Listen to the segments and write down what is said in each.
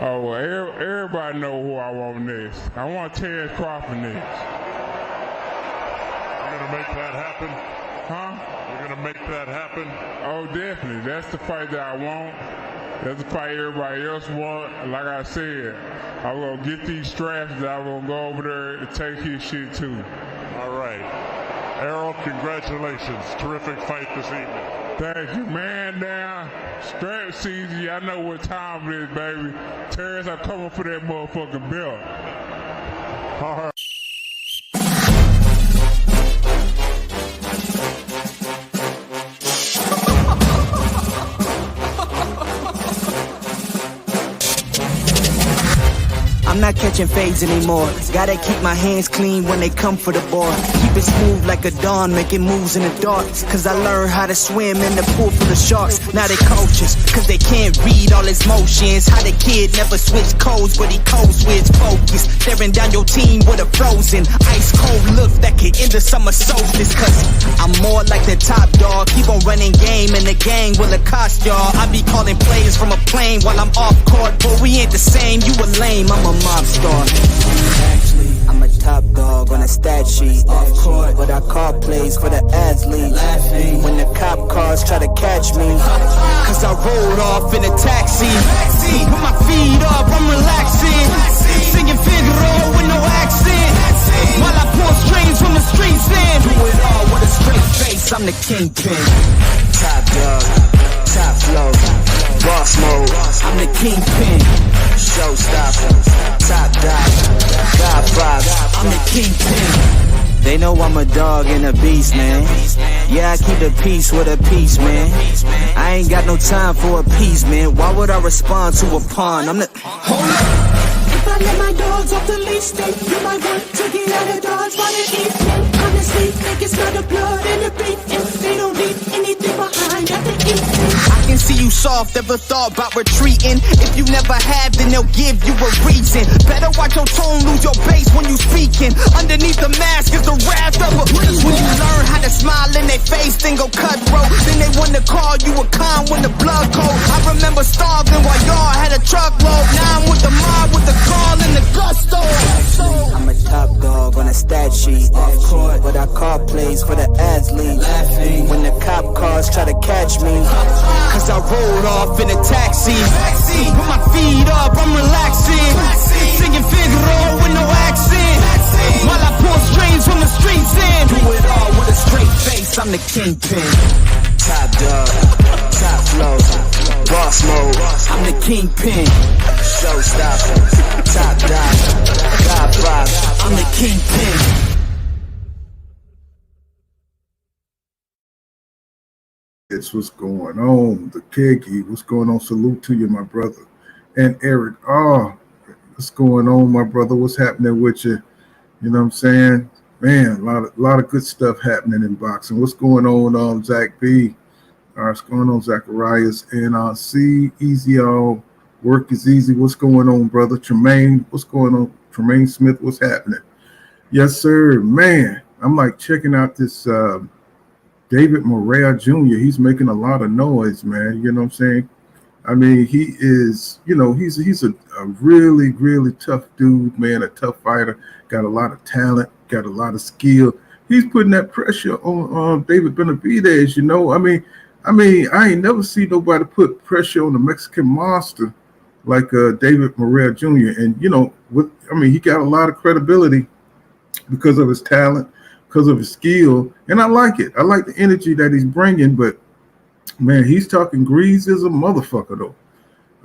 Oh, well, everybody know who I want next. I want Terence Crawford next. You're going to make that happen? Huh? You're going to make that happen? Oh, definitely. That's the fight that I want. That's the fight everybody else want. Like I said, I'm going to get these straps that I'm going to go over there and take his shit too. All right. Errol, congratulations. Terrific fight this evening. Thank you, man. Down. Strap season. Y'all know what time it is, baby. Terrence, I'm coming for that motherfucking belt. All right. I'm not catching fades anymore. Gotta keep my hands clean when they come for the ball. Keep it smooth like a dawn, making moves in the dark. Cause I learned how to swim in the pool full of sharks. Now they coaches, cause they can't read all his motions. How the kid never switched codes, but he codes with focus. Staring down your team with a frozen, ice cold look that could end the summer solstice. Cause I'm more like the top dog. Keep on running game and the gang will accost y'all. I be calling plays from a plane while I'm off court. But we ain't the same, you a lame, I'm a mob star. Actually, I'm a top dog on a stat sheet. Off court, but I call plays for the athletes. Laughing when the cop cars try to catch me. Cause I rolled off in a taxi. With my feet up, I'm relaxing. Singing Figaro with no accent. While I pull strings from the streets in. Do it all with a straight face, I'm the kingpin. Top dog, top flow, boss mode. I'm the kingpin. Showstopper, top dog, God five, I'm the kingpin. They know I'm a dog and a beast, man. Yeah, I keep the peace with a peace, man. I ain't got no time for appeasement. Why would I respond to a pawn? I'm the... Hold up! If I let my dogs off the leash, then you might want to get out of Dodge by the evening. Honestly, think it's not the blood and the beef, and they don't leave anything behind at the evening. I can see you soft, ever thought about retreating. If you never have, then they'll give you a reason. Better watch your tone, lose your bass when you speaking. Underneath the mask is the wrath of a beast. When you learn how to smile in their face, then go cutthroat. Then they want to call you a con when the blood cold. I remember starving while y'all had a truckload. Now I'm with the mob with the call and the gusto. I'm a top dog on a stat sheet. Off court, but I call plays for the athletes. Laughing when the cop cars try to catch me. Cause I rolled off in a taxi. With my feet up, I'm relaxing. Singing Figaro with no accent. While I pull strings from the streets in. Do it all with a straight face, I'm the kingpin. Top dog, top flow, boss mode. I'm the kingpin. Showstopper, top dog, God five, I'm the kingpin. It's what's going on, the Keggy. What's going on? Salute to you, my brother. And Eric, what's going on, my brother? What's happening with you? You know what I'm saying? Man, a lot of good stuff happening in boxing. What's going on, Zach B? What's going on, Zacharias? And C, easy all. Work is easy. What's going on, brother? Tremaine, what's going on? Tremaine Smith, what's happening? Yes, sir. Man, I'm like checking out this David Morrell Jr. He's making a lot of noise, man. You know what I'm saying? I mean, he is, he's a really, really tough dude, man, a tough fighter, got a lot of talent, got a lot of skill. He's putting that pressure on David Benavidez, I ain't never seen nobody put pressure on the Mexican monster like David Morrell Jr. And, he got a lot of credibility because of his talent, because of his skill, and I like it. I like the energy that he's bringing, but man, he's talking grease as a motherfucker, though.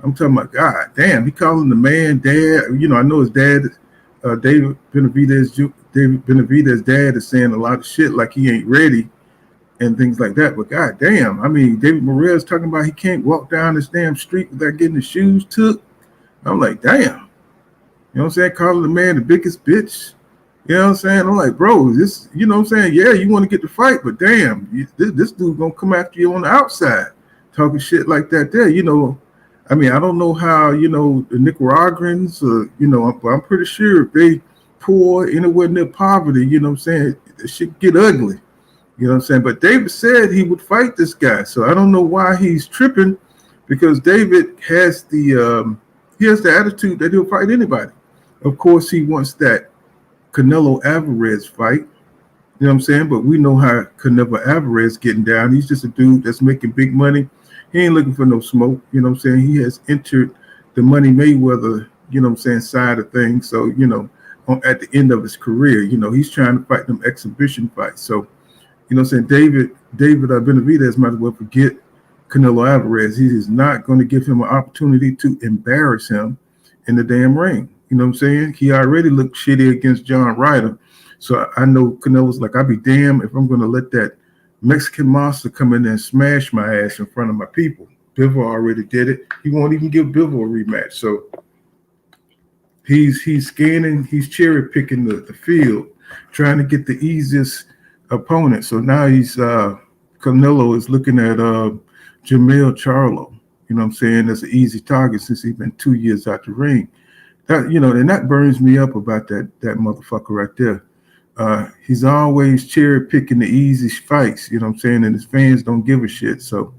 I'm talking about, God damn, he calling the man dad. I know his dad, David Benavidez's dad is saying a lot of shit like he ain't ready and things like that, but God damn, David Morrell's talking about he can't walk down this damn street without getting his shoes took. I'm like, damn. You know what I'm saying? Calling the man the biggest bitch. You know what I'm saying? I'm like, bro, this, you know what I'm saying? Yeah, you want to get the fight, but damn, this dude gonna come after you on the outside, talking shit like that there. I don't know how, the Nicaraguans, but I'm pretty sure if they poor, anywhere near poverty, you know what I'm saying, it should get ugly. You know what I'm saying? But David said he would fight this guy, so I don't know why he's tripping, because David has the he has the attitude that he'll fight anybody. Of course, he wants that Canelo Alvarez fight. You know what I'm saying? But we know how Canelo Alvarez getting down. He's just a dude that's making big money. He ain't looking for no smoke. You know what I'm saying? He has entered the Money Mayweather, you know what I'm saying, side of things. So, you know, at the end of his career, you know, he's trying to fight them exhibition fights. So, you know what I'm saying, David Benavidez might as well forget Canelo Alvarez. He is not going to give him an opportunity to embarrass him in the damn ring. You know what I'm saying? He already looked shitty against John Ryder. So I know Canelo's like, I'll be damned if I'm going to let that Mexican monster come in there and smash my ass in front of my people. Bivol already did it. He won't even give Bivol a rematch. So he's scanning, he's cherry picking the field, trying to get the easiest opponent. So now Canelo is looking at Jermell Charlo. You know what I'm saying? That's an easy target since he's been 2 years out the ring. That, you know, and that burns me up about that motherfucker right there. He's always cherry picking the easy fights, you know what I'm saying? And his fans don't give a shit. So,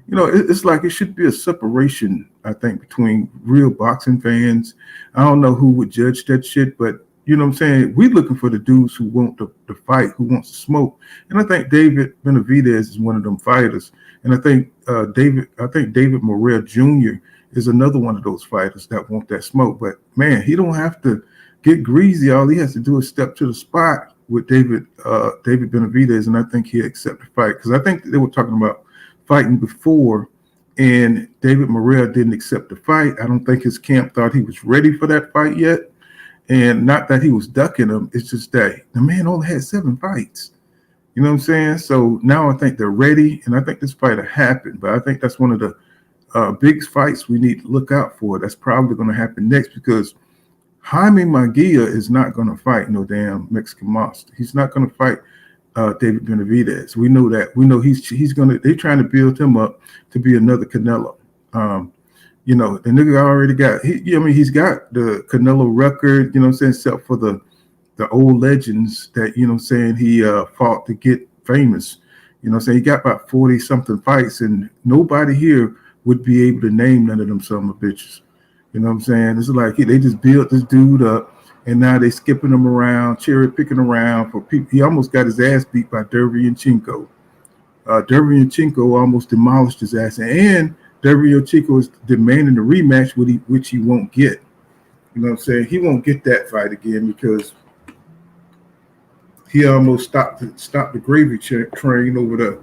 you know, it's like it should be a separation, I think, between real boxing fans. I don't know who would judge that shit, but you know what I'm saying? We're looking for the dudes who want to fight, who wants to smoke. And I think David Benavidez is one of them fighters. And I think David Morrell Jr. is another one of those fighters that want that smoke. But man, he don't have to get greasy. All he has to do is step to the spot with David Benavidez, and I think he'll accept the fight. Because I think they were talking about fighting before, and David Morrell didn't accept the fight. I don't think his camp thought he was ready for that fight yet. And not that he was ducking him, it's just that the man only had 7 fights. You know what I'm saying? So now I think they're ready, and I think this fight will happen. But I think that's one of the biggest fights we need to look out for. That's probably going to happen next, because Jaime Munguia is not going to fight no damn Mexican monster. He's not going to fight David Benavidez. We know that. We know he's going to. They're trying to build him up to be another Canelo. You know, the nigga already got. He's got the Canelo record. You know what I'm saying, except for the old legends that, you know what I'm saying, he fought to get famous. You know what I'm saying, he got about 40 something fights, and nobody here would be able to name none of them son of bitches. You know what I'm saying? It's like they just built this dude up, and now they skipping him around, cherry picking around for people. He almost got his ass beat by Derrick. Derrick almost demolished his ass, and Derrick is demanding a rematch, which he won't get. You know what I'm saying? He won't get that fight again because he almost stopped the gravy train over there.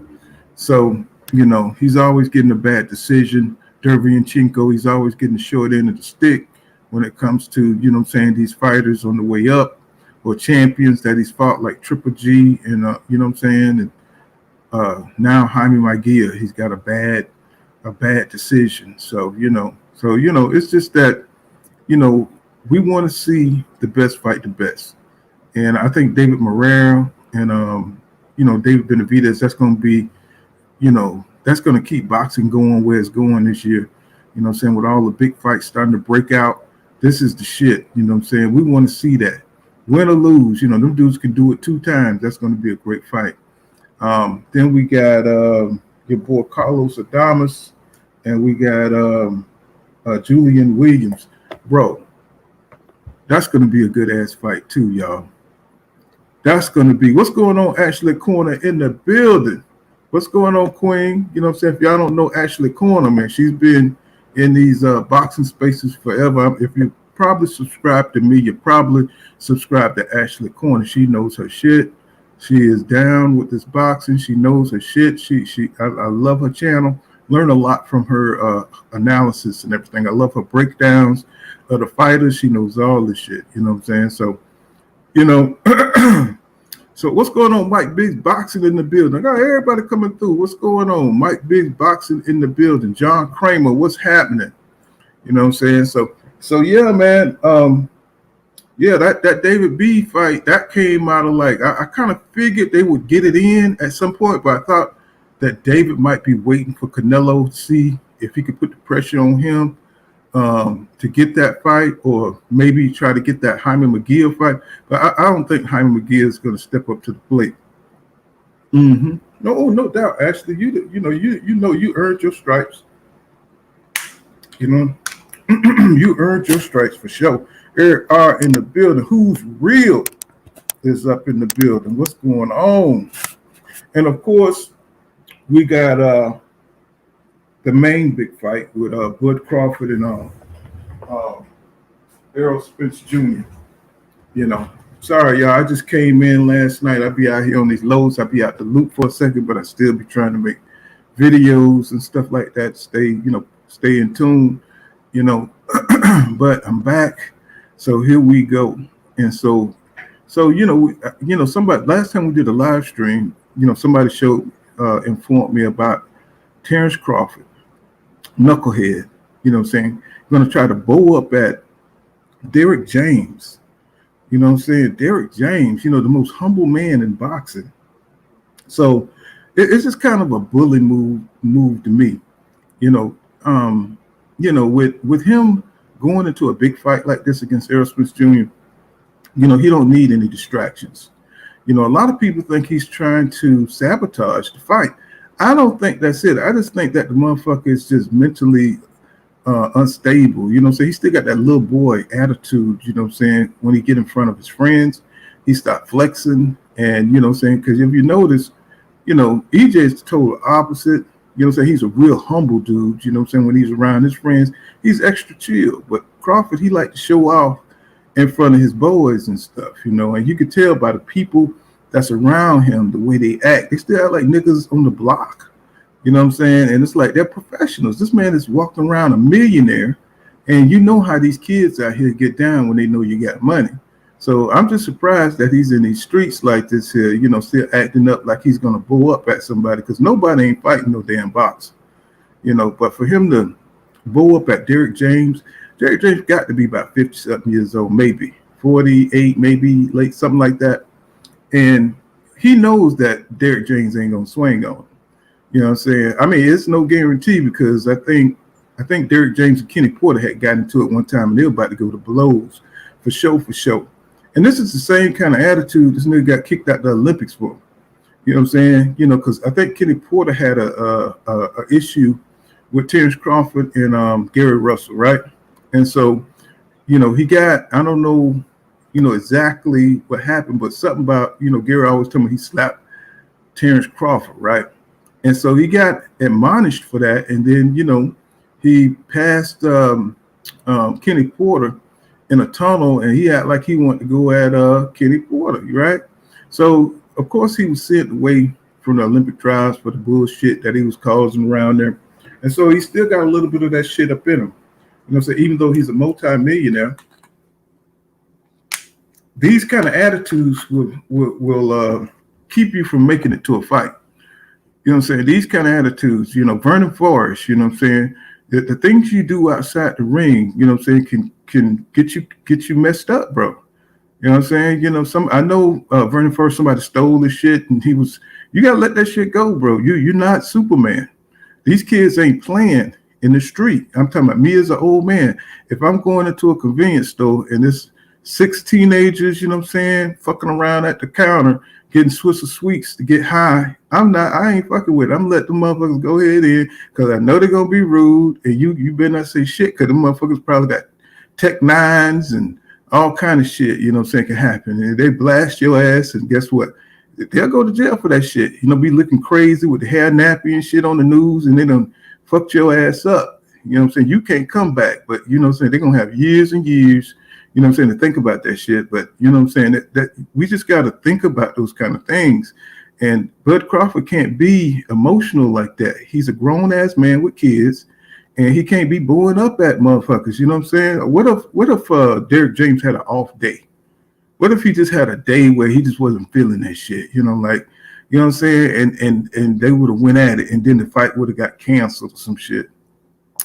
So, you know, he's always getting a bad decision. Derrick, he's always getting the short end of the stick when it comes to, you know what I'm saying, these fighters on the way up or champions that he's fought like Triple G and, you know what I'm saying, and now Jaime Munguia, he's got a bad decision. So, you know, it's just that, you know, we want to see the best fight the best. And I think David Morrell and, you know, David Benavidez, that's going to be, you know, that's going to keep boxing going where it's going this year. You know what I'm saying? With all the big fights starting to break out, this is the shit. You know what I'm saying? We want to see that. Win or lose, you know, them dudes can do it 2 times. That's going to be a great fight. Then we got your boy Carlos Adames, and we got Julian Williams. Bro, that's going to be a good-ass fight too, y'all. That's going to be – what's going on, Ashley Corner in the building? What's going on, Queen? You know what I'm saying? If y'all don't know Ashley Corner, man, she's been in these boxing spaces forever. If you probably subscribe to me, you probably subscribe to Ashley Corner. She knows her shit. She is down with this boxing. She knows her shit. I love her channel. Learn a lot from her analysis and everything. I love her breakdowns of the fighters. She knows all this shit. You know what I'm saying? So, you know, so what's going on? Mike Biggs boxing in the building. I got everybody coming through. What's going on? Mike Biggs boxing in the building. John Kramer, what's happening? You know what I'm saying? So yeah, man. Yeah, that David B fight, that came out of like, I kind of figured they would get it in at some point, but I thought that David might be waiting for Canelo to see if he could put the pressure on him to get that fight, or maybe try to get that Jaime Munguia fight. But I don't think Jaime Munguia is going to step up to the plate. No doubt. Ashley, you earned your stripes. You know, You earned your stripes for sure. Eric R in the building. Who's real is up in the building. What's going on? And of course, we got the main big fight with Bud Crawford and Errol Spence Jr. You know, sorry y'all, I just came in last night. I'll be out here on these loads. I'll be out the loop for a second, but I still be trying to make videos and stuff like that. Stay in tune. But I'm back. So here we go. And so somebody last time we did a live stream, somebody informed me about Terence Crawford, knucklehead, going to try to bow up at Derrick James. Derrick James, the most humble man in boxing. So it's just kind of a bully move to me, with him going into a big fight like this against Errol Spence Jr., he don't need any distractions. A lot of people think he's trying to sabotage the fight. I don't think that's it. I just think that the motherfucker is just mentally unstable. So he still got that little boy attitude, when he get in front of his friends, he start flexing. And, because if you notice, EJ is the total opposite. He's a real humble dude, when he's around his friends, he's extra chill. But Crawford, he like to show off in front of his boys and stuff, and you can tell by the people that's around him, the way they act. They still act like niggas on the block, and it's like they're professionals. This man is walking around a millionaire, and how these kids out here get down when they know you got money. So I'm just surprised that he's in these streets like this here, still acting up like he's going to blow up at somebody, because nobody ain't fighting no damn box, but for him to blow up at Derrick James got to be about 50-something years old, maybe 48, maybe late, something like that. And he knows that Derrick James ain't going to swing on him. I mean, it's no guarantee, because I think Derrick James and Kenny Porter had gotten into it one time, and they were about to go to blows for sure. And this is the same kind of attitude this nigga got kicked out the Olympics for. Because I think Kenny Porter had a issue with Terence Crawford and Gary Russell, right? And so, he got, I don't know, exactly what happened, but something about, Gary always told me he slapped Terence Crawford, right? And so he got admonished for that. And then, he passed Kenny Porter in a tunnel, and he acted like he wanted to go at Kenny Porter, right? So, of course, he was sent away from the Olympic trials for the bullshit that he was causing around there. And so he still got a little bit of that shit up in him. Even though he's a multi-millionaire, these kind of attitudes will keep you from making it to a fight. These kind of attitudes, Vernon Forrest, the things you do outside the ring, can get you messed up, bro. I know Vernon Forrest, somebody stole his shit, and you gotta let that shit go, bro. You're not Superman. These kids ain't playing in the street. I'm talking about me as an old man. If I'm going into a convenience store and there's 6 teenagers, fucking around at the counter, getting Swiss sweets to get high, I ain't fucking with it. I'm letting the motherfuckers go ahead in, because I know they're gonna be rude, and you better not say shit, because the motherfuckers probably got Tech 9s and all kind of shit, can happen. And they blast your ass, and guess what? They'll go to jail for that shit. Be looking crazy with the hair nappy and shit on the news, and they done fucked your ass up. You can't come back, but they're gonna have years and years, to think about that shit. But that we just gotta think about those kind of things. And Bud Crawford can't be emotional like that. He's a grown ass man with kids, and he can't be blowing up at motherfuckers. What if Derrick James had an off day? What if he just had a day where he just wasn't feeling that shit? And they would have went at it, and then the fight would have got canceled or some shit.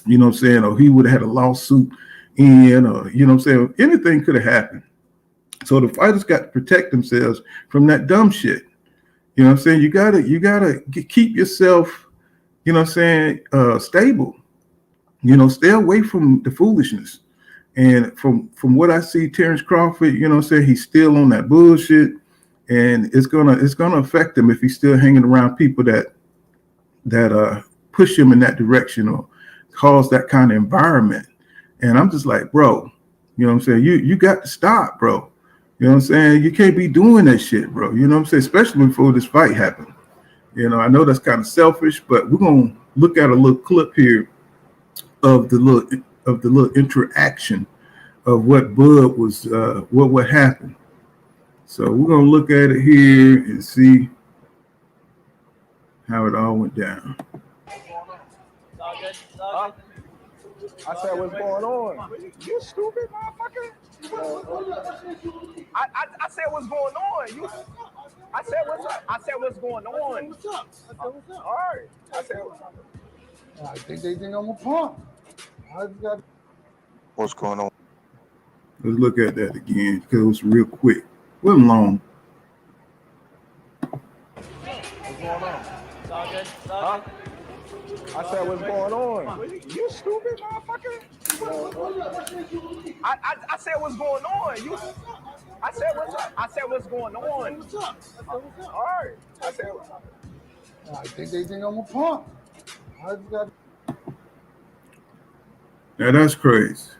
Or he would have had a lawsuit in, or anything could have happened. So the fighters got to protect themselves from that dumb shit. You gotta keep yourself, stable. Stay away from the foolishness. And from what I see, Terence Crawford, he's still on that bullshit, and it's gonna affect him if he's still hanging around people that push him in that direction or cause that kind of environment. And I'm just like, bro, you know what I'm saying? You got to stop, bro. You know what I'm saying? You can't be doing that shit, bro. You know what I'm saying? Especially before this fight happened. You know, I know that's kind of selfish, but we're gonna look at a little clip here of the little interaction of what Bud was what happened. So we're gonna look at it here and see how it all went down. I said, what's going on? You stupid motherfucker. I said, what's going on? I said, what's up? I said, what's going on? What's up? I said, what's up? All right. I said, what's up? I think they think I'm a punk. What's going on? Let's look at that again because it was real quick. Wasn't long. What's going on? Huh? I said, what's going on? You stupid motherfucker. I said, what's going on? I said, what's up? I said, what's going on? What's up? All right. I said, what's up? I think they think I'm a punk. Now that's crazy.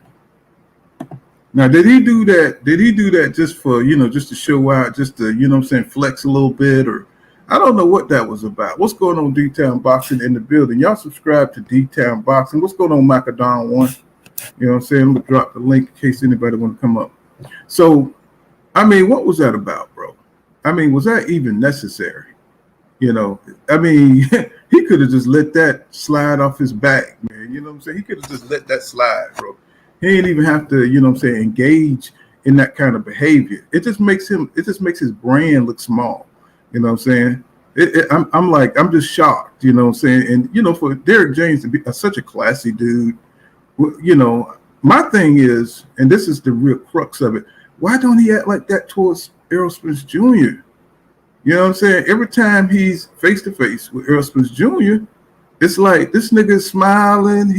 Now, did he do that? Did he do that just for, just to show out, just to, what I'm saying, flex a little bit? Or I don't know what that was about. What's going on, D-Town Boxing in the building? Y'all subscribe to D-Town Boxing. What's going on, Macadon One? You know what I'm saying? I'm going to drop the link in case anybody want to come up. So, I mean, what was that about, bro? I mean, was that even necessary? He could have just let that slide off his back, man. You know what I'm saying? He could have just let that slide, bro. He ain't even have to, engage in that kind of behavior. It just makes his brand look small. You know what I'm saying? I'm just shocked, you know what I'm saying? And, for Derrick James to be such a classy dude, my thing is, and this is the real crux of it, why don't he act like that towards Errol Spence Jr.? You know what I'm saying? Every time he's face to face with Errol Spence Jr., it's like this nigga is smiling.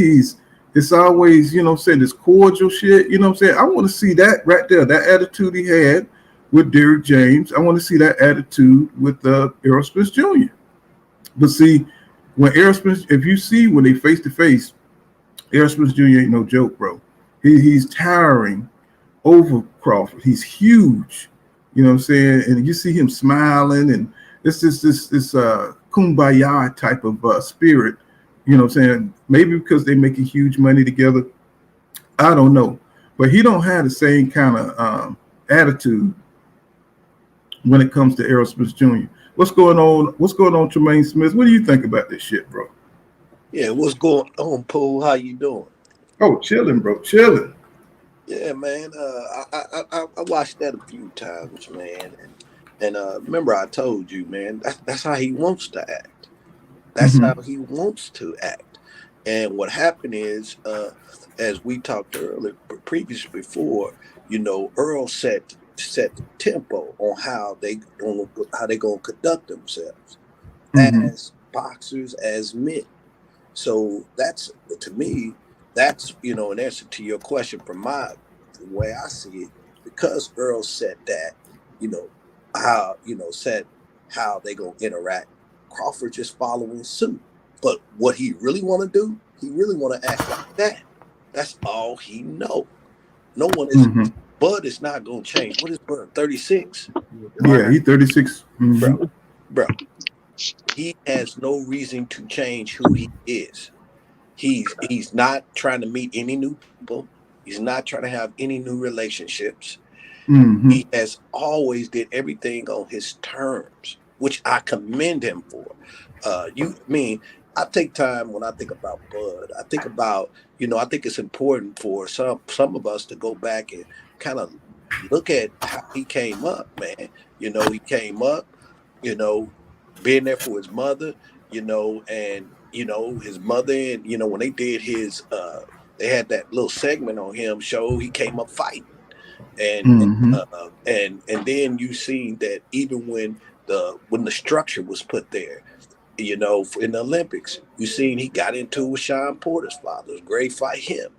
It's always, this cordial shit. You know what I'm saying? I want to see that right there, that attitude he had with Derrick James. I want to see that attitude with Errol Spence Jr. But see, when Errol Spence, if you see when they face to face, Errol Spence Jr. ain't no joke, bro. He's towering over Crawford. He's huge. You know what I'm saying? And you see him smiling, and it's just this kumbaya type of spirit. You know what I'm saying? Maybe because they're making huge money together. I don't know. But he don't have the same kind of attitude when it comes to Errol Spence Jr. What's going on? What's going on, Tremaine Smith? What do you think about this shit, bro? Yeah, what's going on, Pooh? How you doing? Oh, chilling, bro. Chilling. Yeah, man. I watched that a few times, man. And remember I told you, man, that's how he wants to act. That's how he wants to act. And what happened is, as we talked earlier, before, Earl set the tempo on how they gonna conduct themselves as boxers, as men. So that's, to me, that's, in answer to your question from the way I see it, because Earl said that, said how they gonna interact, Crawford just following suit. But what he really want to do, he really want to act like that. That's all he know. No one is, Bud is not gonna change. What is Bud, 36? Yeah, he's 36. Bro, he has no reason to change who he is. He's not trying to meet any new people. He's not trying to have any new relationships. He has always did everything on his terms, which I commend him for. I take time when I think about Bud. I think about, I think it's important for some of us to go back and kind of look at how he came up, man. He came up, being there for his mother, and his mother, and when they did his they had that little segment on him show, he came up fighting. And then you see that even when the structure was put there, in the Olympics, you seen he got into it with Sean Porter's father. It was a great fight, him.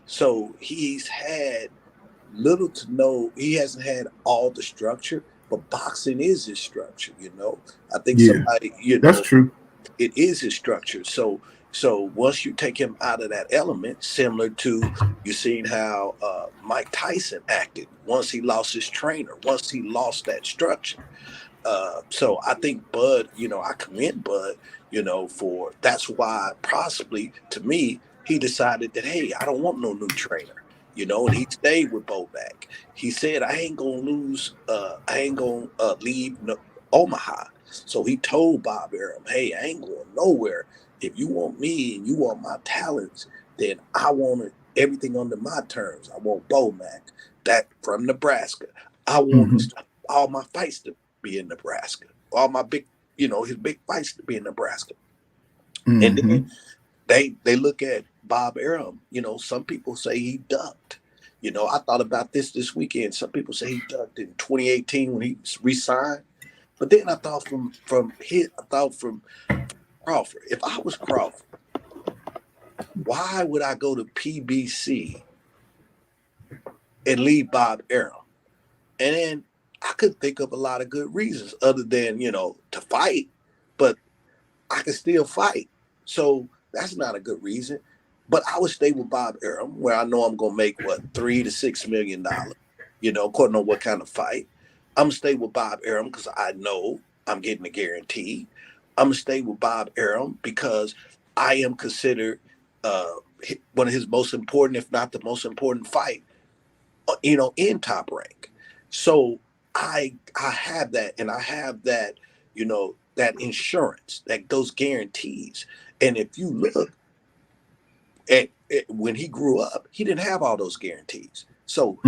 So he's had little to no, he hasn't had all the structure, but boxing is his structure, I think somebody, that's true. It is his structure. So So once you take him out of that element, similar to you seen how Mike Tyson acted once he lost his trainer, once he lost that structure. So I think Bud, I commend Bud, for that's why possibly to me he decided that, hey, I don't want no new trainer, and he stayed with Boback. He said, I ain't gonna lose, I ain't gonna leave Omaha. So he told Bob Arum, hey, I ain't going nowhere. If you want me and you want my talents, then I want everything under my terms. I want Bomac, that from Nebraska. I want all my fights to be in Nebraska. All my big, his big fights to be in Nebraska. And then they look at Bob Arum. Some people say he ducked. I thought about this weekend. Some people say he ducked in 2018 when he resigned. But then I thought from Crawford. If I was Crawford, why would I go to PBC and leave Bob Arum? And then I could think of a lot of good reasons other than, to fight, but I can still fight. So that's not a good reason. But I would stay with Bob Arum, where I know I'm going to make, $3 to $6 million, according on what kind of fight. I'm going to stay with Bob Arum because I know I'm getting a guarantee. I'm going to stay with Bob Arum because I am considered one of his most important, if not the most important fight, in Top Rank. So I have that, and I have that, that insurance, those guarantees. And if you look at when he grew up, he didn't have all those guarantees. So,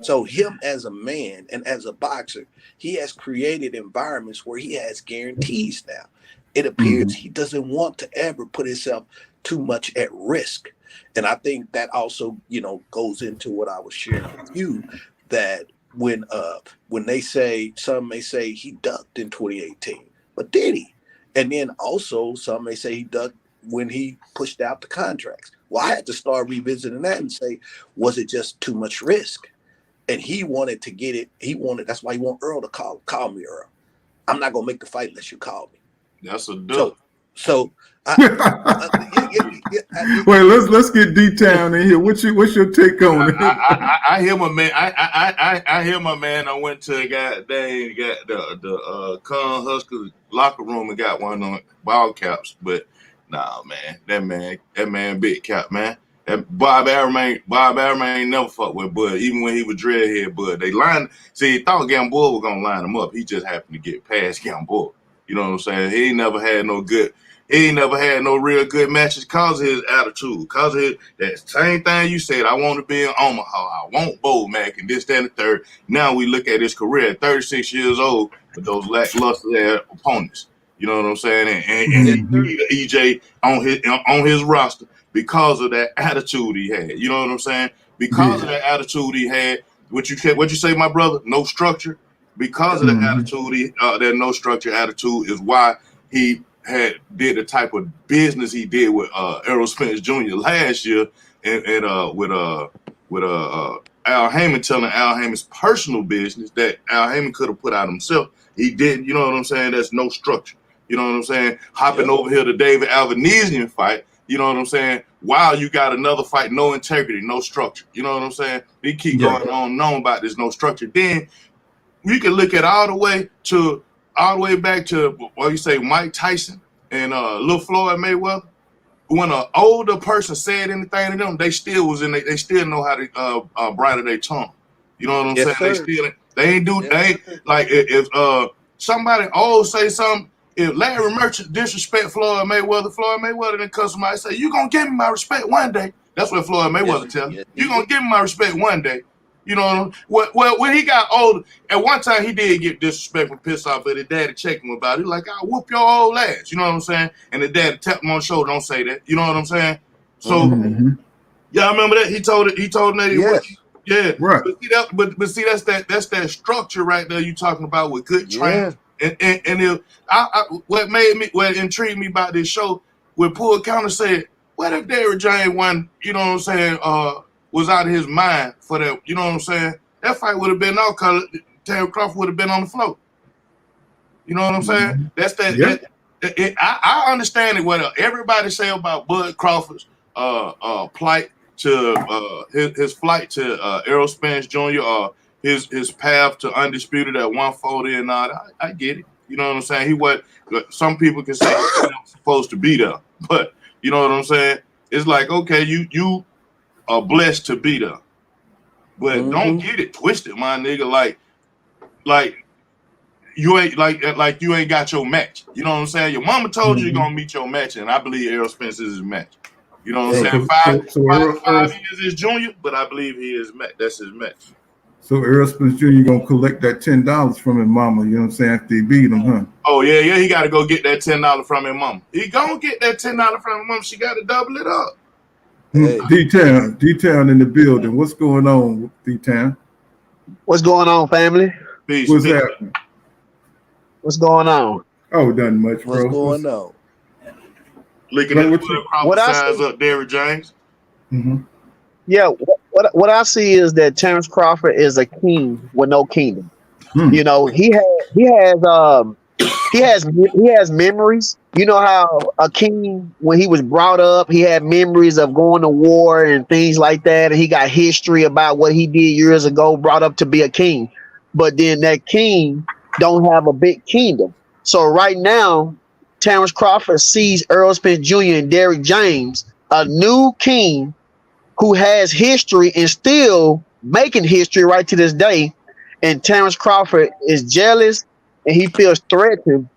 so him as a man and as a boxer, he has created environments where he has guarantees now. It appears he doesn't want to ever put himself too much at risk. And I think that also, goes into what I was sharing with you, that when they say, some may say he ducked in 2018, but did he? And then also some may say he ducked when he pushed out the contracts. Well, I had to start revisiting that and say, was it just too much risk? And he wanted to get it. That's why he want Earl to call me Earl. I'm not going to make the fight unless you call me. That's a duck. So wait, let's get detailed in here. What's your take on it? I hear my man. I hear my man. I went to got the Con Huskers locker room and got one on ball caps. But nah, man, that man big cap, man. That Bob Arum ain't never fucked with Bud, even when he was dreadhead Bud. They lined. See, he thought Gamboa was gonna line him up. He just happened to get past Gamboa. You know what I'm saying? He ain't never had no real good matches because of his attitude, because of that same thing you said. I want to be in Omaha. I want Bomac and this, that, and the third. Now we look at his career at 36 years old with those lackluster opponents. You know what I'm saying? And EJ on his roster because of that attitude he had. You know what I'm saying? Because of that attitude he had. What you say, my brother? No structure. Because of the attitude, that no structure attitude is why he did the type of business he did with Errol Spence Jr. last year, and with Al Heyman telling Al Heyman's personal business that Al Heyman could have put out himself. He didn't. You know what I'm saying? That's no structure. You know what I'm saying? Hopping over here to David Alvanesian fight. You know what I'm saying? Wow, you got another fight, no integrity, no structure. You know what I'm saying? He keep going on about this no structure. Then you can look at all the way back to what you say, Mike Tyson and Lil Floyd Mayweather. When an older person said anything to them, they still know how to bridle their tongue. You know what I'm saying? They ain't like if somebody old say something. If Larry Merchant disrespect Floyd Mayweather then cuss somebody say, "You gonna give me my respect one day." That's what Floyd Mayweather tell him. You gonna give me my respect one day. You know, well, when he got older, at one time he did get disrespectful, pissed off, but his daddy checked him about it. He like, "I'll whoop your old ass." You know what I'm saying? And the daddy tapped him on the shoulder, "Don't say that." You know what I'm saying? So, y'all remember that? He told him that he was. Yeah, right. But see, that's that structure right there you talking about with good training. And if what intrigued me about this show, when Poole Counter said, "What if Derrick James won?" You know what I'm saying? Was out of his mind for that. You know what I'm saying? That fight would have been all color. Terence Crawford would have been on the floor. You know what I'm saying? That's I understand it. What everybody say about Bud Crawford's plight to his flight to Errol Spence Jr. His path to undisputed at 140 and all that. I get it. You know what I'm saying? He what some people can say he's not supposed to be there, but you know what I'm saying? It's like, okay, you are blessed to be there, but don't get it twisted, my nigga. Like you ain't like you ain't got your match. You know what I'm saying? Your mama told you you're gonna meet your match, and I believe Errol Spence is his match. You know what I'm saying? Five years is junior, but I believe he is match. That's his match. So Errol Spence Jr. gonna collect that $10 from his mama, you know what I'm saying, after he beat him, huh? Oh yeah, he gotta go get that $10 from his mama. He gonna get that $10 from his mama. She gotta double it up. Hey. D-Town in the building. What's going on, D-Town? What's going on, family? Peace. What's happening? What's going on? Oh, nothing much, bro. What's going on? Looking at what size up, Derrick James. Yeah, what I see is that Terence Crawford is a king with no kingdom. You know, he has memories. You know how a king, when he was brought up, he had memories of going to war and things like that, and he got history about what he did years ago, brought up to be a king. But then that king don't have a big kingdom. So right now, Terence Crawford sees Errol Spence Jr. and Derrick James, a new king who has history and still making history right to this day. And Terence Crawford is jealous and he feels threatened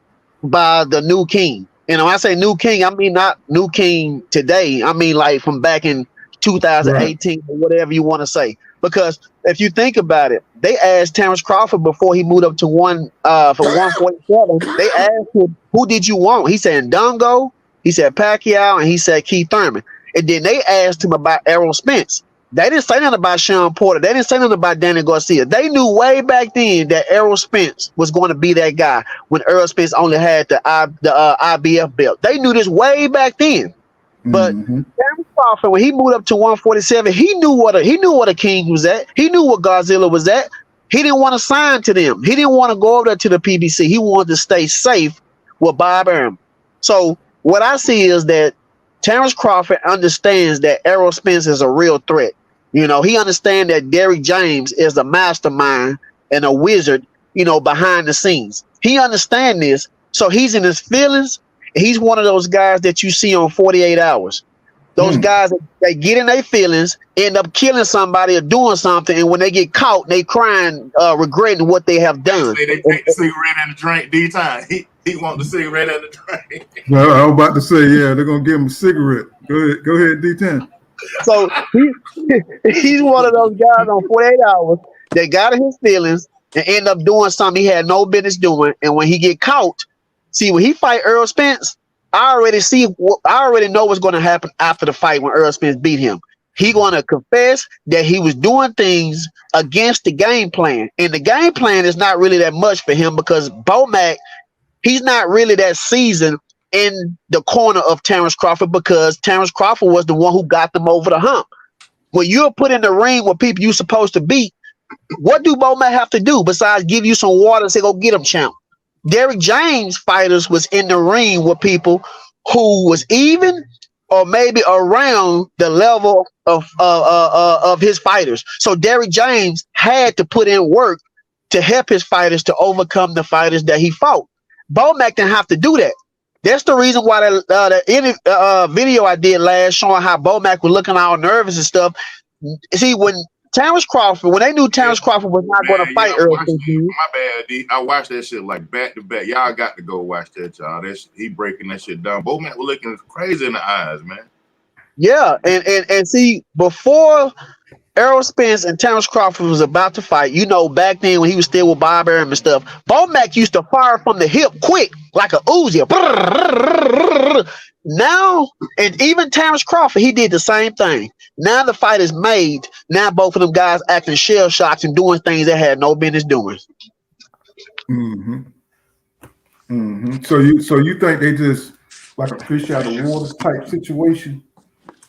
by the new king. And when I say new king, I mean not new king today. I mean like from back in 2018 or whatever you want to say. Because if you think about it, they asked Terence Crawford before he moved up to 147. They asked him, who did you want? He said Ndongo, he said Pacquiao, and he said Keith Thurman. And then they asked him about Errol Spence. They didn't say nothing about Sean Porter. They didn't say nothing about Danny Garcia. They knew way back then that Errol Spence was going to be that guy when Errol Spence only had the IBF belt. They knew this way back then. But Terence Crawford, when he moved up to 147, he knew what a king was at. He knew what Godzilla was at. He didn't want to sign to them. He didn't want to go over there to the PBC. He wanted to stay safe with Bob Arum. So what I see is that Terence Crawford understands that Errol Spence is a real threat. You know, he understands that Derrick James is a mastermind and a wizard, you know, behind the scenes. He understands this. So he's in his feelings. He's one of those guys that you see on 48 Hours. Those guys, they get in their feelings, end up killing somebody or doing something, and when they get caught, they crying, regretting what they have done. They take the cigarette and the drink. D-Time. He want the cigarette and the drink. Well, I was about to say, yeah, they're gonna give him a cigarette. Go ahead, D10. So he's one of those guys on 48 Hours that got in his feelings and end up doing something he had no business doing. And when he get caught, see, when he fight Errol Spence, I already know what's going to happen after the fight when Errol Spence beat him. He going to confess that he was doing things against the game plan. And the game plan is not really that much for him because Bomac, he's not really that seasoned in the corner of Terence Crawford because Terence Crawford was the one who got them over the hump. When you're put in the ring with people you're supposed to beat, what do Bomac have to do besides give you some water and say, go get him, champ? Derrick James fighters was in the ring with people who was even or maybe around the level of his fighters. So Derrick James had to put in work to help his fighters to overcome the fighters that he fought. Bomac didn't have to do that. That's the reason why the video I did last showing how Bomac was looking all nervous and stuff. See, when Terence Crawford, when they knew Terence Crawford was not going to fight Errol Spence. My bad, D. I watched that shit like back to back. Y'all got to go watch that, y'all. He breaking that shit down. Bomac was looking crazy in the eyes, man. Yeah, and see, before Errol Spence and Terence Crawford was about to fight, you know, back then when he was still with Bob Arum and stuff, Bomac used to fire from the hip quick, like a Uzi. Now, and even Terence Crawford, he did the same thing. Now the fight is made. Now both of them guys acting shell shocked and doing things they had no business doing. So you think they just like a fish out of water type situation?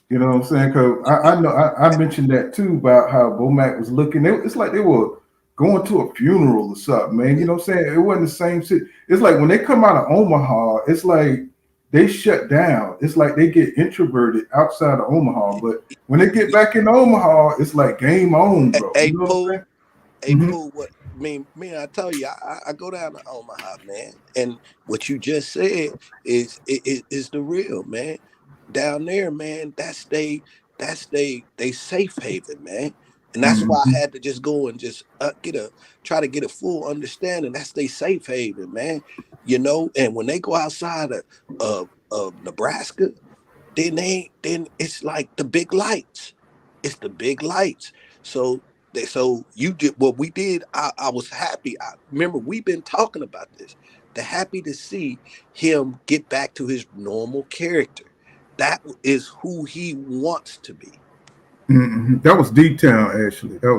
You know what I'm saying? Because I know I mentioned that too about how Bomac was looking. It's like they were going to a funeral or something, man. You know what I'm saying? It wasn't the same shit. It's like when they come out of Omaha, it's like they shut down. It's like they get introverted outside of Omaha. But when they get back in Omaha, it's like game on, bro. Hey, You know what I'm saying? Pooh, what I tell you, I go down to Omaha, man, and what you just said is the real, man. Down there, man, that's they safe haven, man. And that's why I had to just go and just try to get a full understanding. That's they safe haven, man. You know, and when they go outside of Nebraska, then it's like the big lights. It's the big lights. So you did what we did. I was happy. I remember we've been talking about this. The happy to see him get back to his normal character. That is who he wants to be. That was D-Town, actually. That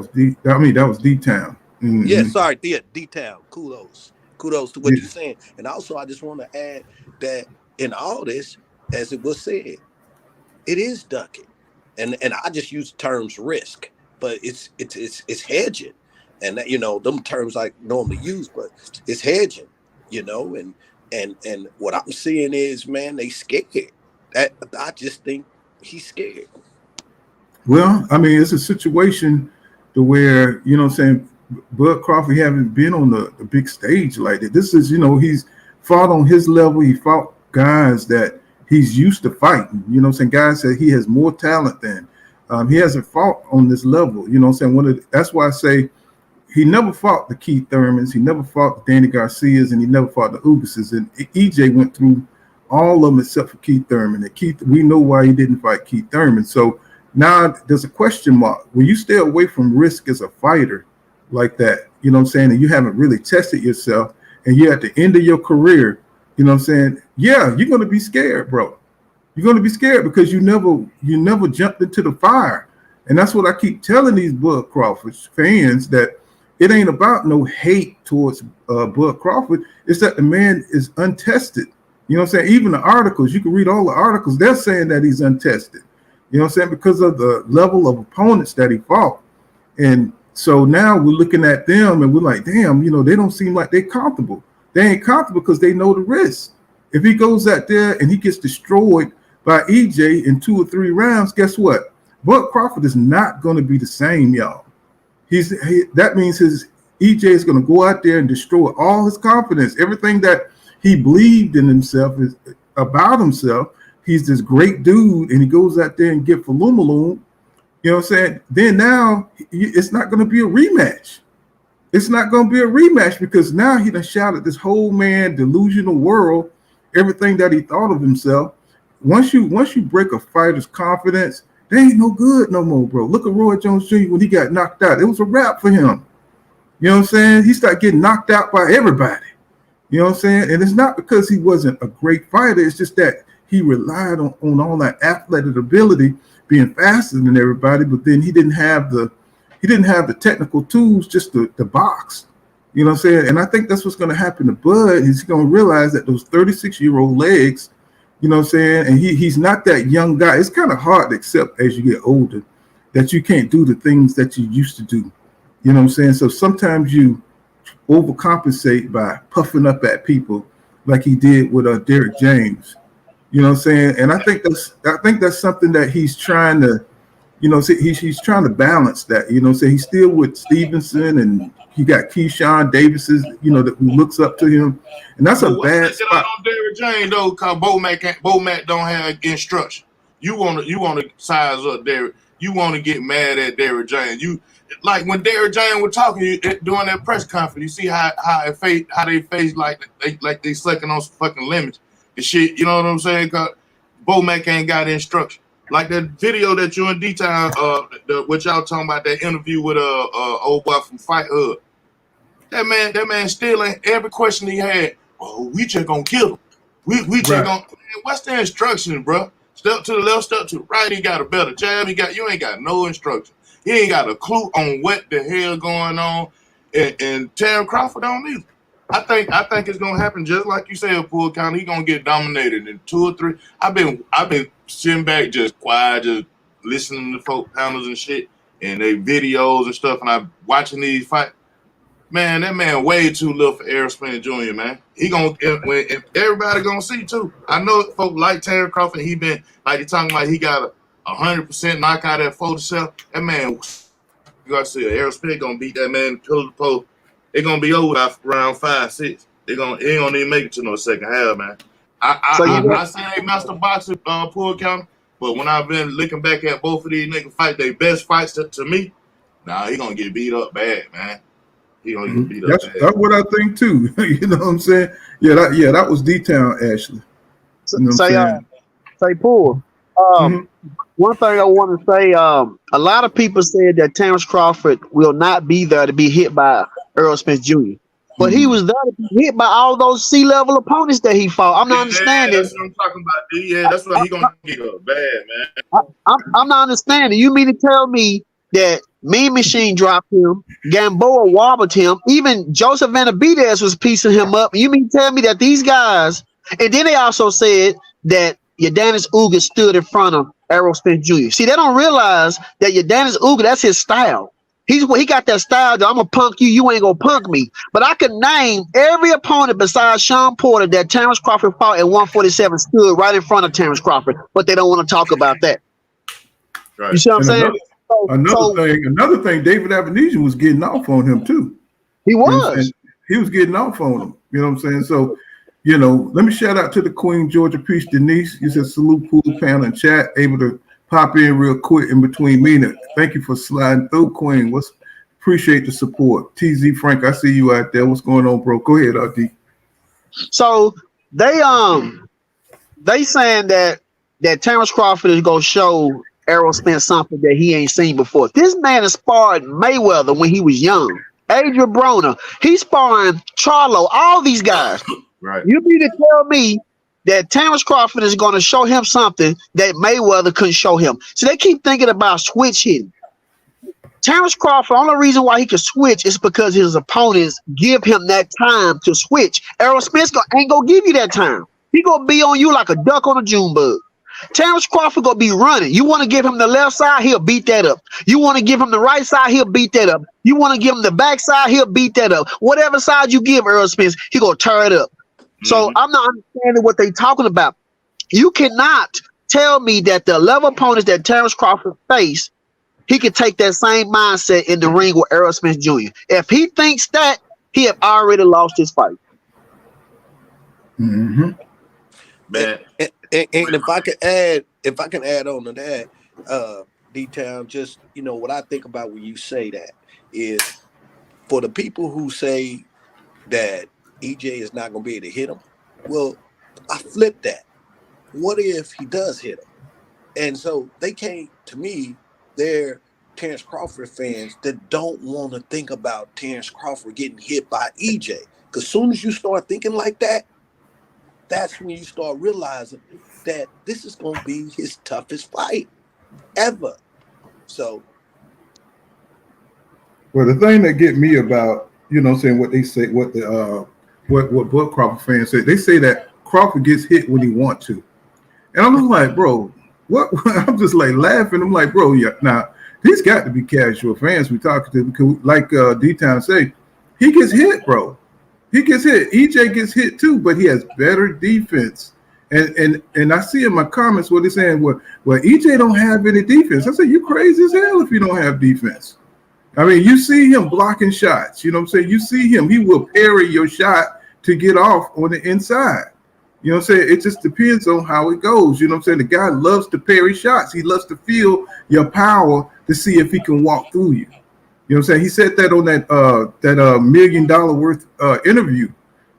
was D-Town. Yeah, sorry, D-Town. Kudos to what you're saying. And also, I just want to add that in all this, as it was said, it is ducking, and I just use terms risk, but it's hedging, and that, you know, them terms I normally use, but it's hedging, you know, and what I'm seeing is, man, they scared. That I just think he's scared. Well, I mean, it's a situation to where, you know what I'm saying, Bud Crawford haven't been on the big stage like that. This is, you know, he's fought on his level. He fought guys that he's used to fighting, you know what I'm saying, guys that he has more talent than. He hasn't fought on this level, you know what I'm saying. That's why I say he never fought the Keith Thurmans, he never fought the Danny Garcias, and he never fought the Ugases. And EJ went through all of them except for Keith Thurman. And Keith, we know why he didn't fight Keith Thurman. So now there's a question mark. When you stay away from risk as a fighter like that, you know what I'm saying, and you haven't really tested yourself, and you're at the end of your career, you know what I'm saying, yeah, you're going to be scared, bro. You're going to be scared because you never jumped into the fire. And that's what I keep telling these Bud Crawford fans, that it ain't about no hate towards Bud Crawford. It's that the man is untested. You know what I'm saying? Even the articles, you can read all the articles, they're saying that he's untested. You know what I'm saying? Because of the level of opponents that he fought. And so now we're looking at them and we're like, damn, you know, they don't seem like they're comfortable. They ain't comfortable because they know the risk. If he goes out there and he gets destroyed by EJ in 2 or 3 rounds, guess what? Bud Crawford is not going to be the same, y'all. That means his EJ is going to go out there and destroy all his confidence. Everything that he believed in himself is about himself. He's this great dude, and he goes out there and get Falumaloom. You know what I'm saying? Then now it's not going to be a rematch. It's not going to be a rematch because now he done shouted this whole man delusional world, everything that he thought of himself. Once you break a fighter's confidence, they ain't no good no more, bro. Look at Roy Jones Jr. when he got knocked out. It was a wrap for him. You know what I'm saying? He started getting knocked out by everybody. You know what I'm saying? And it's not because he wasn't a great fighter. It's just that he relied on all that athletic ability, being faster than everybody, but then he didn't have the technical tools just to box. You know what I'm saying? And I think that's what's going to happen to Bud. He's going to realize that those 36-year-old legs, you know what I'm saying, and he's not that young guy. It's kind of hard to accept as you get older that you can't do the things that you used to do. You know what I'm saying? So sometimes you overcompensate by puffing up at people like he did with Derrick James. You know what I'm saying? And I think that's something that he's trying to, you know, he's trying to balance that. You know what I'm saying? He's still with Stevenson, and he got Keyshawn Davis's, you know, who looks up to him. And that's a bad spot. On Derrick James though, because Bo-Mac don't have instruction. You want to size up Derrick. You want to get mad at Derrick James. You like when Derrick James was talking during that press conference. You see how they face like they sucking on some fucking lemons. The shit, you know what I'm saying? Because Bo-Mac ain't got instruction. Like that video that you and D-Town, what y'all talking about, that interview with old boy from Fight Hub. That man still ain't every question he had. Oh, we just gonna kill him. We just gonna. What's the instruction, bro? Step to the left, step to the right. He got a better jab. You ain't got no instruction. He ain't got a clue on what the hell going on. And Terence Crawford don't either. I think it's gonna happen just like you said, Poole County. He gonna get dominated in 2 or 3. I've been sitting back just quiet, just listening to folk panels and shit and they videos and stuff, and I'm watching these fight. Man, that man way too little for Errol Spence Jr., man. He gonna if everybody gonna see too. I know folks like Terence Crawford. He been like you talking about. He got a 100% knockout at 47. That man, you gotta see Errol Spence gonna beat that man pillar to post. It's gonna be over by round 5, 6. He ain't gonna even make it to no second half, man. I say they master boxing pull counter, but when I've been looking back at both of these niggas fight, their best fights to me, he gonna get beat up bad, man. He gonna get beat up bad. That's what I think too. You know what I'm saying? Yeah, that was D-Town, Ashley. You know say Paul. One thing I want to say, a lot of people said that Terence Crawford will not be there to be hit by Errol Spence Jr. But he was there to be hit by all those C-level opponents that he fought. I'm not understanding. That's what I'm talking about, D. Yeah, that's what he gonna get up bad, man. I'm not understanding. You mean to tell me that Mean Machine dropped him, Gamboa wobbled him, even Joseph Benavidez was piecing him up? You mean to tell me that these guys, and then they also said that Yordenis Ugas stood in front of Errol Spence Jr. See, they don't realize that Yordenis Ugas, that's his style. He got that style that I'm gonna punk you, you ain't gonna punk me. But I can name every opponent besides Sean Porter that Terence Crawford fought at 147 stood right in front of Terence Crawford, but they don't want to talk about that. Right. You see what I'm saying? Another thing, David Avenesian was getting off on him too. He was. He was getting off on him. You know what I'm saying? So, let me shout out to the Queen, Georgia Peach Denise. You said salute pool panel and chat, able to pop in real quick in between meetings. Thank you for sliding through, Queen. Appreciate the support. TZ Frank, I see you out there. What's going on, bro? Go ahead, RD. So they saying that Terence Crawford is gonna show Errol Spence something that he ain't seen before. This man has sparred Mayweather when he was young. Adrian Broner, he's sparring Charlo, all these guys. Right. You need to tell me that Terence Crawford is going to show him something that Mayweather couldn't show him. So they keep thinking about switch hitting. Terence Crawford, the only reason why he can switch is because his opponents give him that time to switch. Errol Spence ain't going to give you that time. He going to be on you like a duck on a June bug. Terence Crawford going to be running. You want to give him the left side, he'll beat that up. You want to give him the right side, he'll beat that up. You want to give him the back side, he'll beat that up. Whatever side you give Errol Spence, he going to tear it up. So I'm not understanding what they talking about. You cannot tell me that the level opponents that Terence Crawford face, he could take that same mindset in the ring with Errol Spence Jr. If he thinks that, he have already lost his fight. Man. And if I can add on to that, D-Town, just what I think about when you say that is for the people who say that EJ is not going to be able to hit him. Well, I flip that. What if he does hit him? And so they can't, to me, they're Terence Crawford fans that don't want to think about Terence Crawford getting hit by EJ. Because as soon as you start thinking like that, that's when you start realizing that this is going to be his toughest fight ever. So. Well, the thing that get me about, what they say, what Bud Crawford fans say, they say that Crawford gets hit when he wants to. And I'm just like, bro, what? I'm just like laughing. I'm like, bro, yeah, now these got to be casual fans we talking to because, like D-Town say, he gets hit, bro. He gets hit. EJ gets hit too, but he has better defense. And I see in my comments what they're saying, well, EJ don't have any defense. I say, you crazy as hell if you don't have defense. I mean, you see him blocking shots. You know what I'm saying? You see him. He will parry your shot to get off on the inside. You know what I'm saying? It just depends on how it goes. You know what I'm saying? The guy loves to parry shots. He loves to feel your power to see if he can walk through you. You know what I'm saying? He said that on that $1 million worth interview.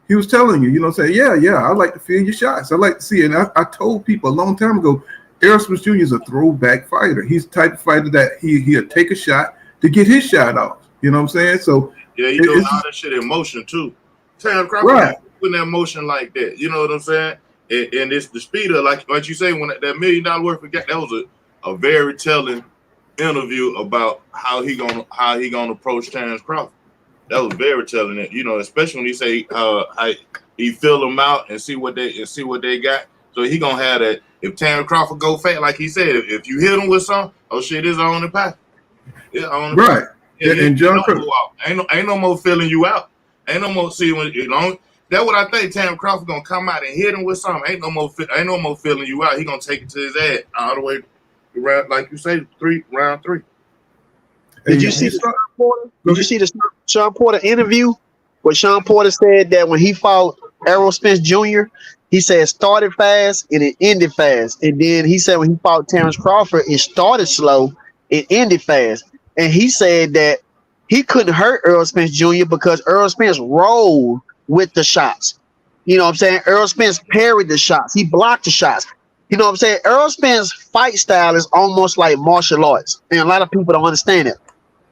He was telling you, you know what I'm saying? Yeah, I like to feel your shots. I like to see it. And I told people a long time ago, Errol Spence Jr. is a throwback fighter. He's the type of fighter that he'll take a shot to get his shot off. You know what I'm saying? So yeah, he does all that shit in motion too. Terence Crawford right. Putting that motion like that. You know what I'm saying? And it's the speed of like you say when that $1 million worth of that was a very telling interview about how he gonna approach Terence Crawford. That was very telling it, especially when he say how he fill them out and see what they got. So he gonna have that. If Terence Crawford go fat, like he said, if you hit him with something, oh shit, it's on the pack. Yeah, on the right. pack. And John ain't no more filling you out. Ain't no more see when you know. That's what I think. Terence Crawford gonna come out and hit him with something. Ain't no more filling you out. He gonna take it to his ass all the way around, like you say, round three. Did you see the Sean Porter? Did you see the Sean Porter interview where Sean Porter said that when he fought Errol Spence Jr., he said started fast and it ended fast. And then he said when he fought Terence Crawford, it started slow, it ended fast. And he said that he couldn't hurt Errol Spence Jr. because Errol Spence rolled with the shots. You know what I'm saying? Errol Spence parried the shots. He blocked the shots. You know what I'm saying? Errol Spence's fight style is almost like martial arts. And a lot of people don't understand it.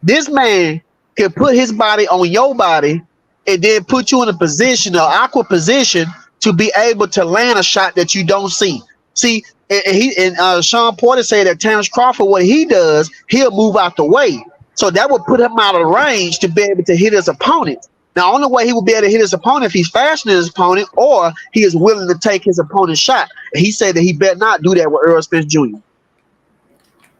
This man can put his body on your body and then put you in a position, an awkward position, to be able to land a shot that you don't see. See, and Sean Porter said that Terence Crawford, what he does, he'll move out the way. So that would put him out of range to be able to hit his opponent. Now, only way he will be able to hit his opponent if he's faster than his opponent or he is willing to take his opponent's shot. And he said that he better not do that with Errol Spence Jr.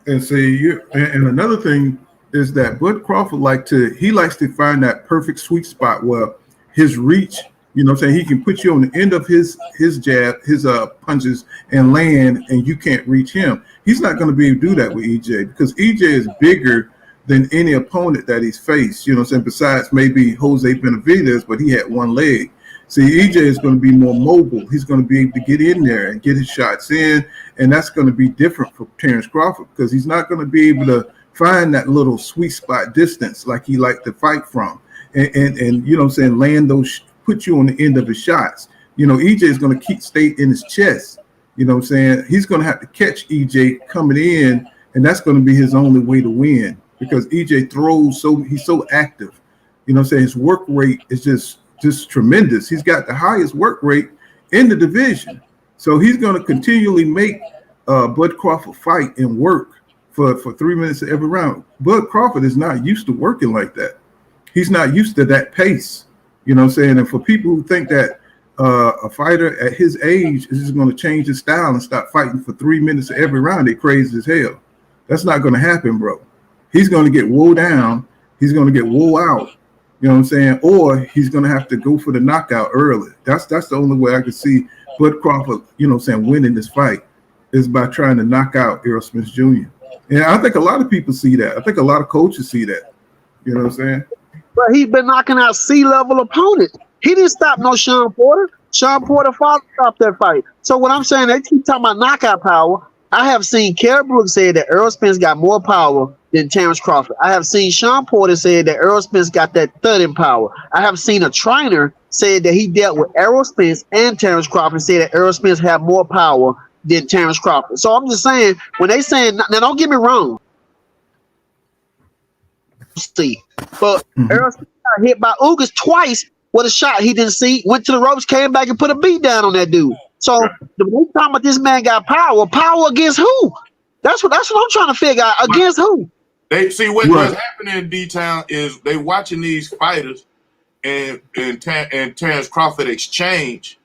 And see, and another thing is that Bud Crawford likes to find that perfect sweet spot where his reach, you know what I'm saying, he can put you on the end of his jab, his punches and land, and you can't reach him. He's not going to be able to do that with EJ because EJ is bigger than any opponent that he's faced, you know what I'm saying, besides maybe Jose Benavidez, but he had one leg. See, EJ is going to be more mobile. He's going to be able to get in there and get his shots in, and that's going to be different for Terence Crawford because he's not going to be able to find that little sweet spot distance like he liked to fight from. And you know what I'm saying, land those, put you on the end of his shots. You know, EJ is going to stay in his chest. You know what I'm saying? He's going to have to catch EJ coming in, and that's going to be his only way to win because EJ throws he's so active. You know what I'm saying? His work rate is just tremendous. He's got the highest work rate in the division. So he's going to continually make Bud Crawford fight and work for 3 minutes every round. Bud Crawford is not used to working like that. He's not used to that pace. You know what I'm saying? And for people who think that a fighter at his age is just going to change his style and stop fighting for 3 minutes every round, they're crazy as hell. That's not going to happen, bro. He's going to get wore down. He's going to get wore out. You know what I'm saying? Or he's going to have to go for the knockout early. That's the only way I could see Bud Crawford, you know what I'm saying, winning this fight is by trying to knock out Errol Spence Jr. And I think a lot of people see that. I think a lot of coaches see that. You know what I'm saying? But he's been knocking out C-level opponents. He didn't stop no Sean Porter. Sean Porter stopped that fight. So what I'm saying, they keep talking about knockout power. I have seen Kell Brooks say that Errol Spence got more power than Terence Crawford. I have seen Sean Porter say that Errol Spence got that thudding power. I have seen a trainer say that he dealt with Errol Spence and Terence Crawford and say that Errol Spence had more power than Terence Crawford. So I'm just saying, when they saying, now don't get me wrong. See, but Errol Spence got hit by Ugas twice with a shot he didn't see, went to the ropes, came back and put a beat down on that dude. So when they talking about this man got power against who? That's what I'm trying to figure out. Against who? They see what's happening in D-Town is they watching these fighters and Terence Crawford exchange,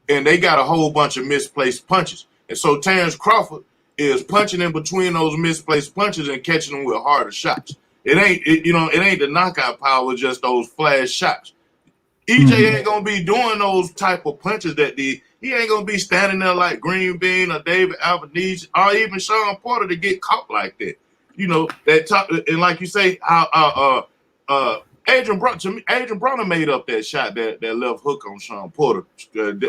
and they got a whole bunch of misplaced punches. And so Terence Crawford is punching in between those misplaced punches and catching them with harder shots. It ain't the knockout power, just those flash shots. EJ ain't gonna be doing those type of punches he ain't gonna be standing there like Green Bean or David Albanese or even Sean Porter to get caught like that. You know, that top, and like you say, Adrian Broner made up that shot, that left hook on Sean Porter, and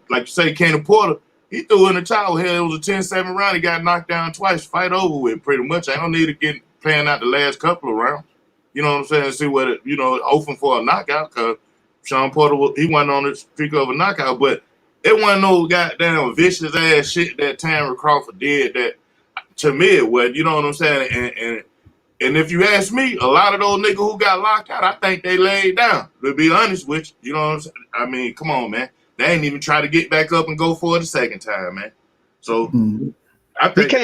like you say, Kenny Porter, he threw in the towel. Hell, it was a 10-7 round. He got knocked down twice. Fight over with, pretty much. I don't need to get playing out the last couple of rounds. You know what I'm saying? See what it, open for a knockout, because Sean Porter, he wasn't on the streak of a knockout, but it wasn't no goddamn vicious ass shit that Terence Crawford did that, to me, it was. You know what I'm saying? And if you ask me, a lot of those niggas who got locked out, I think they laid down. To be honest with you, you know what I'm saying? I mean, come on, man. They ain't even try to get back up and go for it the second time, man. So I think he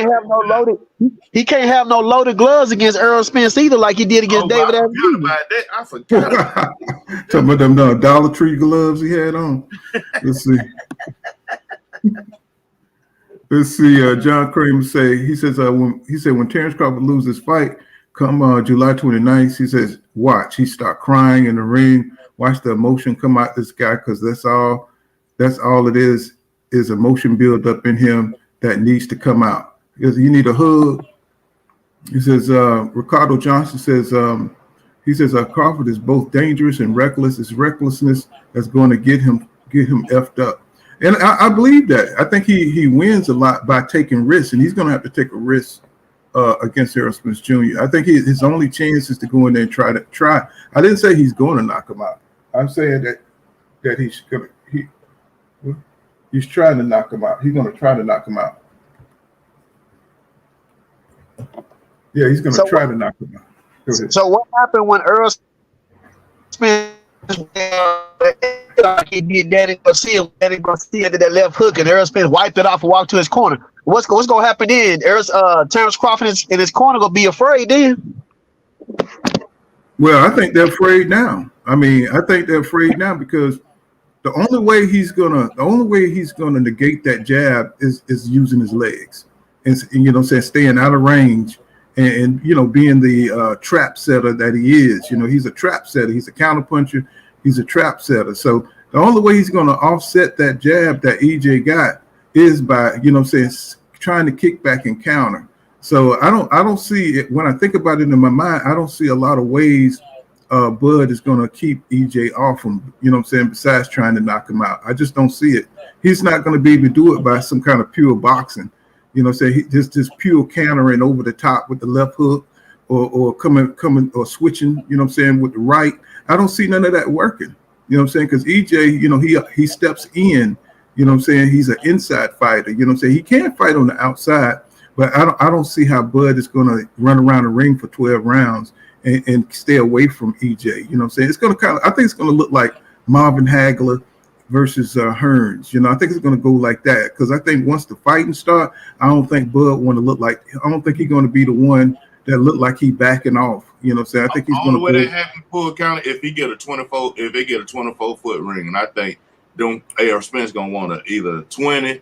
can't have no loaded gloves against Errol Spence either, like he did against David Albanese. I forgot about that. Talking about them Dollar Tree gloves he had on. Let's see. Let's see. John Kramer says when Terence Crawford loses this fight, come July 29th, he says, watch. He start crying in the ring. Watch the emotion come out this guy, because that's all it is emotion build up in him that needs to come out. Because you need a hug. He says, Ricardo Johnson says, he says, Crawford is both dangerous and reckless. It's recklessness that's going to get him effed up. And I believe that. I think he wins a lot by taking risks, and he's going to have to take a risk against Errol Spence Jr. I think his only chance is to go in there and try. I didn't say he's going to knock him out. I'm saying that he's trying to knock him out. He's going to try to knock him out. Yeah, he's going to try to knock him out. So what happened when Errol Spence he did Danny Garcia did that left hook, and Errol Spence wiped it off and walked to his corner? What's going to happen then? Terence Crawford in his corner going to be afraid then? Well, I think they're afraid now. I think they're afraid now because the only way he's gonna negate that jab is using his legs, and staying out of range, and being the trap setter that he is. He's a trap setter. He's a counterpuncher. He's a trap setter. So the only way he's going to offset that jab that EJ got is by trying to kick back and counter. So I don't see it. When I think about it in my mind, I don't see a lot of ways Bud is going to keep EJ off him, besides trying to knock him out. I just don't see it. He's not going to be able to do it by some kind of pure boxing, just pure countering over the top with the left hook or coming or switching, with the right. I don't see none of that working, because EJ, he steps in, he's an inside fighter, he can fight on the outside. But I don't see how Bud is going to run around the ring for 12 rounds and stay away from EJ. It's going to I think it's going to look like Marvin Hagler versus Hearns. I think it's going to go like that, because I think once the fighting start, I don't think Bud want to look like. I don't think he's going to be the one that look like he backing off. I think he's going to. The way they have him pull counter if they get a 24-foot ring, and I think Errol Spence going to want to either 20.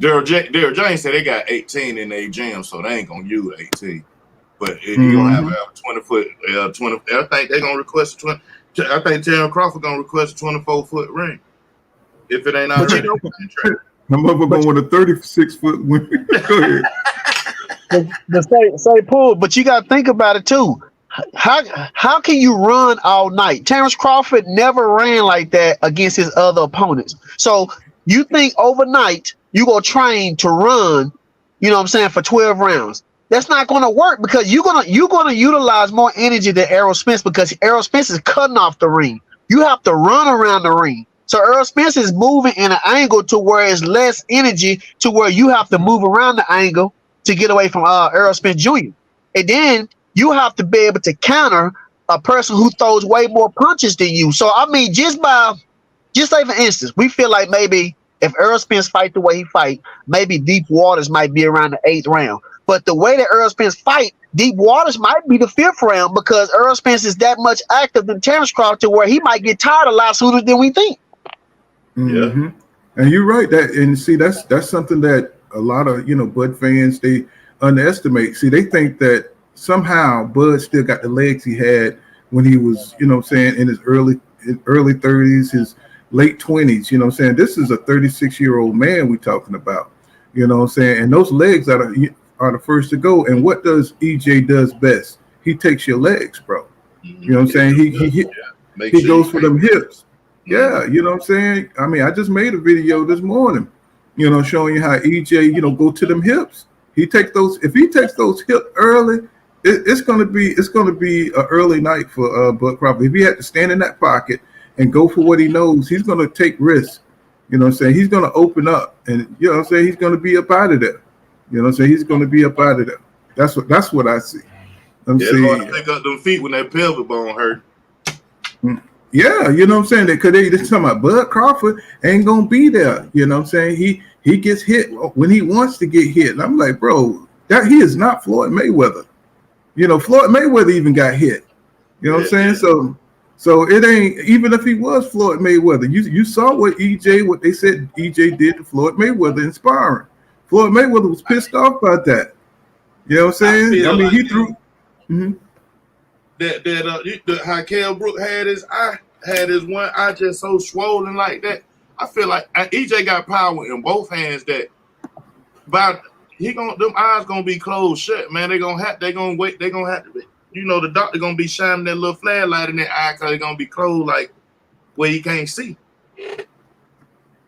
Derrick James said they got 18 in their gym, so they ain't gonna use 18. But if you're gonna have a 20-foot, I think they're gonna request a 20. I think Terence Crawford gonna request a 24-foot ring. If it ain't already. I'm up going with a 36-foot ring. Go ahead. Say pull, but you got to think about it too. How can you run all night? Terence Crawford never ran like that against his other opponents. So you think overnight you go train to run, for 12 rounds? That's not going to work, because you're gonna utilize more energy than Errol Spence, because Errol Spence is cutting off the ring. You have to run around the ring. So Errol Spence is moving in an angle to where it's less energy, to where you have to move around the angle to get away from Errol Spence Jr. And then you have to be able to counter a person who throws way more punches than you. So just say for instance, we feel like maybe if Errol Spence fight the way he fight, maybe Deep Waters might be around the 8th round. But the way that Errol Spence fight, Deep Waters might be the 5th round, because Errol Spence is that much active than Terence Crawford, to where he might get tired a lot sooner than we think. Mm-hmm. Yeah, and you're right. That's something that a lot of Bud fans, they underestimate. See, they think that somehow Bud still got the legs he had when he was, in his early 30s, his late 20s. This is a 36-year-old man we're talking about, and those legs are the first to go. And what does EJ does best? He takes your legs, bro. He goes for them hips. Yeah, I just made a video this morning, showing you how EJ, go to them hips. If he takes those hips early, it's gonna be an early night for Bud Crawford. If he had to stand in that pocket and go for what he knows, he's going to take risks. He's going to open up, and he's going to be up out of there. He's going to be up out of there. That's what I see. It's going to pick up them feet when that pelvic bone hurt. Yeah, because they talking about Bud Crawford ain't going to be there. He gets hit when he wants to get hit. And I'm like, bro, that he is not Floyd Mayweather. Floyd Mayweather even got hit. What I'm saying? So it ain't, even if he was Floyd Mayweather, you saw what they said EJ did to Floyd Mayweather in sparring. Floyd Mayweather was pissed off about that. You know what I'm saying? He threw Mm-hmm. How Kell Brook had his one eye just so swollen like that. I feel like EJ got power in both hands that them eyes gonna be closed shut, man. They gonna have to the doctor gonna be shining that little flashlight in their eye because they're gonna be closed like where he can't see.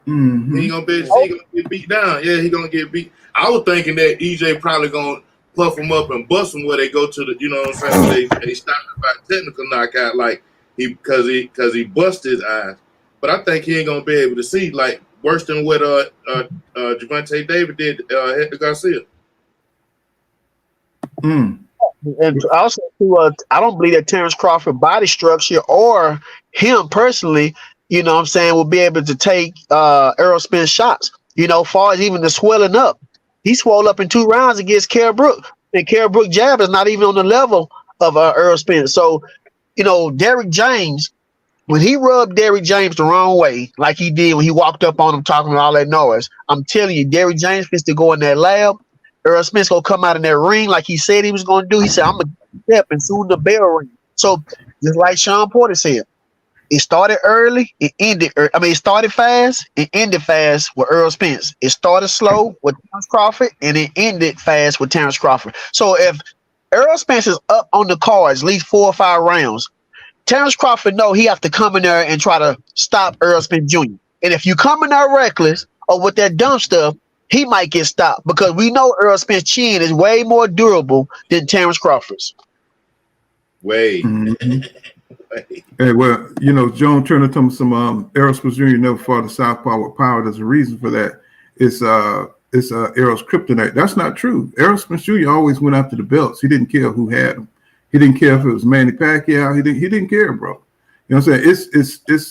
Mm-hmm. He gonna get beat down. Yeah, he gonna get beat. I was thinking that EJ probably gonna puff him up and bust him where they go to the, you know what I'm saying? They stop it by technical knockout, like because he busted his eyes. But I think he ain't gonna be able to see like worse than what Gervonta Davis did Hector Garcia. And also, I don't believe that Terence Crawford body structure or him personally, you know what I'm saying, will be able to take Errol Spence shots. You know, far as even the swelling up. He swelled up in 2 rounds against Kell Brook. And Kell Brook jab is not even on the level of Errol Spence. So, you know, Derrick James, when he rubbed Derrick James the wrong way, like he did when he walked up on him talking all that noise, I'm telling you, Derrick James gets to go in that lab. Errol Spence gonna come out in that ring like he said he was gonna do. He said, I'm gonna step and soon the bell ring. So just like Sean Porter said, it started early, it ended it started fast, it ended fast with Errol Spence. It started slow with Terence Crawford and it ended fast with Terence Crawford. So if Errol Spence is up on the cards at least 4 or 5 rounds, Terence Crawford know he have to come in there and try to stop Errol Spence Jr. And if you come in there reckless or with that dumb stuff, he might get stopped because we know Errol Spence's chin is way more durable than Terence Crawford's. Way. Mm-hmm. Hey, well, you know, Joan Turner told me some Errol Spence Jr. never fought a southpaw with power. There's a reason for that. It's Errol's kryptonite. That's not true. Errol Spence Jr. always went after the belts. He didn't care who had them. He didn't care if it was Manny Pacquiao. He didn't care, bro. You know what I'm saying? It's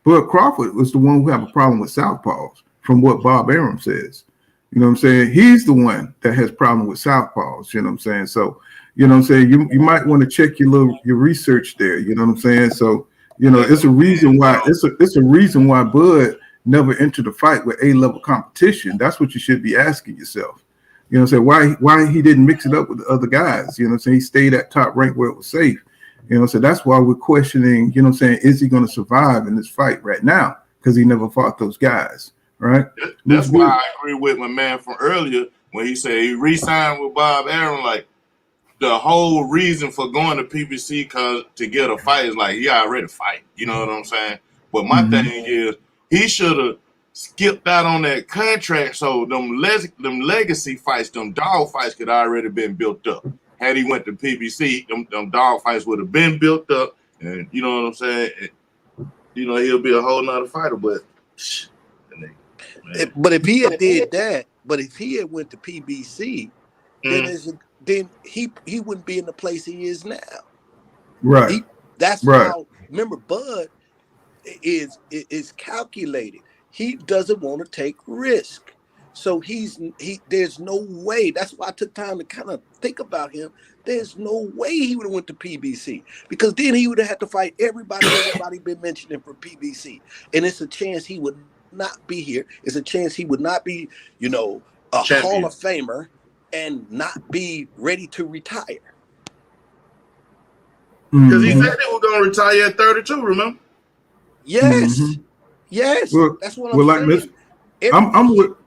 Bud Crawford was the one who have a problem with southpaws, from what Bob Arum says. You know what I'm saying? He's the one that has problem with southpaws. You know what I'm saying? So, you know what I'm saying? You might want to check your research there. You know what I'm saying? So, you know, it's a reason why it's a reason why Bud never entered a fight with A-level competition. That's what you should be asking yourself. You know what I'm saying? Why he didn't mix it up with the other guys? You know what I'm saying? He stayed at top rank where it was safe. You know, so that's why we're questioning, you know what I'm saying, is he going to survive in this fight right now? Because he never fought those guys, right? That's why I agree with my man from earlier when he said he re-signed with Bob Arum. Like, the whole reason for going to PBC to get a fight is like, he already fight. You know what I'm saying? But my thing is, he should have skipped out on that contract so them legacy fights, them dog fights could already been built up. Had he went to PBC, them dog fights would have been built up, and you know what I'm saying? You know, he'll be a whole nother fighter, but if he had did that, if he had went to PBC, then he wouldn't be in the place he is now. Right. That's how. Remember, Bud is calculated. He doesn't want to take risk. So there's no way. That's why I took time to kind of think about him. There's no way he would have went to PBC because then he would have had to fight everybody been mentioning for PBC. And it's a chance he would not be here. It's a chance he would not be, you know, a champion. Hall of Famer and not be ready to retire. Because he said he was going to retire at 32, remember? Yes. Yes. Well, that's what I'm saying. I'm with.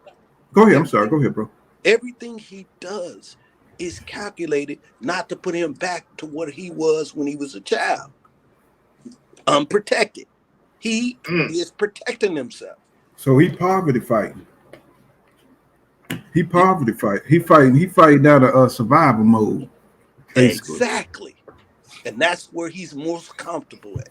Go ahead. I'm sorry. Go ahead, bro. Everything he does is calculated not to put him back to what he was when he was a child. Unprotected. He is protecting himself. So he poverty fighting. He poverty fight. He fighting out of survival mode. Basically. Exactly. And that's where he's most comfortable at.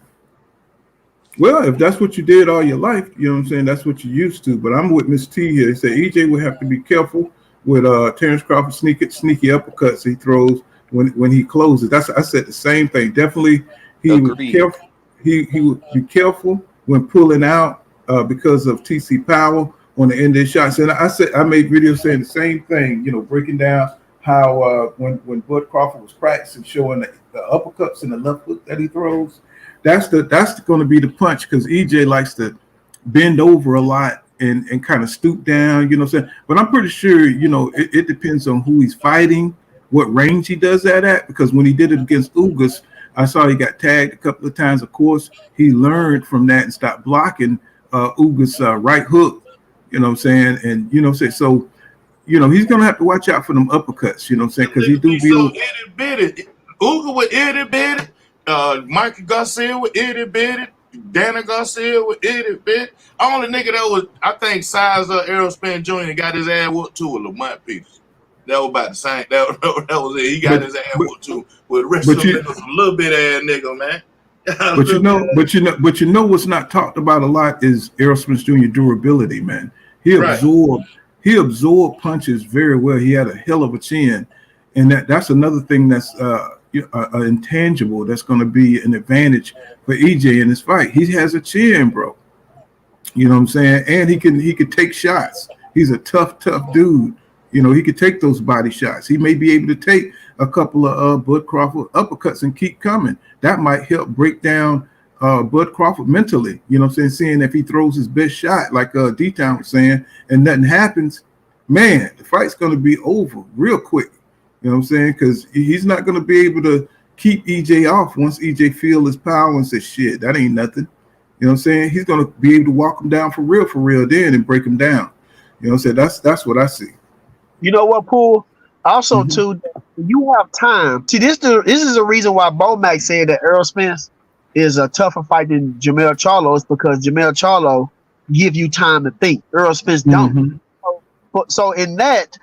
Well, if that's what you did all your life, you know what I'm saying, that's what you're used to. But I'm with Miss T here. He said EJ would have to be careful with Terence Crawford sneaky uppercuts he throws when he closes. I said the same thing. Definitely he would be careful. He would be careful when pulling out because of TC power on the end of his shots. And I made videos saying the same thing, you know, breaking down how when Bud Crawford was practicing, showing the uppercuts and the left hook that he throws. That's going to be the punch because EJ likes to bend over a lot and kind of stoop down, you know what I'm saying? But I'm pretty sure, you know, it depends on who he's fighting. what range he does that at, because when he did it against Ugas, I saw he got tagged a couple of times. Of course, he learned from that and stopped blocking Ugas' right hook. You know what I'm saying? And you know, so you know, he's gonna have to watch out for them uppercuts. You know what I'm saying? Because he do be so itty bitty. Uga with itty bitty. Mikey Garcia with itty bitty. Danny Garcia with itty bitty. Only nigga that was, I think, size of Errol Spence Jr. got his ass whooped too with Lamont Peters. That was about the same. That was it. He got his ass whooped too. With the rest of them niggas, a little bit ass nigga, man. But you know what's not talked about a lot is Errol Spence Jr. durability, man. He absorbed punches very well. He had a hell of a chin, and that's another thing that's intangible that's going to be an advantage for EJ in this fight. He has a chin, bro. You know what I'm saying? And he can take shots. He's a tough dude. You know, he could take those body shots. He may be able to take a couple of Bud Crawford uppercuts and keep coming. That might help break down Bud Crawford mentally. You know what I'm saying? Seeing if he throws his best shot, like D-Town was saying, and nothing happens, man, the fight's going to be over real quick. You know what I'm saying? Because he's not going to be able to keep EJ off once EJ feel his power and say, shit, that ain't nothing. You know what I'm saying? He's going to be able to walk him down for real then and break him down. You know what I'm saying? That's what I see. You know what, Poole? Also, too, you have time. See, this is the reason why Bo Mack said that Errol Spence is a tougher fight than Jermell Charlo, is because Jermell Charlo give you time to think. Errol Spence don't. So in that,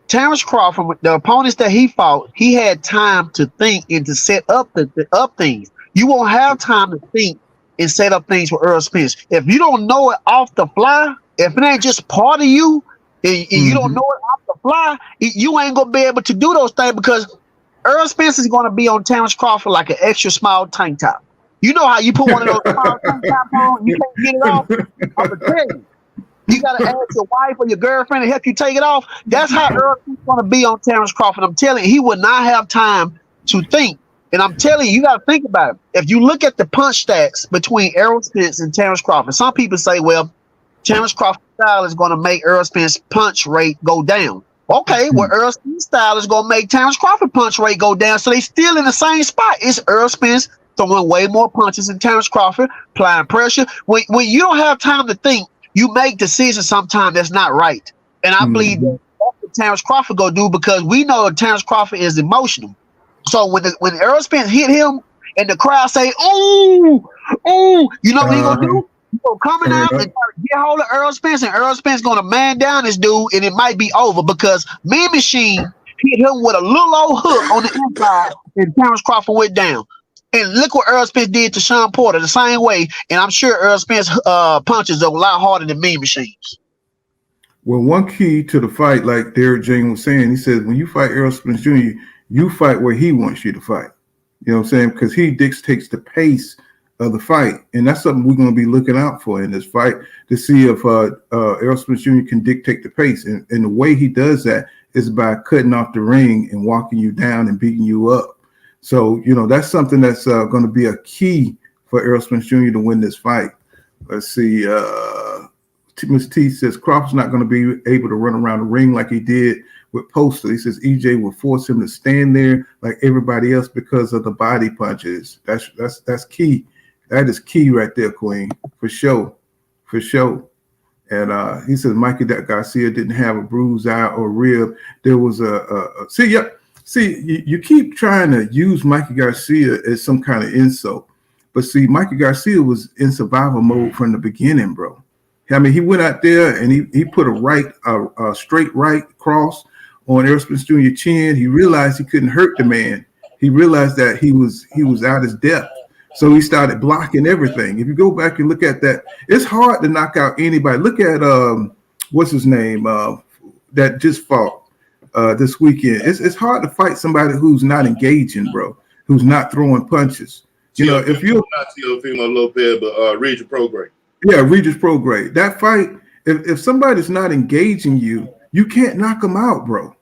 Terence Crawford, the opponents that he fought, he had time to think and to set up up things. You won't have time to think and set up things for Errol Spence. If you don't know it off the fly, if it ain't just part of you, and you don't know it off the fly, you ain't gonna be able to do those things, because Errol Spence is gonna be on Terence Crawford like an extra small tank top. You know how you put one of those small tank tops on, you can't get it off. I'm gonna tell you. You gotta ask your wife or your girlfriend to help you take it off. That's how Errol Spence is gonna be on Terence Crawford. I'm telling you, he would not have time to think. And I'm telling you, you gotta think about it. If you look at the punch stats between Errol Spence and Terence Crawford, some people say, well, Terence Crawford's style is going to make Errol Spence's punch rate go down. Okay, well, Errol Spence's style is going to make Terence Crawford's punch rate go down. So they still in the same spot. It's Errol Spence throwing way more punches than Terence Crawford, applying pressure. When you don't have time to think, you make decisions sometimes that's not right. And I believe that's what Terence Crawford go do, because we know Terence Crawford is emotional. So when Errol Spence hit him and the crowd say, "Ooh, ooh," you know what he gonna do? So coming out and try to get hold of Errol Spence, and Errol Spence gonna man down this dude, and it might be over, because Mean Machine hit him with a little old hook on the inside, and Terence Crawford went down. And look what Errol Spence did to Sean Porter the same way, and I'm sure Errol Spence punches are a lot harder than Mean Machine's. Well, one key to the fight, like Derrick Jane was saying, he says when you fight Errol Spence Jr., you fight where he wants you to fight. You know what I'm saying? Because he dictates the pace of the fight, and that's something we're going to be looking out for in this fight, to see if Errol Spence Jr. can dictate the pace, and the way he does that is by cutting off the ring and walking you down and beating you up. So you know that's something that's going to be a key for Errol Spence Jr. to win this fight. Let's see. Mr. T says Crawford's not going to be able to run around the ring like he did with Poster. He says EJ will force him to stand there like everybody else because of the body punches. That's key. That is key right there, Queen, for sure. And he says Mikey Garcia didn't have a bruised eye or rib. There was you keep trying to use Mikey Garcia as some kind of insult, but see, Mikey Garcia was in survival mode from the beginning, bro. I mean, he went out there and he put a straight right cross on Errol Spence Jr. chin. He realized he couldn't hurt the man. He realized that he was out his depth. So he started blocking everything. If you go back and look at that, it's hard to knock out anybody. Look at what's his name that just fought this weekend. It's hard to fight somebody who's not engaging, bro, who's not throwing punches. You know, if you're not Teofimo Lopez, but Regis Prograde. Yeah, Regis Prograde. That fight, if somebody's not engaging you, you can't knock them out, bro.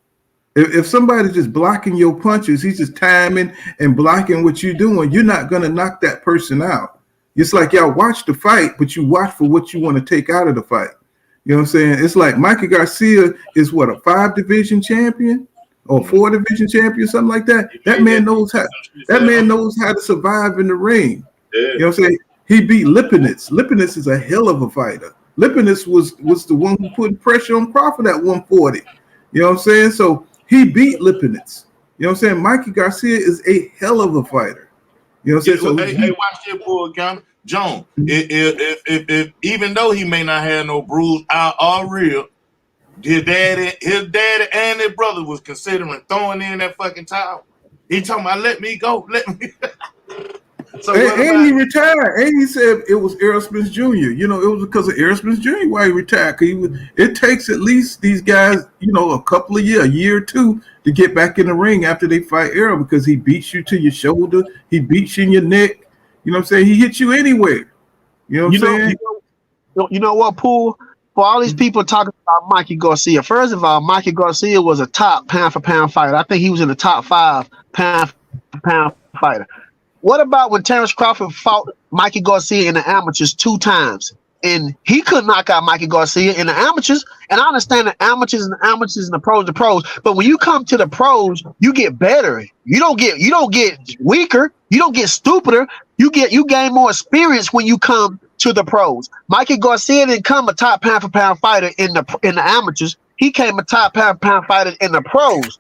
If somebody's just blocking your punches, he's just timing and blocking what you're doing, you're not going to knock that person out. It's like y'all watch the fight, but you watch for what you want to take out of the fight. You know what I'm saying? It's like Mikey Garcia is what, a 5-division champion? or 4 division champion, something like that. That man knows how. That man knows how to survive in the ring. Yeah. You know what I'm saying? He beat Lipinets. Lipinets is a hell of a fighter. Lipinets was the one who put pressure on Crawford at 140. You know what I'm saying? So he beat Lipinets. You know what I'm saying? Mikey Garcia is a hell of a fighder. You know what I'm saying? So hey, watch this bull counter. John, if even though he may not have no bruise out all real, his daddy and his brother was considering throwing in that fucking towel. He talking about let me go, let me. So and he retired, and he said it was Errol Spence Jr. You know, it was because of Errol Spence Jr. why he retired. It takes at least these guys, you know, a couple of years, a year or two, to get back in the ring after they fight Errol, because he beats you to your shoulder, he beats you in your neck. You know what I'm saying? He hits you anywhere. You know what I'm saying? You know what, Poole? For all these people talking about Mikey Garcia, first of all, Mikey Garcia was a top pound-for-pound fighter. I think he was in the top 5 pound-for-pound fighter. What about when Terence Crawford fought Mikey Garcia in the amateurs 2 times? And he could knock out Mikey Garcia in the amateurs. And I understand the amateurs and the pros. But when you come to the pros, you get better. You don't get weaker. You don't get stupider. You gain more experience when you come to the pros. Mikey Garcia didn't come a top pound-for-pound fighter in the amateurs. He came a top pound-for-pound fighter in the pros.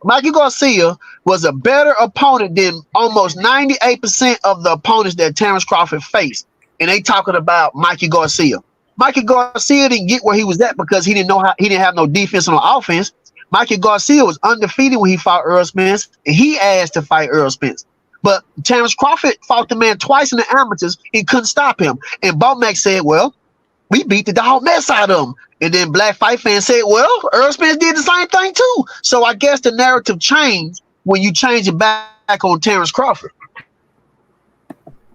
Mikey Garcia was a better opponent than almost 98% of the opponents that Terence Crawford faced. And they talking about Mikey Garcia. Mikey Garcia didn't get where he was at because he didn't have no defense and no offense. Mikey Garcia was undefeated when he fought Errol Spence, and he asked to fight Errol Spence. But Terence Crawford fought the man twice in the amateurs and couldn't stop him. And Bomac said, well, we beat the dog mess out of him. And then Black Fight Fans said, well, Errol Spence did the same thing too. So I guess the narrative changed when you change it back on Terence Crawford.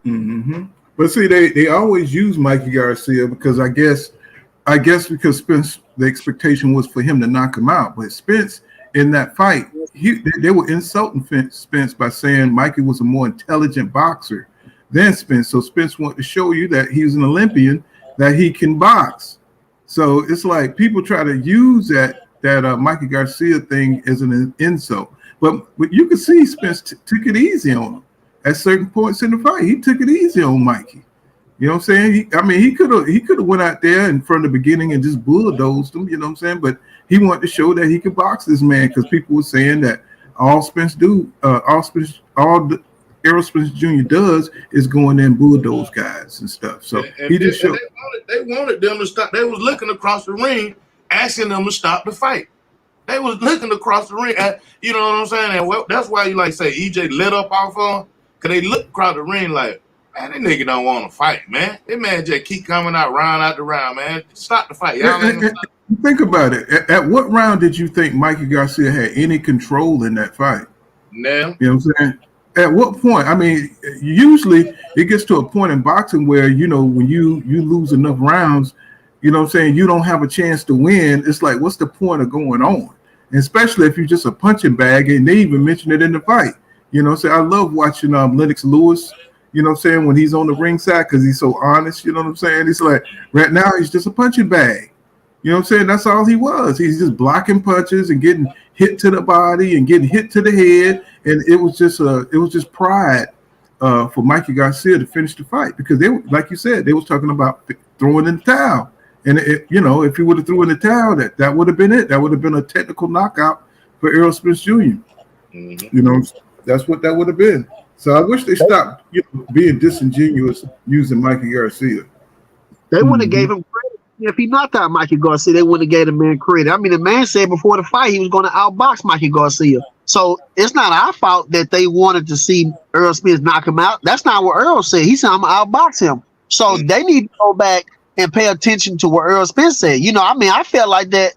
Mm-hmm. But see, they always use Mikey Garcia because I guess because Spence, the expectation was for him to knock him out. But Spence, in that fight, they were insulting Spence by saying Mikey was a more intelligent boxer than Spence. So Spence wanted to show you that he's an Olympian, that he can box. So it's like people try to use that Mikey Garcia thing as an insult. But you can see Spence took it easy on him at certain points in the fight. He took it easy on Mikey. You know what I'm saying? He could have went out there in front of the beginning and just bulldozed him. You know what I'm saying? But he wanted to show that he could box this man because people were saying that all Errol Spence Jr. does is go in there and bulldoze guys and stuff. So he just showed. They wanted them to stop. They was looking across the ring, asking them to stop the fight. They was looking across the ring. You know what I'm saying? And well, that's why you like say EJ lit up off on, because they look across the ring like, man, that nigga don't want to fight, man. That man just keep coming out round after round, man. Stop the fight. Y'all think about it. At what round did you think Mikey Garcia had any control in that fight? No. You know what I'm saying? At what point? I mean, usually it gets to a point in boxing where, you know, when you lose enough rounds, you know what I'm saying, you don't have a chance to win. It's like, what's the point of going on? And especially if you're just a punching bag, and they even mention it in the fight. You know what I'm saying? I love watching Lennox Lewis, you know what I'm saying, when he's on the ringside because he's so honest, you know what I'm saying? It's like, right now he's just a punching bag. You know what I'm saying? That's all he was. He's just blocking punches and getting hit to the body and getting hit to the head. And it was just pride for Mikey Garcia to finish the fight because they, like you said, they was talking about throwing in the towel. And you know, if he would have threw in the towel, that would have been it. That would have been a technical knockout for Errol Spence Jr. Mm-hmm. You know, that's what that would have been. So I wish they stopped being disingenuous using Mikey Garcia. They wouldn't have gave him credit. If he knocked out Mikey Garcia, they wouldn't have gave the man credit. I mean, the man said before the fight he was going to outbox Mikey Garcia. So it's not our fault that they wanted to see Errol Spence knock him out. That's not what Errol said. He said, I'm going to outbox him. So they need to go back and pay attention to what Errol Spence said. You know, I mean, I felt like that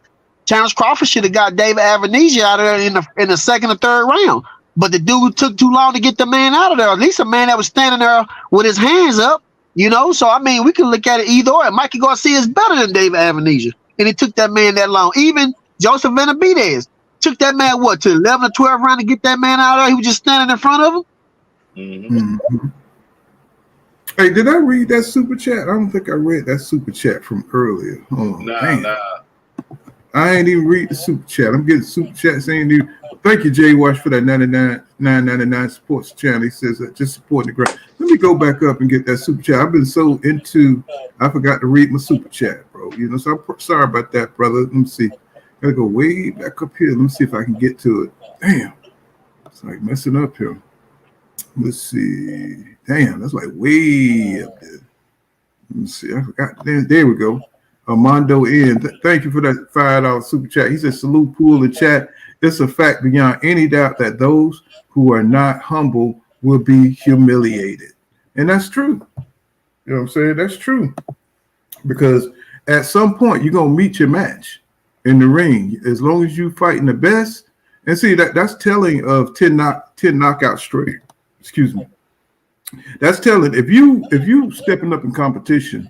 Terence Crawford should have got David Avenisia out of there in the second or third round. But the dude took too long to get the man out of there. At least a man that was standing there with his hands up, you know. So, I mean, we can look at it either or. Mikey Garcia is better than David Avenisia. And it took that man that long. Even Joseph Benavidez took that man, to 11 or 12 rounds to get that man out of there? He was just standing in front of him? Mm-hmm. Mm-hmm. Hey, did I read that super chat? I don't think I read that super chat from earlier. Oh, nah. I ain't even read the super chat. I'm getting super chats saying Thank you, Jay Wash, for that $9.99 supports channel. He says just supporting the ground. Let me go back up and get that super chat. I've been so into, I forgot to read my super chat, bro. So I'm sorry about that, brother. Let me see. Gotta go way back up here. Let me see if I can get to it. Damn, it's like messing up here. Let's see. Damn, that's like way up there. Let me see. I forgot. There we go. Armando N. Thank you for that $5 super chat. He says, salute Pool and chat. It's a fact beyond any doubt that those who are not humble will be humiliated. And that's true. You know what I'm saying? That's true. Because at some point, you're going to meet your match in the ring. As long as you fighting the best. And see, that's telling of 10 knockout straight. Excuse me. That's telling if you stepping up in competition,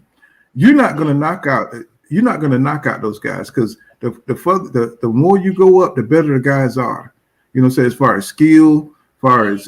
you're not going to knock out those guys, because the more you go up, the better the guys are. You know what I'm saying? As far as skill, as far as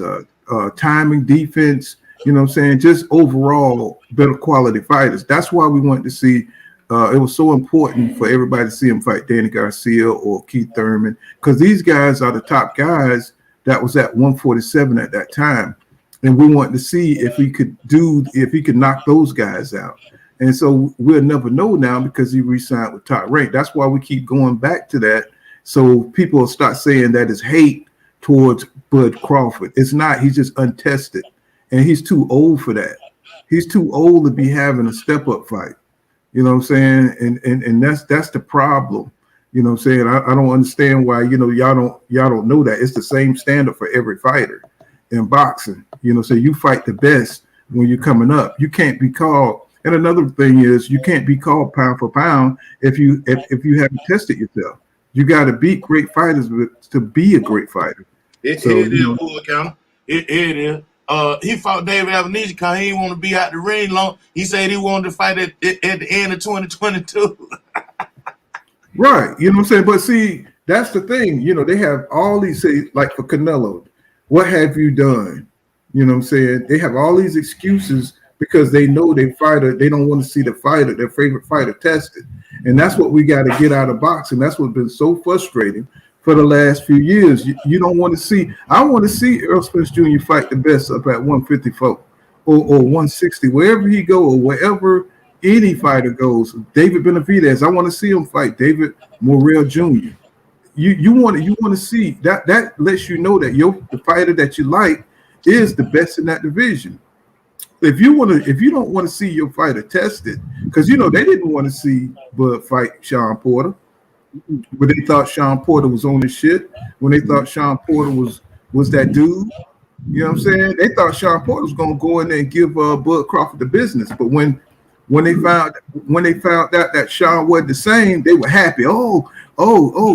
timing, defense, you know what I'm saying? Just overall better quality fighters. That's why we wanted to see, it was so important for everybody to see him fight Danny Garcia or Keith Thurman, because these guys are the top guys that was at 147 at that time. And we wanted to see if he could knock those guys out. And so we'll never know now because he re-signed with Top Rank. That's why we keep going back to that. So people will start saying that is hate towards Bud Crawford. It's not. He's just untested. And he's too old for that. He's too old to be having a step-up fight. You know what I'm saying? And that's the problem. You know what I'm saying? I don't understand why, y'all don't know that. It's the same standard for every fighter in boxing. You know, so you fight the best when you're coming up. You can't be called. And another thing is, you can't be called pound for pound if you haven't tested yourself. You got to beat great fighters to be a great fighter. It is. He fought David Avenesi because he didn't want to be out the ring long. He said he wanted to fight at the end of 2022. Right. You know what I'm saying? But see, that's the thing. They have all these, say, like for Canelo, what have you done? You know what I'm saying? They have all these excuses because they know they don't want to see their favorite fighter tested. And that's what we got to get out of boxing. That's what's been so frustrating for the last few years. You don't want to see. I want to see Errol Spence Jr. fight the best up at 154 or 160, wherever he go or wherever any fighter goes. David Benavidez, I want to see him fight David Morrell Jr. You want to see that. That lets you know that the fighter that you like is the best in that division. If you don't want to see your fighter tested, because they didn't want to see Bud fight Sean Porter, but they thought Sean Porter was on his shit. When they thought Sean Porter was that dude, you know what I'm saying? They thought Sean Porter was gonna go in there and give Bud Crawford the business. But when they found out that Sean wasn't the same, they were happy. Oh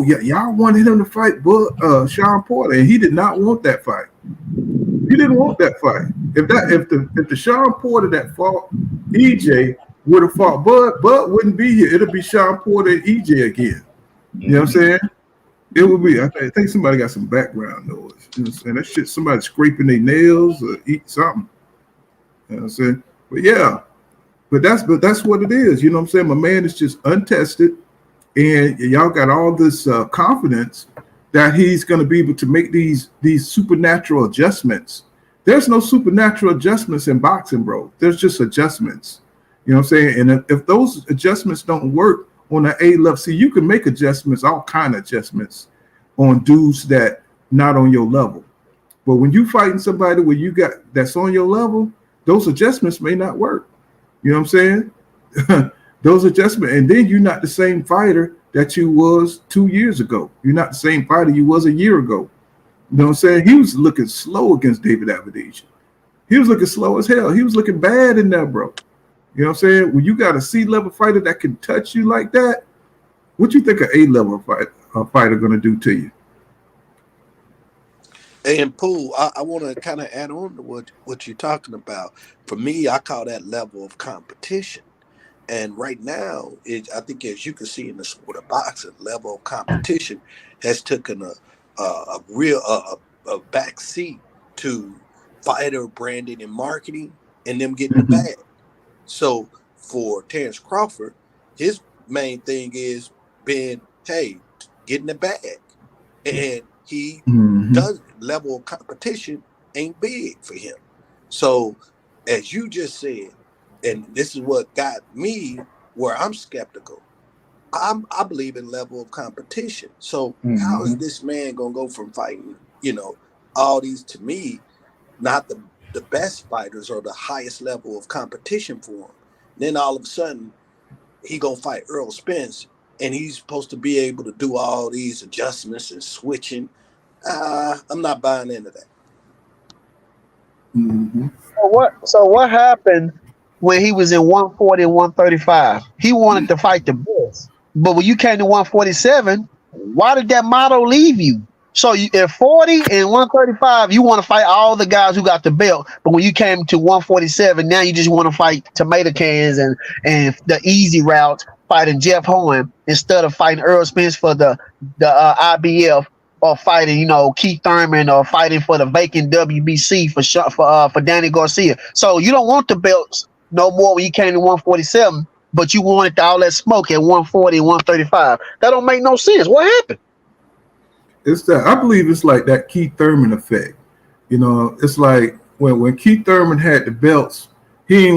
yeah, y'all wanted him to fight Sean Porter, and he did not want that fight. He didn't want that fight. If the Sean Porter that fought EJ would have fought Bud wouldn't be here. It'll be Sean Porter and EJ again. You know what I'm saying? It would be. I think somebody got some background noise. You know what I'm saying? That shit, somebody scraping their nails or eat something. You know what I'm saying? But yeah, but that's what it is. You know what I'm saying? My man is just untested, and y'all got all this confidence that he's going to be able to make these supernatural adjustments. There's no supernatural adjustments in boxing, bro. There's just adjustments. You know what I'm saying? And if those adjustments don't work on the A level, see, you can make adjustments, all kind of adjustments on dudes that not on your level. But when you fighting somebody where you got that's on your level, those adjustments may not work. You know what I'm saying? Those adjustments, and then you're not the same fighter that you was 2 years ago. You're not the same fighter you was a year ago. You know what I'm saying? He was looking slow against David Avenesi. He was looking slow as hell. He was looking bad in there, bro. You know what I'm saying? When you got a C-level fighter that can touch you like that, what you think an A-level fighter going to do to you? And Poole, I want to kind of add on to what you're talking about. For me, I call that level of competition. And right now, I think as you can see in the sport of boxing, level of competition has taken a real back seat to fighter branding and marketing and them getting the bag. So for Terence Crawford, his main thing is getting the bag. And He Mm-hmm. does level of competition ain't big for him. So, as you just said, and this is what got me where I'm skeptical. I believe in level of competition. So how is this man gonna go from fighting, all these, to me, not the best fighters or the highest level of competition for him? Then all of a sudden he gonna fight Errol Spence, and he's supposed to be able to do all these adjustments and switching. I'm not buying into that. Mm-hmm. So what happened when he was in 140 and 135? He wanted to fight the best. But when you came to 147, why did that motto leave you? So you, at 40 and 135, you want to fight all the guys who got the belt. But when you came to 147, now you just want to fight tomato cans and the easy route, fighting Jeff Horn instead of fighting Errol Spence for the IBF, or fighting, Keith Thurman, or fighting for the vacant WBC for Danny Garcia. So you don't want the belts no more when you came to 147, but you wanted all that smoke at 140 and 135. That don't make no sense. What happened? It's that I believe it's like that Keith Thurman effect. It's like when Keith Thurman had the belts, he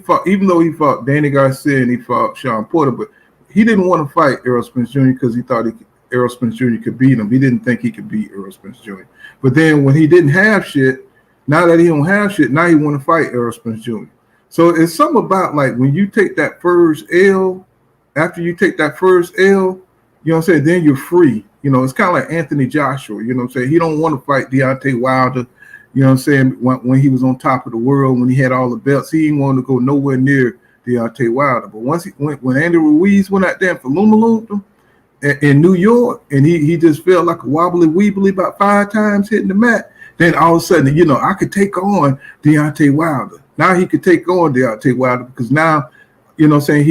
fought, even though he fought Danny Garcia and he fought Sean Porter, but he didn't want to fight Errol Spence Jr. because he thought Errol Spence Jr. could beat him. He didn't think he could beat Errol Spence Jr. But then when he didn't have shit, now that he don't have shit, now he want to fight Errol Spence Jr. So it's something about like when you take that first L, after you take that first L, then you're free. It's kind of like Anthony Joshua, he don't want to fight Deontay Wilder, when he was on top of the world, when he had all the belts, he didn't want to go nowhere near Deontay Wilder. But once when Andy Ruiz went out there for Lumaloom in New York, and he just felt like a wobbly weebly about 5 times hitting the mat, then all of a sudden, I could take on Deontay Wilder. Now he could take on Deontay Wilder because now, he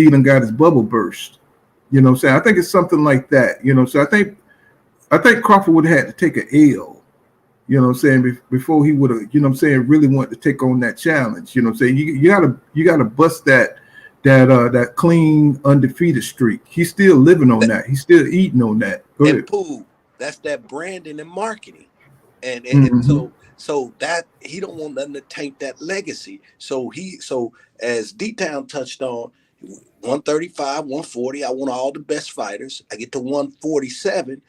done got his bubble burst. I think it's something like that. So I think Crawford would have had to take an L, before he would have, really wanted to take on that challenge. You gotta bust that clean undefeated streak. He's still living on that. He's still eating on that. Go ahead. Pooh, that's that branding and marketing, and so that he don't want nothing to taint that legacy. So as D-Town touched on, 135, 140, I want all the best fighters. I get to 147.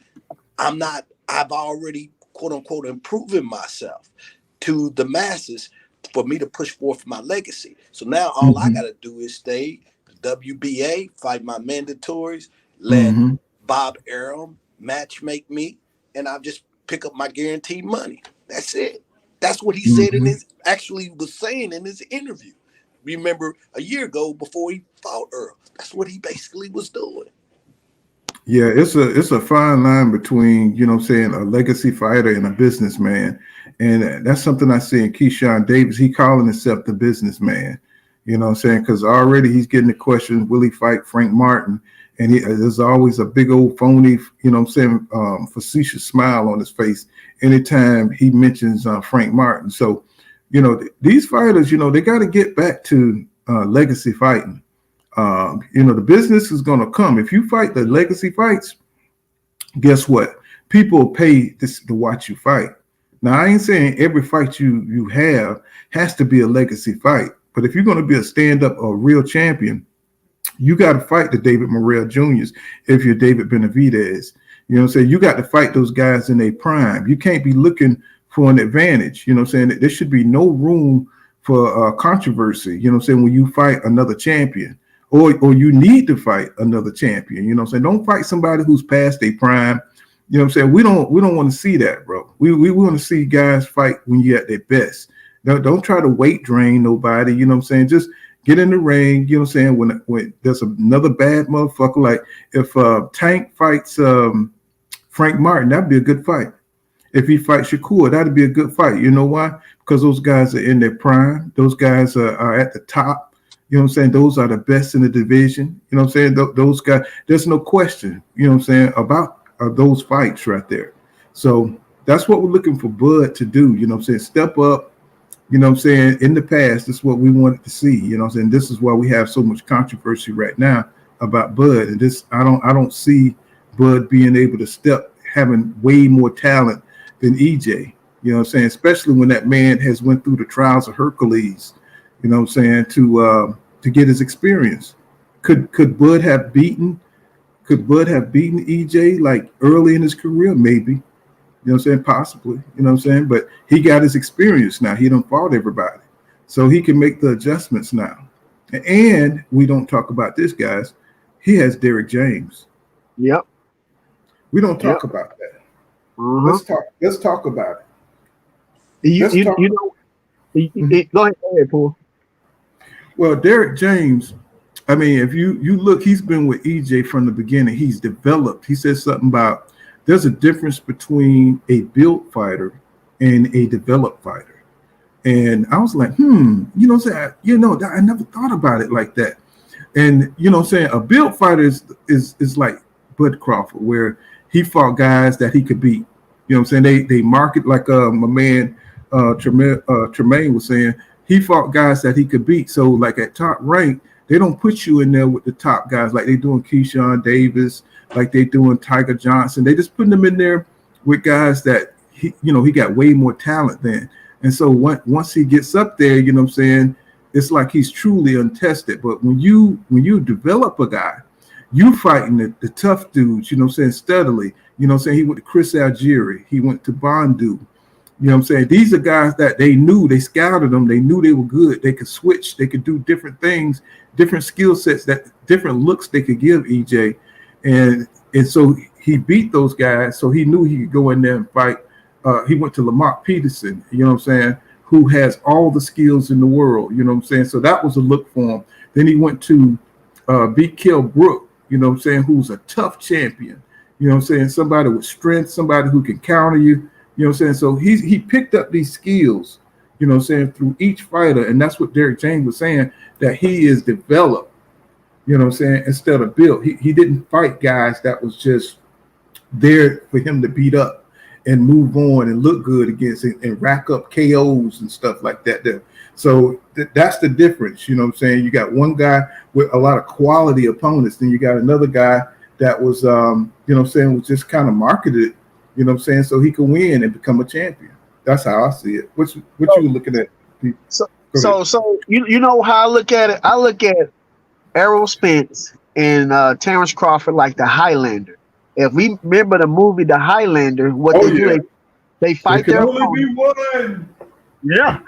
I've already, quote unquote, improving myself to the masses for me to push forth my legacy. So now all I got to do is stay WBA, fight my mandatories, let Bob Arum match make me, and I'll just pick up my guaranteed money. That's it. That's what he said was saying in his interview. Remember a year ago before he fought Earl. That's what he basically was doing. Yeah, it's a fine line between, a legacy fighter and a businessman. And that's something I see in Keyshawn Davis. He calling himself the businessman, because already he's getting the question, will he fight Frank Martin? And there's always a big old phony, facetious smile on his face anytime he mentions Frank Martin. So, these fighters, they got to get back to legacy fighting. The business is going to come. If you fight the legacy fights, guess what? People pay to watch you fight. Now, I ain't saying every fight you have has to be a legacy fight. But if you're going to be a stand-up or real champion, you got to fight the David Morrell Juniors if you're David Benavidez. You got to fight those guys in their prime. You can't be looking for an advantage. There should be no room for controversy, when you fight another champion. Or you need to fight another champion, Don't fight somebody who's past their prime. We don't want to see that, bro. We want to see guys fight when you're at their best. Don't try to weight drain nobody, Just get in the ring, when there's another bad motherfucker, like if Tank fights Frank Martin, that'd be a good fight. If he fights Shakur, that'd be a good fight. You know why? Because those guys are in their prime. Those guys are at the top. Those are the best in the division. Those guys, there's no question, about those fights right there. So that's what we're looking for Bud to do, step up, in the past, this is what we wanted to see, This is why we have so much controversy right now about Bud. And I don't see Bud being able to having way more talent than EJ. You know what I'm saying? Especially when that man has went through the trials of Hercules. You know what I'm saying? To get his experience. Could Bud have beaten EJ like early in his career? Maybe. You know what I'm saying? Possibly. You know what I'm saying? But he got his experience now. He done fought everybody. So he can make the adjustments now. And we don't talk about this, guys. He has Derrick James. Yep. We don't talk about that. Let's talk about it. Go ahead, Paul. Well, Derrick James, I mean, if you look, he's been with EJ from the beginning. He's developed. He said something about there's a difference between a built fighter and a developed fighter. And I was like, I never thought about it like that. And you know what I'm saying? A built fighter is like Bud Crawford, where he fought guys that he could beat. You know what I'm saying? They market like my man Tremaine was saying, he fought guys that he could beat. So like at top rank, they don't put you in there with the top guys like they doing Keyshawn Davis, like they doing Tiger Johnson. They just putting them in there with guys that he got way more talent than. And so once he gets up there, you know what I'm saying, it's like he's truly untested. But when you develop a guy, you fighting the tough dudes, you know what I'm saying, steadily. You know what I'm saying? He went to Chris Algieri. He went to Bondu. You know what I'm saying? These are guys that they knew, they scouted them. They knew they were good. They could switch. They could do different things, different skill sets, that different looks they could give EJ. And so he beat those guys. So he knew he could go in there and fight. He went to Lamont Peterson, you know what I'm saying, who has all the skills in the world, you know what I'm saying? So that was a look for him. Then he went to beat Kell Brook, you know what I'm saying, who's a tough champion, you know what I'm saying, somebody with strength, somebody who can counter you, you know what I'm saying? So he picked up these skills, you know what I'm saying, through each fighter. And that's what Derrick James was saying, that he is developed, you know what I'm saying, instead of built. He didn't fight guys that was just there for him to beat up and move on and look good against it and rack up KOs and stuff like that. So that's the difference, you know what I'm saying? You got one guy with a lot of quality opponents, then you got another guy that was, you know what I'm saying, was just kind of marketed, you know what I'm saying, so he could win and become a champion. That's how I see it. What you looking at? So you know how I look at it? I look at Errol Spence and Terence Crawford like the Highlander. If we remember the movie The Highlander, they fight their opponents. Only be one. Yeah,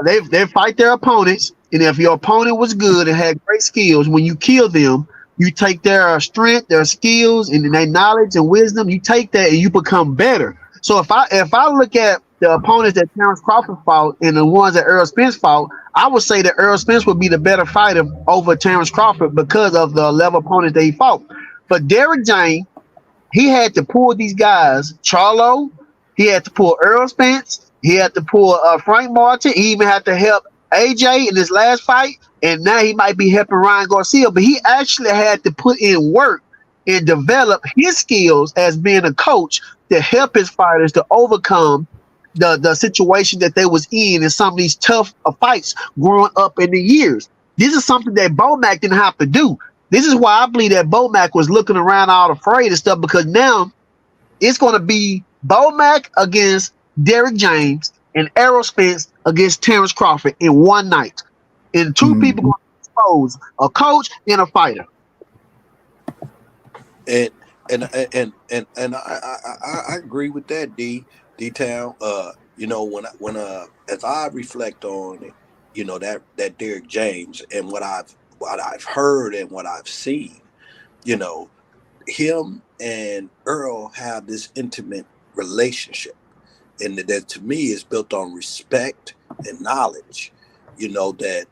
they fight their opponents, and if your opponent was good and had great skills, when you kill them, you take their strength, their skills, and their knowledge and wisdom. You take that and you become better. So if I look at the opponents that Terence Crawford fought and the ones that Errol Spence fought, I would say that Errol Spence would be the better fighter over Terence Crawford because of the level of opponents that he fought. But Derrick James, he had to pull these guys, Charlo, he had to pull Errol Spence, he had to pull Frank Martin, he even had to help AJ in his last fight, and now he might be helping Ryan Garcia, but he actually had to put in work and develop his skills as being a coach to help his fighters to overcome the situation that they was in some of these tough fights growing up in the years. This is something that Bomac didn't have to do. This is why I believe that Bomac was looking around all afraid and stuff, because now it's going to be Bomac against Derrick James and Errol Spence against Terence Crawford in one night. And two people going to expose a coach and a fighter. And I agree with that, D-Town. You know, when as I reflect on it, you know, that Derrick James and what I've heard and what I've seen, you know, him and Earl have this intimate relationship, and that to me is built on respect and knowledge. You know, that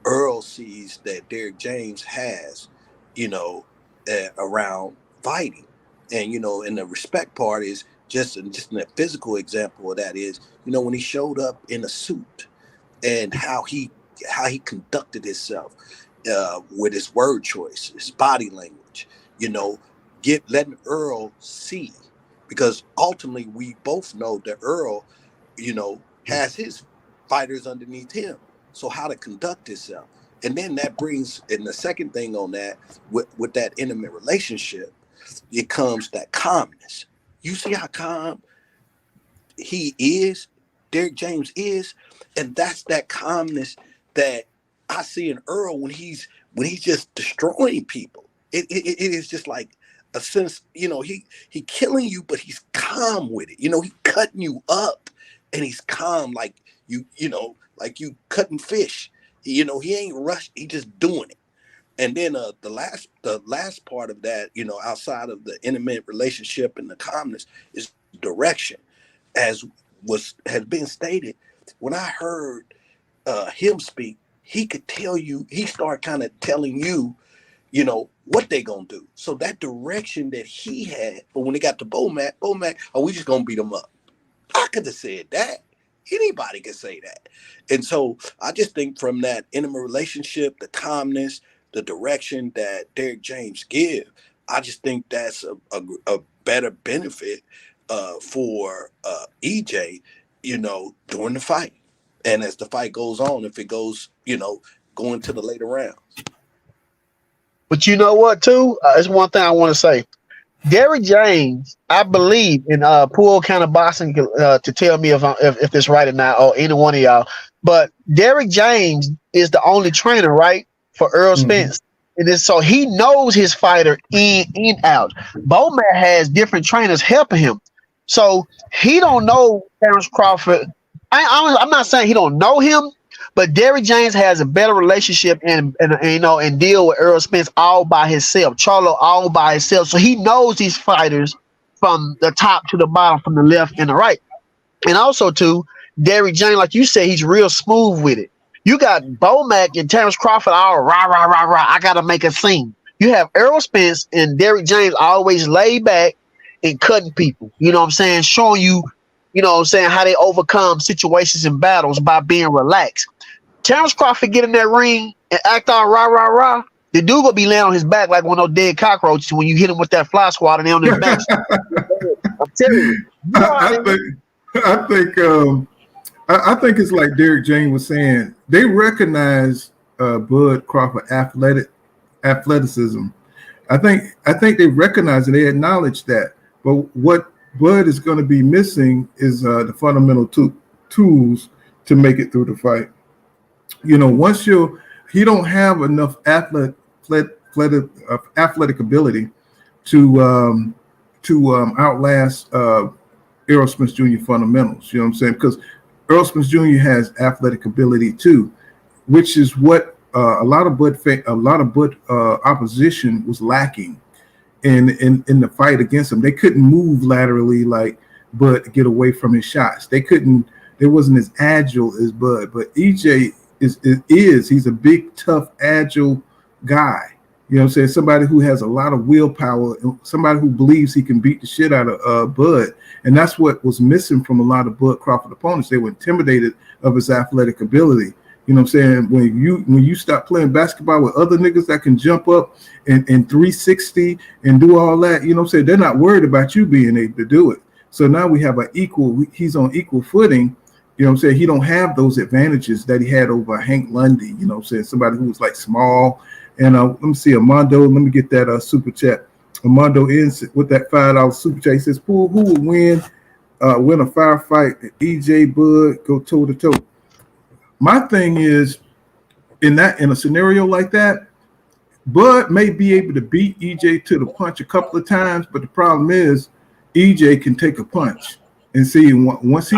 Earl sees that Derrick James has, you know, around fighting, and you know, and the respect part is just a physical example of that is, you know, when he showed up in a suit and how he conducted himself with his word choice, his body language, you know, letting Earl see, because ultimately we both know that Earl, you know, has his fighters underneath him, so how to conduct himself. And then that brings, and the second thing on that, with that intimate relationship, it comes that calmness. You see how calm he is, Derrick James is, and that's that calmness that I see in Earl when he's just destroying people. It is just like a sense, he killing you, but he's calm with it. He cutting you up, and he's calm like like you cutting fish. He ain't rushed. He just doing it. And then the last part of that, outside of the intimate relationship and the calmness, is direction. As has been stated, when I heard him speak, he could tell you. He started kind of telling you, what they gonna do. So that direction that he had, but when they got to Bomac, we just gonna beat them up. I could have said that. Anybody could say that. And so I just think from that intimate relationship, the calmness, the direction that Derrick James give, I just think that's a better benefit for EJ, during the fight. And as the fight goes on, if it goes, going to the later rounds. But you know what, too? There's one thing I want to say. Derrick James, I believe in Pool Kind of Boxing to tell me if this right or not, or any one of y'all. But Derrick James is the only trainer, right, for Errol Spence. And so he knows his fighter in out. Bomac has different trainers helping him. So he don't know Terence Crawford. I'm not saying he don't know him, but Derrick James has a better relationship and deal with Errol Spence all by himself. Charlo all by himself. So he knows these fighters from the top to the bottom, from the left and the right. And also too, Derrick James, like you said, he's real smooth with it. You got Bomac and Terence Crawford all rah, rah, rah, rah. I got to make a scene. You have Errol Spence and Derrick James always laid back and cutting people. You know what I'm saying? Showing you, how they overcome situations and battles by being relaxed. Terence Crawford get in that ring and act all rah, rah, rah. The dude will be laying on his back like one of those dead cockroaches when you hit him with that fly swatter and they on his back. I'm telling you. I think it's like Derrick James was saying. They recognize Bud Crawford athleticism. I think they recognize and they acknowledge that. But what Bud is going to be missing is the fundamental tools to make it through the fight. Once he don't have enough athletic ability to outlast Errol Spence Jr. fundamentals. You know what I'm saying? Because Errol Spence Jr. has athletic ability too, which is what a lot of Bud opposition was lacking in the fight against him. They couldn't move laterally like Bud to get away from his shots. They wasn't as agile as Bud. But EJ he's a big, tough, agile guy. You know what I'm saying? Somebody who has a lot of willpower, somebody who believes he can beat the shit out of Bud. And that's what was missing from a lot of Bud Crawford opponents. They were intimidated of his athletic ability. You know what I'm saying? When you stop playing basketball with other niggas that can jump up and 360 and do all that, you know what I'm saying? They're not worried about you being able to do it. So now we have he's on equal footing. You know what I'm saying? He don't have those advantages that he had over Hank Lundy, you know what I'm saying? Somebody who was like small. And let me see, Armando, let me get that super chat. Armando ends with that $5 super chat. He says, Pool, who would win a firefight? EJ, Bud, go toe to toe. My thing is, in a scenario like that, Bud may be able to beat EJ to the punch a couple of times, but the problem is EJ can take a punch. And see, once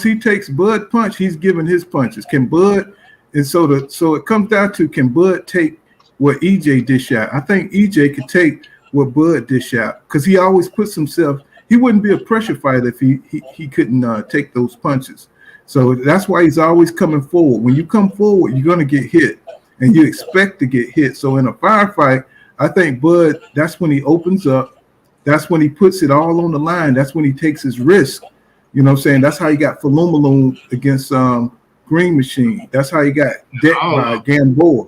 he takes Bud punch, he's giving his punches. Can Bud, and so it comes down to, can Bud take what EJ dish out? I think EJ could take what Bud dish out because he always puts himself. He wouldn't be a pressure fighter if he couldn't take those punches. So that's why he's always coming forward. When you come forward, you're going to get hit, and you expect to get hit. So in a firefight, I think Bud, that's when he opens up. That's when he puts it all on the line. That's when he takes his risk. You know what I'm saying? That's how he got Falumaloon against Green Machine. That's how he got decked by Gamboa.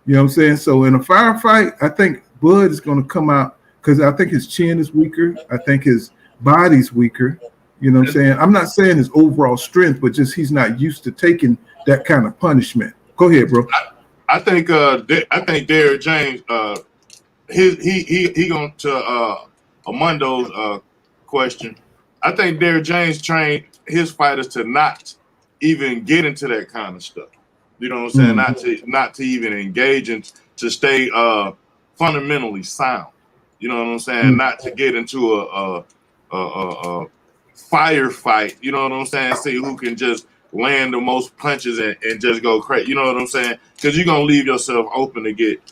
You know what I'm saying? So in a firefight, I think Bud is going to come out because I think his chin is weaker. I think his body's weaker. You know what I'm saying? I'm not saying his overall strength, but just he's not used to taking that kind of punishment. Go ahead, bro. I think Derrick James he going to Armando's question. I think Derrick James trained his fighters to not even get into that kind of stuff. You know what I'm saying? Not to even engage and to stay fundamentally sound. You know what I'm saying? Not to get into a firefight. You know what I'm saying? See who can just land the most punches and just go crazy. You know what I'm saying? Because you're gonna leave yourself open to get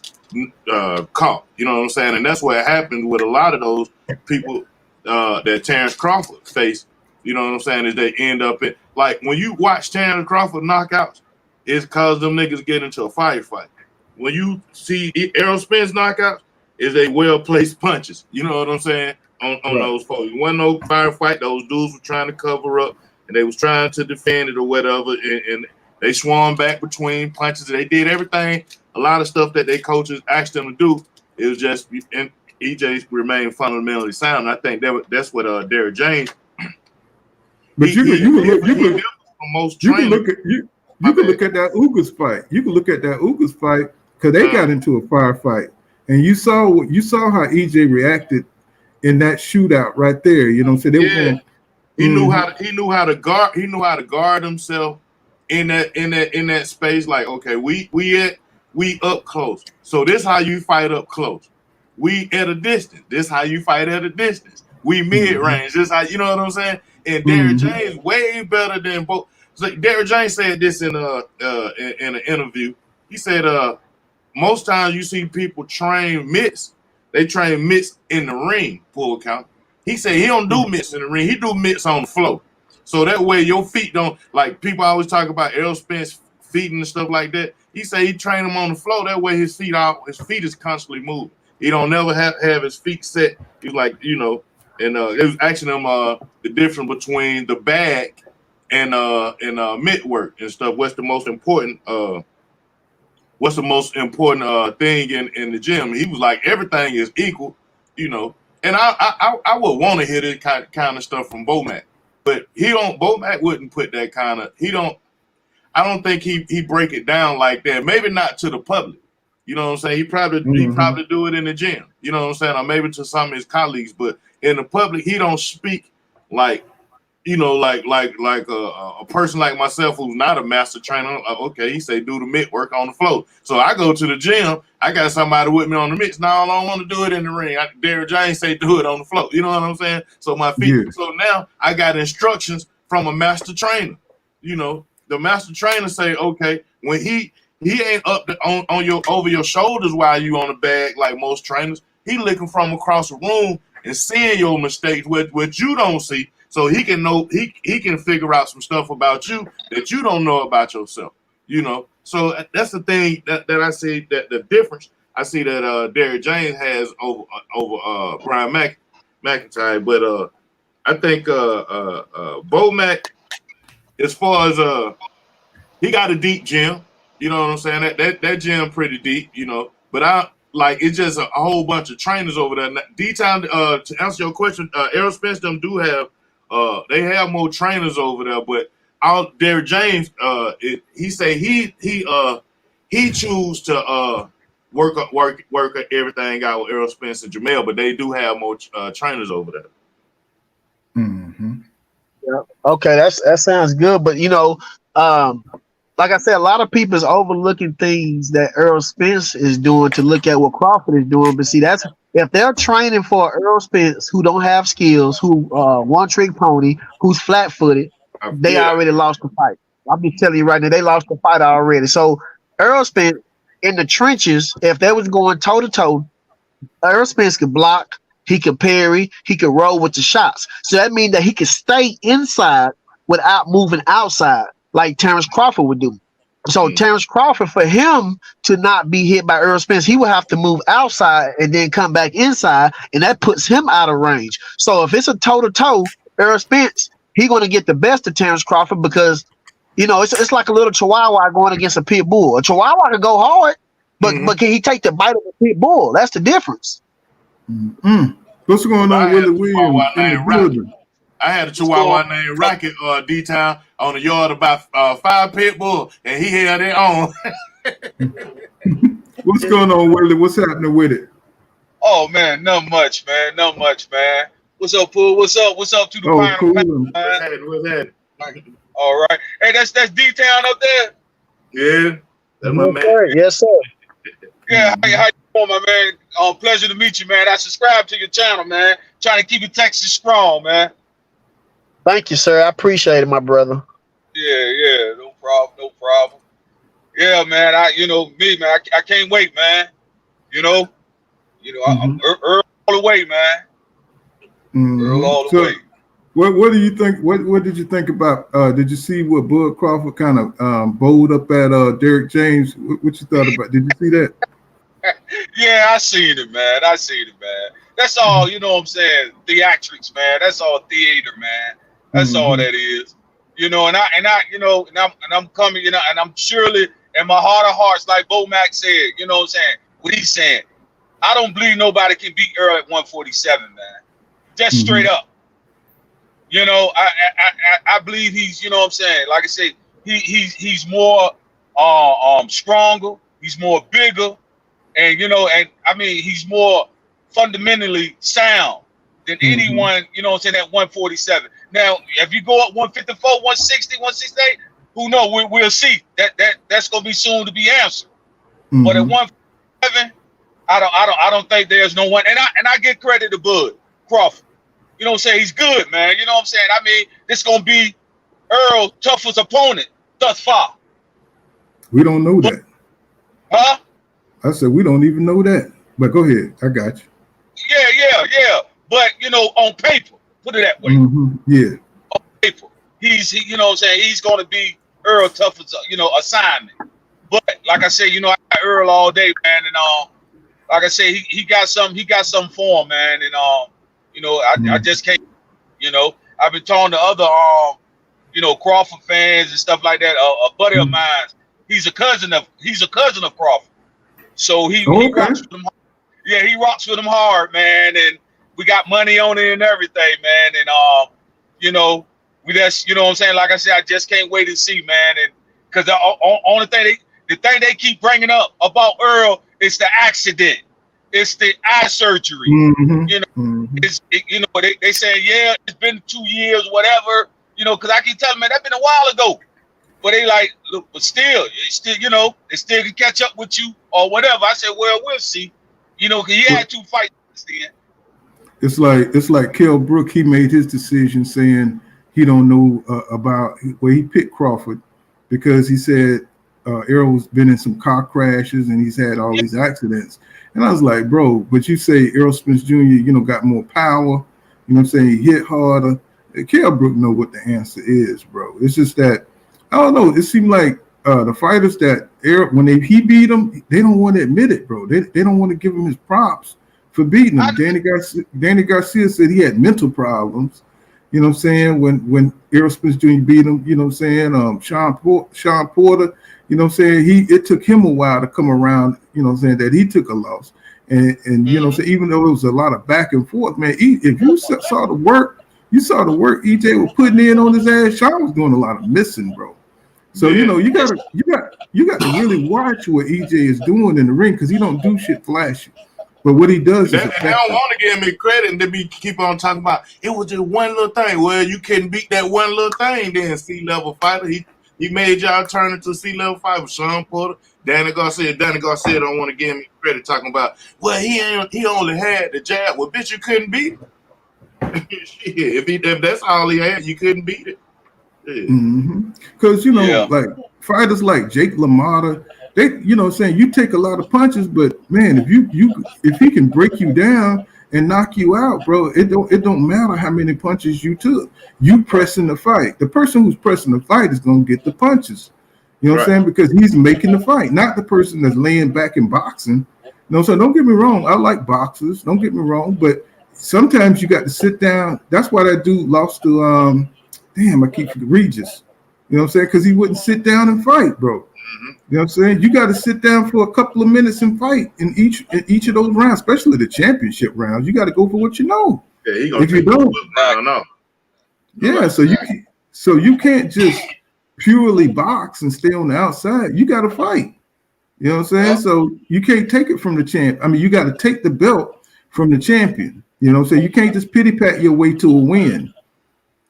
caught. You know what I'm saying? And that's what happened with a lot of those people that Terence Crawford faced. You know what I'm saying? Is they end up in, like, when you watch Terence Crawford knockouts, it's because them niggas get into a firefight. When you see Errol Spence knockouts, is they well-placed punches. You know what I'm saying? On those folks. It wasn't no firefight. Those dudes were trying to cover up and they was trying to defend it or whatever. And they swung back between punches. They did everything. A lot of stuff that their coaches asked them to do. It was just, and EJ remained fundamentally sound. I think that's what Derrick James. But you can look at that Ugas fight. You can look at that Ugas fight because they got into a firefight, and you saw how EJ reacted in that shootout right there. You know what I'm saying? He knew how to guard himself in that space. Like, okay, we up close. So this how you fight up close. We at a distance. This how you fight at a distance. We mid range. This how, you know what I'm saying? And Derrick James way better than both. So Derrick James said this in an interview. He said, most times you see people train mitts. They train mitts in the ring, full count. He said he don't do mitts in the ring. He do mitts on the floor. So that way your feet don't, like people always talk about Errol Spence feet and stuff like that. He said he train them on the floor. That way his feet is constantly moving. He don't never have his feet set. He's like, you know, and it was asking him the difference between the bag and mitt work and stuff. What's the most important thing in the gym? He was like, everything is equal, you know. And I would want to hear this kind of stuff from Bomac, but Bomac wouldn't put that kind of, I don't think he break it down like that. Maybe not to the public. You know what I'm saying? He probably do it in the gym. You know what I'm saying? Or maybe to some of his colleagues, but in the public, he don't speak like, you know, like a person like myself who's not a master trainer. Okay, he say do the mitt work on the floor. So I go to the gym. I got somebody with me on the mitts. Now I don't want to do it in the ring. Derrick James say do it on the floor. You know what I'm saying? So my feet. Yeah. So now I got instructions from a master trainer. You know, the master trainer say, okay, when he ain't up on your over your shoulders while you on the bag like most trainers. He looking from across the room and seeing your mistakes, what you don't see, so he can know he can figure out some stuff about you that you don't know about yourself. You know, so that's the thing that I see, that the difference I see that Derrick James has over Brian McIntyre, but I think Bomac, as far as he got a deep gym. You know what I'm saying? That gym pretty deep, you know. But it's just a whole bunch of trainers over there. D-Town, to answer your question, Errol Spence them do have they have more trainers over there, but Derrick James, he say he choose to work everything out with Errol Spence and Jamel, but they do have more trainers over there. Yeah. Okay, that sounds good, but you know, like I said, a lot of people is overlooking things that Errol Spence is doing to look at what Crawford is doing. But see, that's if they're training for Errol Spence, who don't have skills, who one-trick pony, who's flat-footed, they already lost the fight. I'll be telling you right now, they lost the fight already. So Errol Spence in the trenches, if they was going toe-to-toe, Errol Spence could block, he could parry, he could roll with the shots. So that means that he could stay inside without moving outside, like Terence Crawford would do. So Terence Crawford, for him to not be hit by Errol Spence, he would have to move outside and then come back inside, and that puts him out of range. So if it's a toe-to-toe, Errol Spence, he's going to get the best of Terence Crawford because, you know, it's like a little chihuahua going against a pit bull. A chihuahua can go hard, but can he take the bite of a pit bull? That's the difference. What's going on, Willie Williams in the building? I had a chihuahua named Rocket D-Town on the yard about 5 pit bull, and he held it on. What's going on, Willie? What's happening with it? Oh man, not much, man. What's up, Pooh? What's up? What's up to the Oh, final cool. What's that? All right. Hey, that's D-Town up there. Yeah, that's my man. Yes, sir. Yeah, how you doing, my man? Pleasure to meet you, man. I subscribe to your channel, man. Trying to keep it Texas strong, man. Thank you, sir. I appreciate it, my brother. Yeah, no problem. Yeah, man. I can't wait, man. I'm Earl all the way, man. Earl all the way. What do you think? What did you think about? Did you see what Bud Crawford kind of bowled up at Derrick James? What you thought about? Did you see that? Yeah, I seen it, man. That's all, you know what I'm saying? Theatrics, man. That's all theater, man. That's all that is. And I'm coming, and I'm surely in my heart of hearts, like Bo Mac said, you know what I'm saying? What he's saying. I don't believe nobody can beat Earl at 147, man. Just straight up. I believe he's, you know what I'm saying? Like I say, he's more stronger, he's more bigger, and he's more fundamentally sound than anyone, you know what I'm saying, at 147. Now, if you go up 154, 160, 168, who knows? We'll see. That's gonna be soon to be answered. But at 147, I don't think there's no one, and I give credit to Bud Crawford. You know what I'm saying? He's good, man. You know what I'm saying? I mean, this gonna be Earl's toughest opponent thus far. We don't know that. Huh? I said we don't even know that. But go ahead. I got you. Yeah. But on paper, put it that way. Yeah. On paper, you know what I'm saying? He's gonna be Earl's toughest, assignment. But like I said, I got Earl all day, man, and like I said, he got some for him, man, and I just can't, I've been talking to other, Crawford fans and stuff like that. A buddy of mine, he's a cousin of Crawford, so he rocks with him. Yeah, he rocks with him hard, man, and we got money on it and everything, man, and we just, you know what I'm saying. Like I said, I just can't wait to see, man, and because the thing they keep bringing up about Earl is the accident. It's the eye surgery. They say, yeah, it's been 2 years, whatever, because I keep telling them, man, that's been a while ago. But they like, look, but still, they still can catch up with you or whatever. I said, well, we'll see. He had 2 fights then. It's like Kell Brook, he made his decision saying he don't know about where he picked Crawford because he said Errol's been in some car crashes and he's had all these accidents. And I was like, bro, but you say Errol Spence Jr., got more power, you know what I'm saying? He hit harder. Kell Brook know what the answer is, bro. It's just that, I don't know, it seemed like the fighters that Errol, when he beat him, they don't want to admit it, bro. They don't want to give him his props for beating him. Danny Garcia said he had mental problems, you know what I'm saying, when Errol Spence Jr. beat him, you know what I'm saying? Sean Porter, you know what I'm saying? It took him a while to come around, you know what I'm saying, that he took a loss. And you know what I'm saying, even though there was a lot of back and forth, man, if you saw the work EJ was putting in on his ass, Sean was doing a lot of missing, bro. So you got to really watch what EJ is doing in the ring because he don't do shit flashy. But what he does is they don't want to give me credit and they keep on talking about it was just one little thing. Well, you couldn't beat that one little thing then, C-level fighter. He made y'all turn into C-level fighter. Sean Porter, Danny Garcia don't want to give me credit talking about, well, he only had the jab. Well, bitch, you couldn't beat it. If that's all he had, you couldn't beat it. Because like fighters like Jake LaMotta, they, you know what I'm saying, you take a lot of punches, but man, if he can break you down and knock you out, bro, it don't matter how many punches you took. You pressing the fight. The person who's pressing the fight is gonna get the punches. You know what I'm saying? Because he's making the fight, not the person that's laying back and boxing. No, so don't get me wrong. I like boxers. Don't get me wrong, but sometimes you got to sit down. That's why that dude lost to I keep forgetting Regis. You know what I'm saying? Because he wouldn't sit down and fight, bro. You know what I'm saying? You got to sit down for a couple of minutes and fight in each of those rounds, especially the championship rounds. You got to go for what you know. Yeah, if you don't, so you can't just purely box and stay on the outside. You got to fight. You know what I'm saying? So you can't take it from the champ. I mean, you got to take the belt from the champion. You know what I'm saying? You can't just pity pat your way to a win.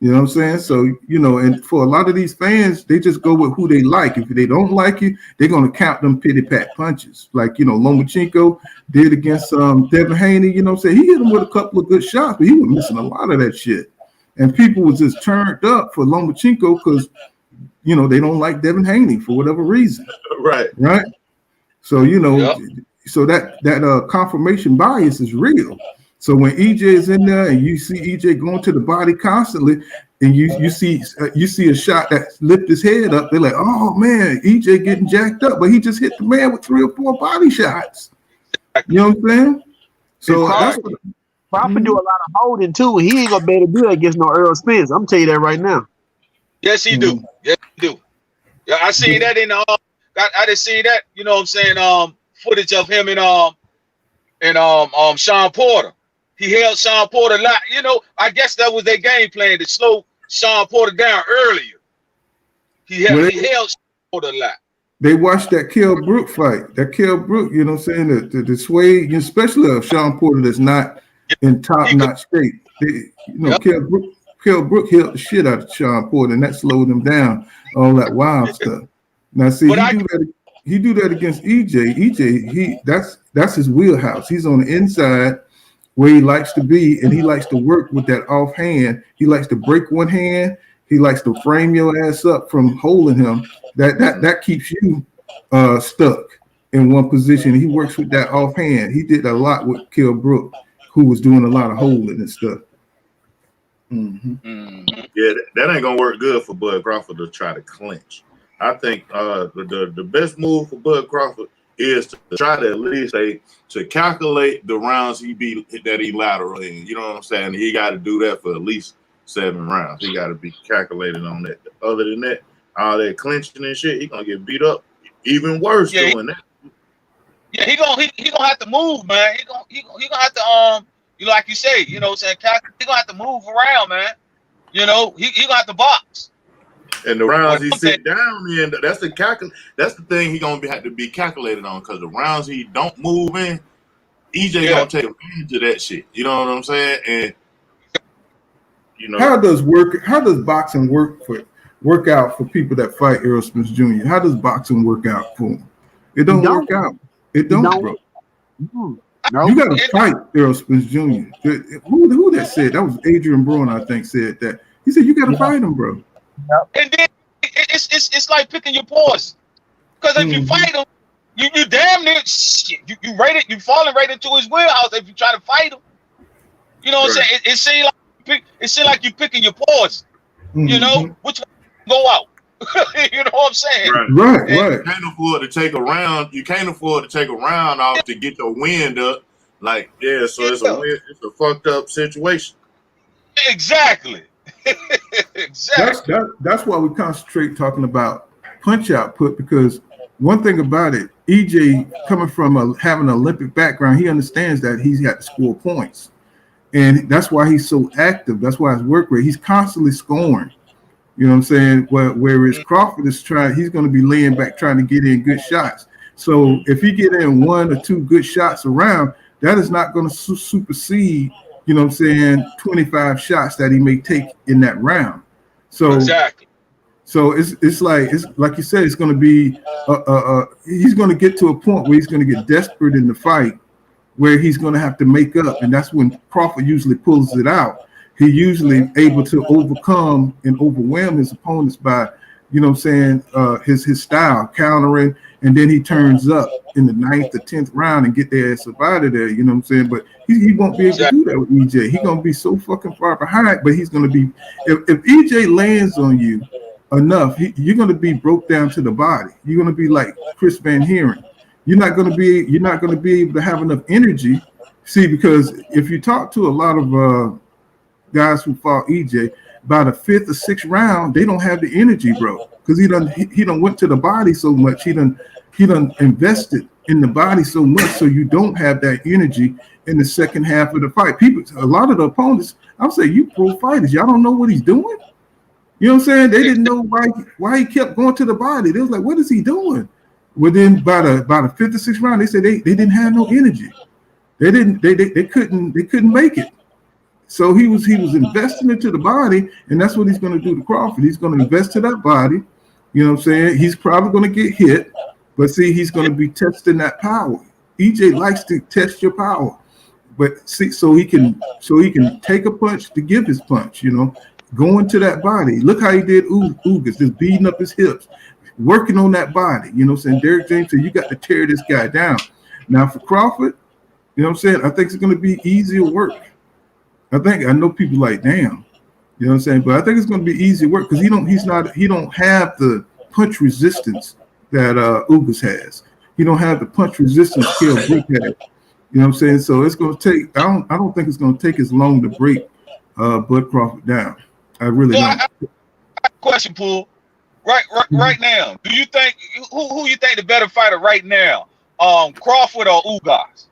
You know what I'm saying? So, you know, and for a lot of these fans, they just go with who they like. If they don't like you, they're going to count them pity pat punches. Like, you know, Lomachenko did against Devin Haney. You know what I'm saying? He hit him with a couple of good shots, but he was missing a lot of that shit. And people was just turned up for Lomachenko because, you know, they don't like Devin Haney for whatever reason. Right. So, you know, so that confirmation bias is real. So when EJ is in there and you see EJ going to the body constantly, and you see a shot that lift his head up, they're like, oh man, EJ getting jacked up, but he just hit the man with 3 or 4 body shots. You know what I'm saying? So that's what Crawford do a lot of holding too. He ain't gonna be able to do that against no Errol Spence. I'm telling you that right now. Yes, he do. Yes, he do. Yeah, I see that in the. I didn't see that. You know what I'm saying? Footage of him and Sean Porter. He held Sean Porter a lot. You know, I guess that was their game plan to slow Sean Porter down earlier. He held Sean Porter a lot. They watched that Kell Brook fight. That Kell Brook, you know what I'm saying? The sway, especially of Sean Porter that's not in top-notch shape. Kell Brook held the shit out of Sean Porter, and that slowed him down, all that wild stuff. Now, see, he do that against EJ. EJ, that's his wheelhouse. He's on the inside where he likes to be, and he likes to work with that offhand. He likes to break one hand. He likes to frame your ass up from holding him. That keeps you stuck in one position. He works with that offhand. He did a lot with Kell Brook, who was doing a lot of holding and stuff. Yeah, that ain't gonna work good for Bud Crawford to try to clinch. I think the best move for Bud Crawford is to try to at least to calculate the rounds he lateral in. You know what I'm saying? He got to do that for at least 7 rounds. He got to be calculated on that. Other than that, all that clinching and shit, he gonna get beat up even worse doing that. Yeah, he gonna have to move, man. He gonna have to you like you say, you know what I'm saying? He gonna have to move around, man. You know, he gonna have to box. And the rounds he sit down in, that's the thing he gonna have to be calculated on, because the rounds he don't move in, EJ gonna take advantage of that shit. You know what I'm saying? And you know, how does boxing work out for people that fight Errol Spence Jr.? How does boxing work out for them? It don't work out. It don't, bro. No. You got to fight Errol Spence Jr. Who that said? That was Adrian Braun, I think, said that. He said you got to fight him, bro. And then it's like picking your poison, because if you fight him, you damn near shit. You falling right into his wheelhouse if you try to fight him. You know what I'm saying? It seems like you picking your poison. You know, which one go out. You know what I'm saying? Right. You can't afford to take a round. You can't afford to take a round off to get your wind up. Like, so it's a fucked up situation. Exactly. Exactly. That's why we concentrate talking about punch output, because one thing about it, EJ coming from having an Olympic background, he understands that he's got to score points, and that's why he's so active. That's why his work rate, he's constantly scoring. You know what I'm saying? Whereas Crawford is he's going to be laying back trying to get in good shots. So if he get in 1 or 2 good shots around, that is not going to supersede, you know what I'm saying, 25 shots that he may take in that round. So exactly. So it's like you said, it's going to be he's going to get to a point where he's going to get desperate in the fight, where he's going to have to make up, and that's when Crawford usually pulls it out. He's usually able to overcome and overwhelm his opponents by, you know what I'm saying, his style, countering, and then he turns up in the 9th or 10th round and get their ass up out of there, you know what I'm saying? But he won't be able to do that with EJ. He's going to be so fucking far behind, but he's going to be, if EJ lands on you enough, you're going to be broke down to the body. You're going to be like Chris Van Heeren. You're not going to be able to have enough energy. See, because if you talk to a lot of guys who fought EJ, by the 5th or 6th round, they don't have the energy, bro, because he done went to the body so much. He done invested in the body so much, so you don't have that energy in the second half of the fight. A lot of the opponents, I'm saying, you pro fighters, y'all don't know what he's doing. You know what I'm saying? They didn't know why he kept going to the body. They was like, what is he doing? Well, then by the 5th or 6th round, they said they didn't have no energy. They couldn't make it. So he was investing into the body, and that's what he's going to do to Crawford. He's going to invest to that body. You know what I'm saying? He's probably going to get hit, but see, he's going to be testing that power. EJ likes to test your power, but see, so he can take a punch to give his punch. You know, going to that body. Look how he did Ugas, just beating up his hips, working on that body. You know what I'm saying? Derrick James said, you got to tear this guy down. Now for Crawford, you know what I'm saying? I think it's going to be easier work. I know people like, damn, you know what I'm saying? But I think it's going to be easier work because he don't have the punch resistance that Ugas has. He don't have the punch resistance Kell Brook had. You know what I'm saying? So it's going to take. I don't think it's going to take as long to break Bud Crawford down. I really don't. I have a question, Poole. Right now, do you think who you think the better fighter right now? Crawford or Ugas?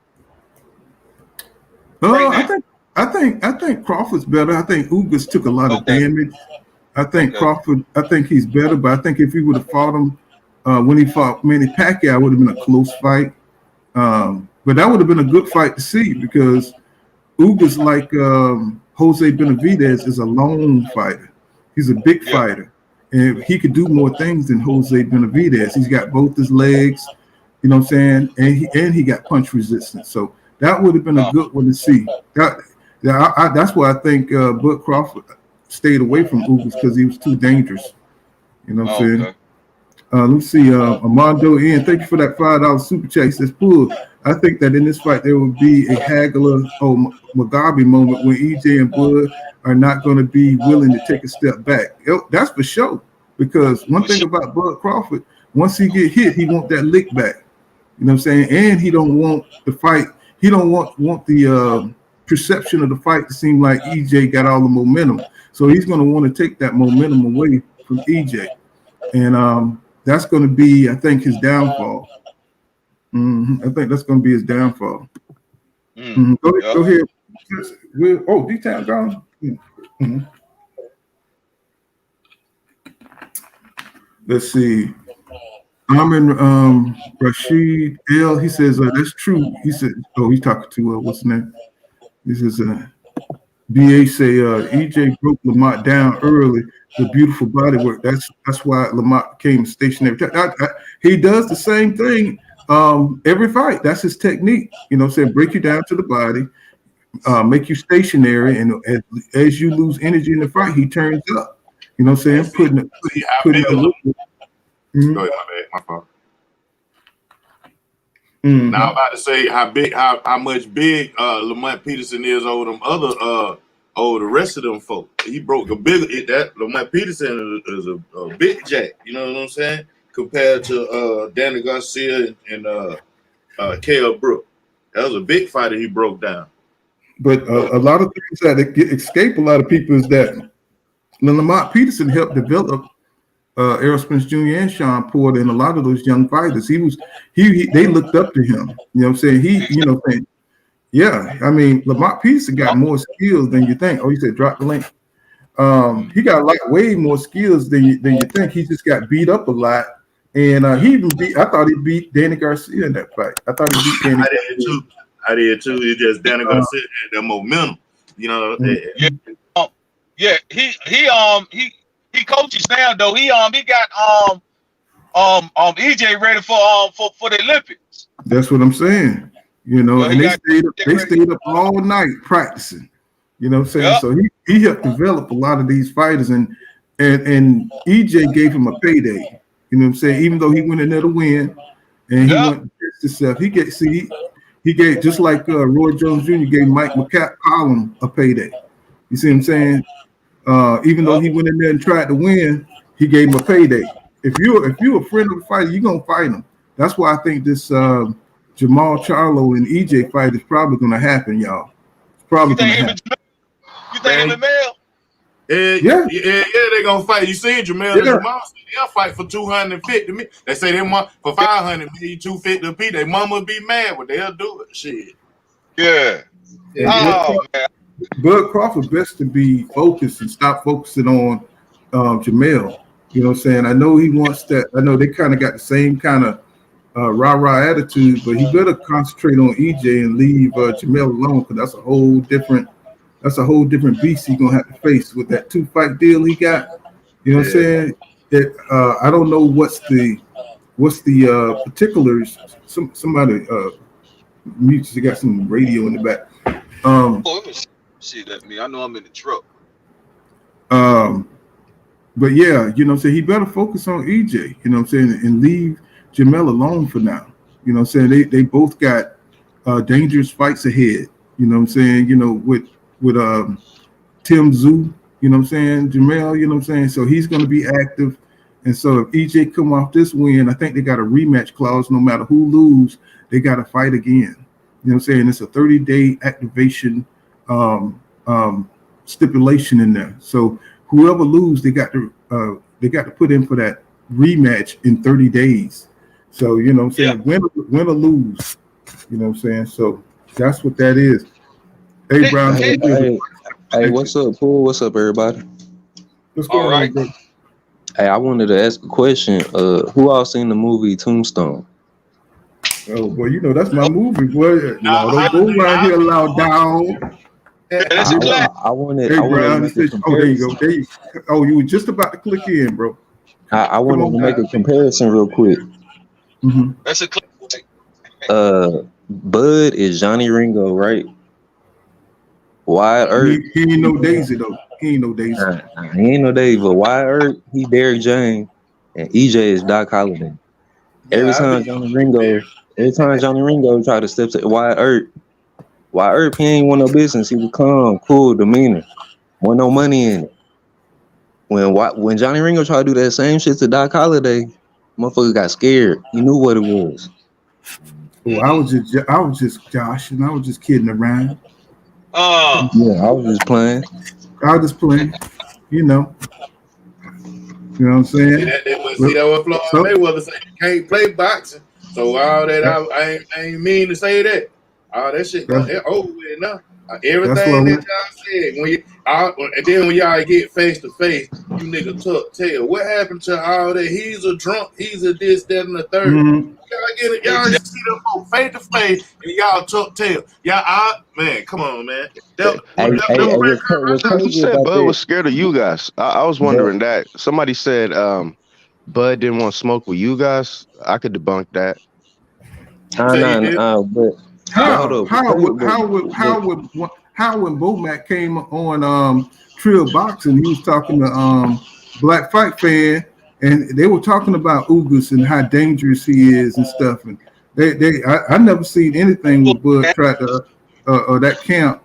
I think Crawford's better. I think Ugas took a lot of damage. I think Crawford. I think he's better, but I think if he would have fought him when he fought Manny Pacquiao, it would have been a close fight. But that would have been a good fight to see because Ugas, like Jose Benavidez, is a lone fighter. He's a big fighter, and he could do more things than Jose Benavidez. He's got both his legs, you know what I'm saying, and he got punch resistance. So that would have been a good one to see. That's why I think Bud Crawford stayed away from Ugas because he was too dangerous. You know what I'm saying? Let's see, Armando Ian, thank you for that $5 super chat. He says, Poole, I think that in this fight there will be a Hagler or Mugabe moment when EJ and Bud are not going to be willing to take a step back. That's for sure. Because one thing about Bud Crawford, once he get hit, he want that lick back. You know what I'm saying? And he don't want the fight. He don't want the perception of the fight to seem like EJ got all the momentum. So he's going to want to take that momentum away from EJ. And that's going to be, I think, his downfall. I think that's going to be his downfall. Go ahead. D-Town gone. Let's see. Amin Rashid L. He says that's true. He said, he's talking to what's his name? This is BA say EJ broke Lamont down early. The beautiful body work. That's why Lamont became stationary. He does the same thing every fight. That's his technique. You know what I'm saying? Break you down to the body, make you stationary, and as you lose energy in the fight, he turns up. You know what I'm saying? Putting Go ahead, my fault. Now I'm about to say how much big Lamont Peterson is over them other the rest of them folk. He broke a bigger that Lamont Peterson is a big jack, you know what I'm saying? Compared to Danny Garcia and Kell Brook. That was a big fighter he broke down. But a lot of things that escape a lot of people is that Lamont Peterson helped develop Errol Spence Jr. and Sean Porter and a lot of those young fighters. They looked up to him. You know what I'm saying? Yeah, I mean, Lamont Peterson got more skills than you think. Oh, you said drop the link. He got way more skills than you think. He just got beat up a lot, and I thought he beat Danny Garcia in that fight. I thought he beat Danny. I did too. It's just Danny Garcia had that momentum, you know. He coaches now though. He got EJ ready for the Olympics. That's what I'm saying. You know, and they stayed up all night practicing. You know what I'm saying? Yeah. So he helped develop a lot of these fighters, and EJ gave him a payday. You know what I'm saying? Even though he went in there to win, and he went to test himself, he gave just like Roy Jones Jr. gave Mike McCollum a payday. You see what I'm saying? Even though he went in there and tried to win, he gave him a payday. If you're a friend of the fighter, you're gonna fight him. That's why I think this Jamal Charlo and EJ fight is probably gonna happen, y'all. It's probably gonna happen. You think him and Mel? Yeah, they're gonna fight. You see Jamel and Jamal, they'll fight for 250 million. They say they want for 500 million, 250 apiece. Their mama be mad, but they'll do it. Shit. Yeah. Man. Bud Crawford best to be focused and stop focusing on Jamel. You know what I'm saying? I know he wants that. I know they kind of got the same kind of rah-rah attitude, but he better concentrate on EJ and leave Jamel alone, because that's a whole different that's a whole different beast he's gonna have to face with that 2-fight deal he got. You know what I'm saying? I don't know what's the particulars. Somebody mutes. They got some radio in the back. Let me see that me. I know I'm in the truck. But yeah, you know what I'm saying, he better focus on EJ, you know what I'm saying, and leave Jamel alone for now. You know what I'm saying? They both got dangerous fights ahead, you know what I'm saying, you know, with Tim Tszyu, you know what I'm saying, Jamel, you know what I'm saying? So he's gonna be active. And so if EJ come off this win, I think they got a rematch clause. No matter who lose, they got to fight again. You know what I'm saying? It's a 30-day activation stipulation in there. So whoever lose, they got to put in for that rematch in 30 days. So you know what I'm saying, win or lose. You know what I'm saying? So that's what that is. Hey, Brown. Hey, what's up, Paul? What's up, everybody? What's going on, bro? Hey, I wanted to ask a question. Who all seen the movie Tombstone? Oh boy, you know that's my movie, boy. Don't go around here loud down. I wanted. Hey, I wanted Brown, to make a there you comparison. go. Oh, you were just about to click in, bro. I wanted to make a comparison real quick. Mm-hmm. That's a clip. Bud is Johnny Ringo, right? Wyatt Earp. He ain't no Daisy though. He ain't no Daisy. He ain't no Daisy, but Wyatt Earp, he Derrick James, and EJ is Doc Holliday. Every time Johnny Ringo tried to step to Wyatt Earp, he ain't want no business. He was calm, cool demeanor, want no money in it. When Johnny Ringo tried to do that same shit to Doc Holliday, motherfucker got scared. He knew what it was. Oh, I was just Josh, and I was just kidding around. Yeah, I was just playing. You know. You know what I'm saying? See that what Floyd Mayweather said? You can't play boxing. So all that I ain't mean to say that. All that shit over with now. Everything that y'all said and then when y'all get face to face, you nigga tuck tail. What happened to all that? He's a drunk. He's a this, that, and the third. Mm-hmm. Y'all get it. Y'all just see them folks face to face and y'all tuck tail. Man, come on, man. You said Bud was scared of you guys. I was wondering that. Somebody said Bud didn't want to smoke with you guys. I could debunk that. But how when Bomac came on Trill Boxing, he was talking to Black Fight Fan, and they were talking about Ugas and how dangerous he is and stuff. And I never seen anything with Bud tried to or that camp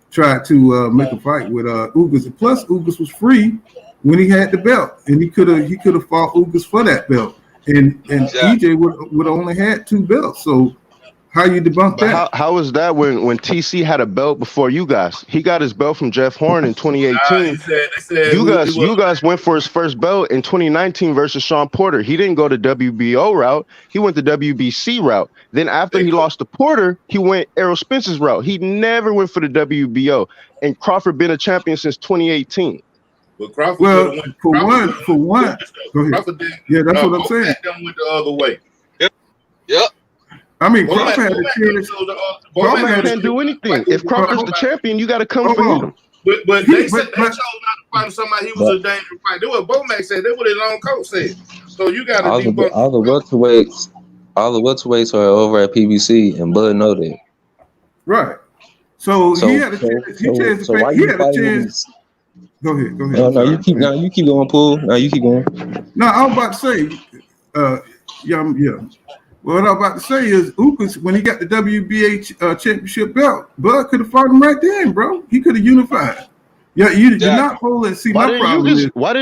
tried to make a fight with Ugas. And plus, Ugas was free when he had the belt, and he could have fought Ugas for that belt. And EJ would only had 2 belts. So how you debunk that? How was that when TC had a belt before you guys? He got his belt from Jeff Horn in 2018. You guys went for his first belt in 2019 versus Sean Porter. He didn't go the WBO route. He went the WBC route. Then after he lost to Porter, he went Errol Spence's route. He never went for the WBO. And Crawford been a champion since 2018. But for one. Go ahead. That's what I'm saying. Them went the other way. Yep. I mean, Crawford had a chance. Crawford can't do anything. If Crawford's the champion, you got to come for him. But they chose not to fight somebody. He was a dangerous fight. That's what Bomac said. That's what his own coach said. So you got to debunk. All the welterweights are over at PBC, and Bud know that. Right. So he had a chance. He had a chance. Go ahead. No, you keep going, Paul. No, you keep going. No, I was about to say, yeah. What I'm about to say is, Ugas, when he got the WBA championship belt, Bud could have fought him right then, bro. He could have unified. Yeah, you're not holding. See, my problem is, but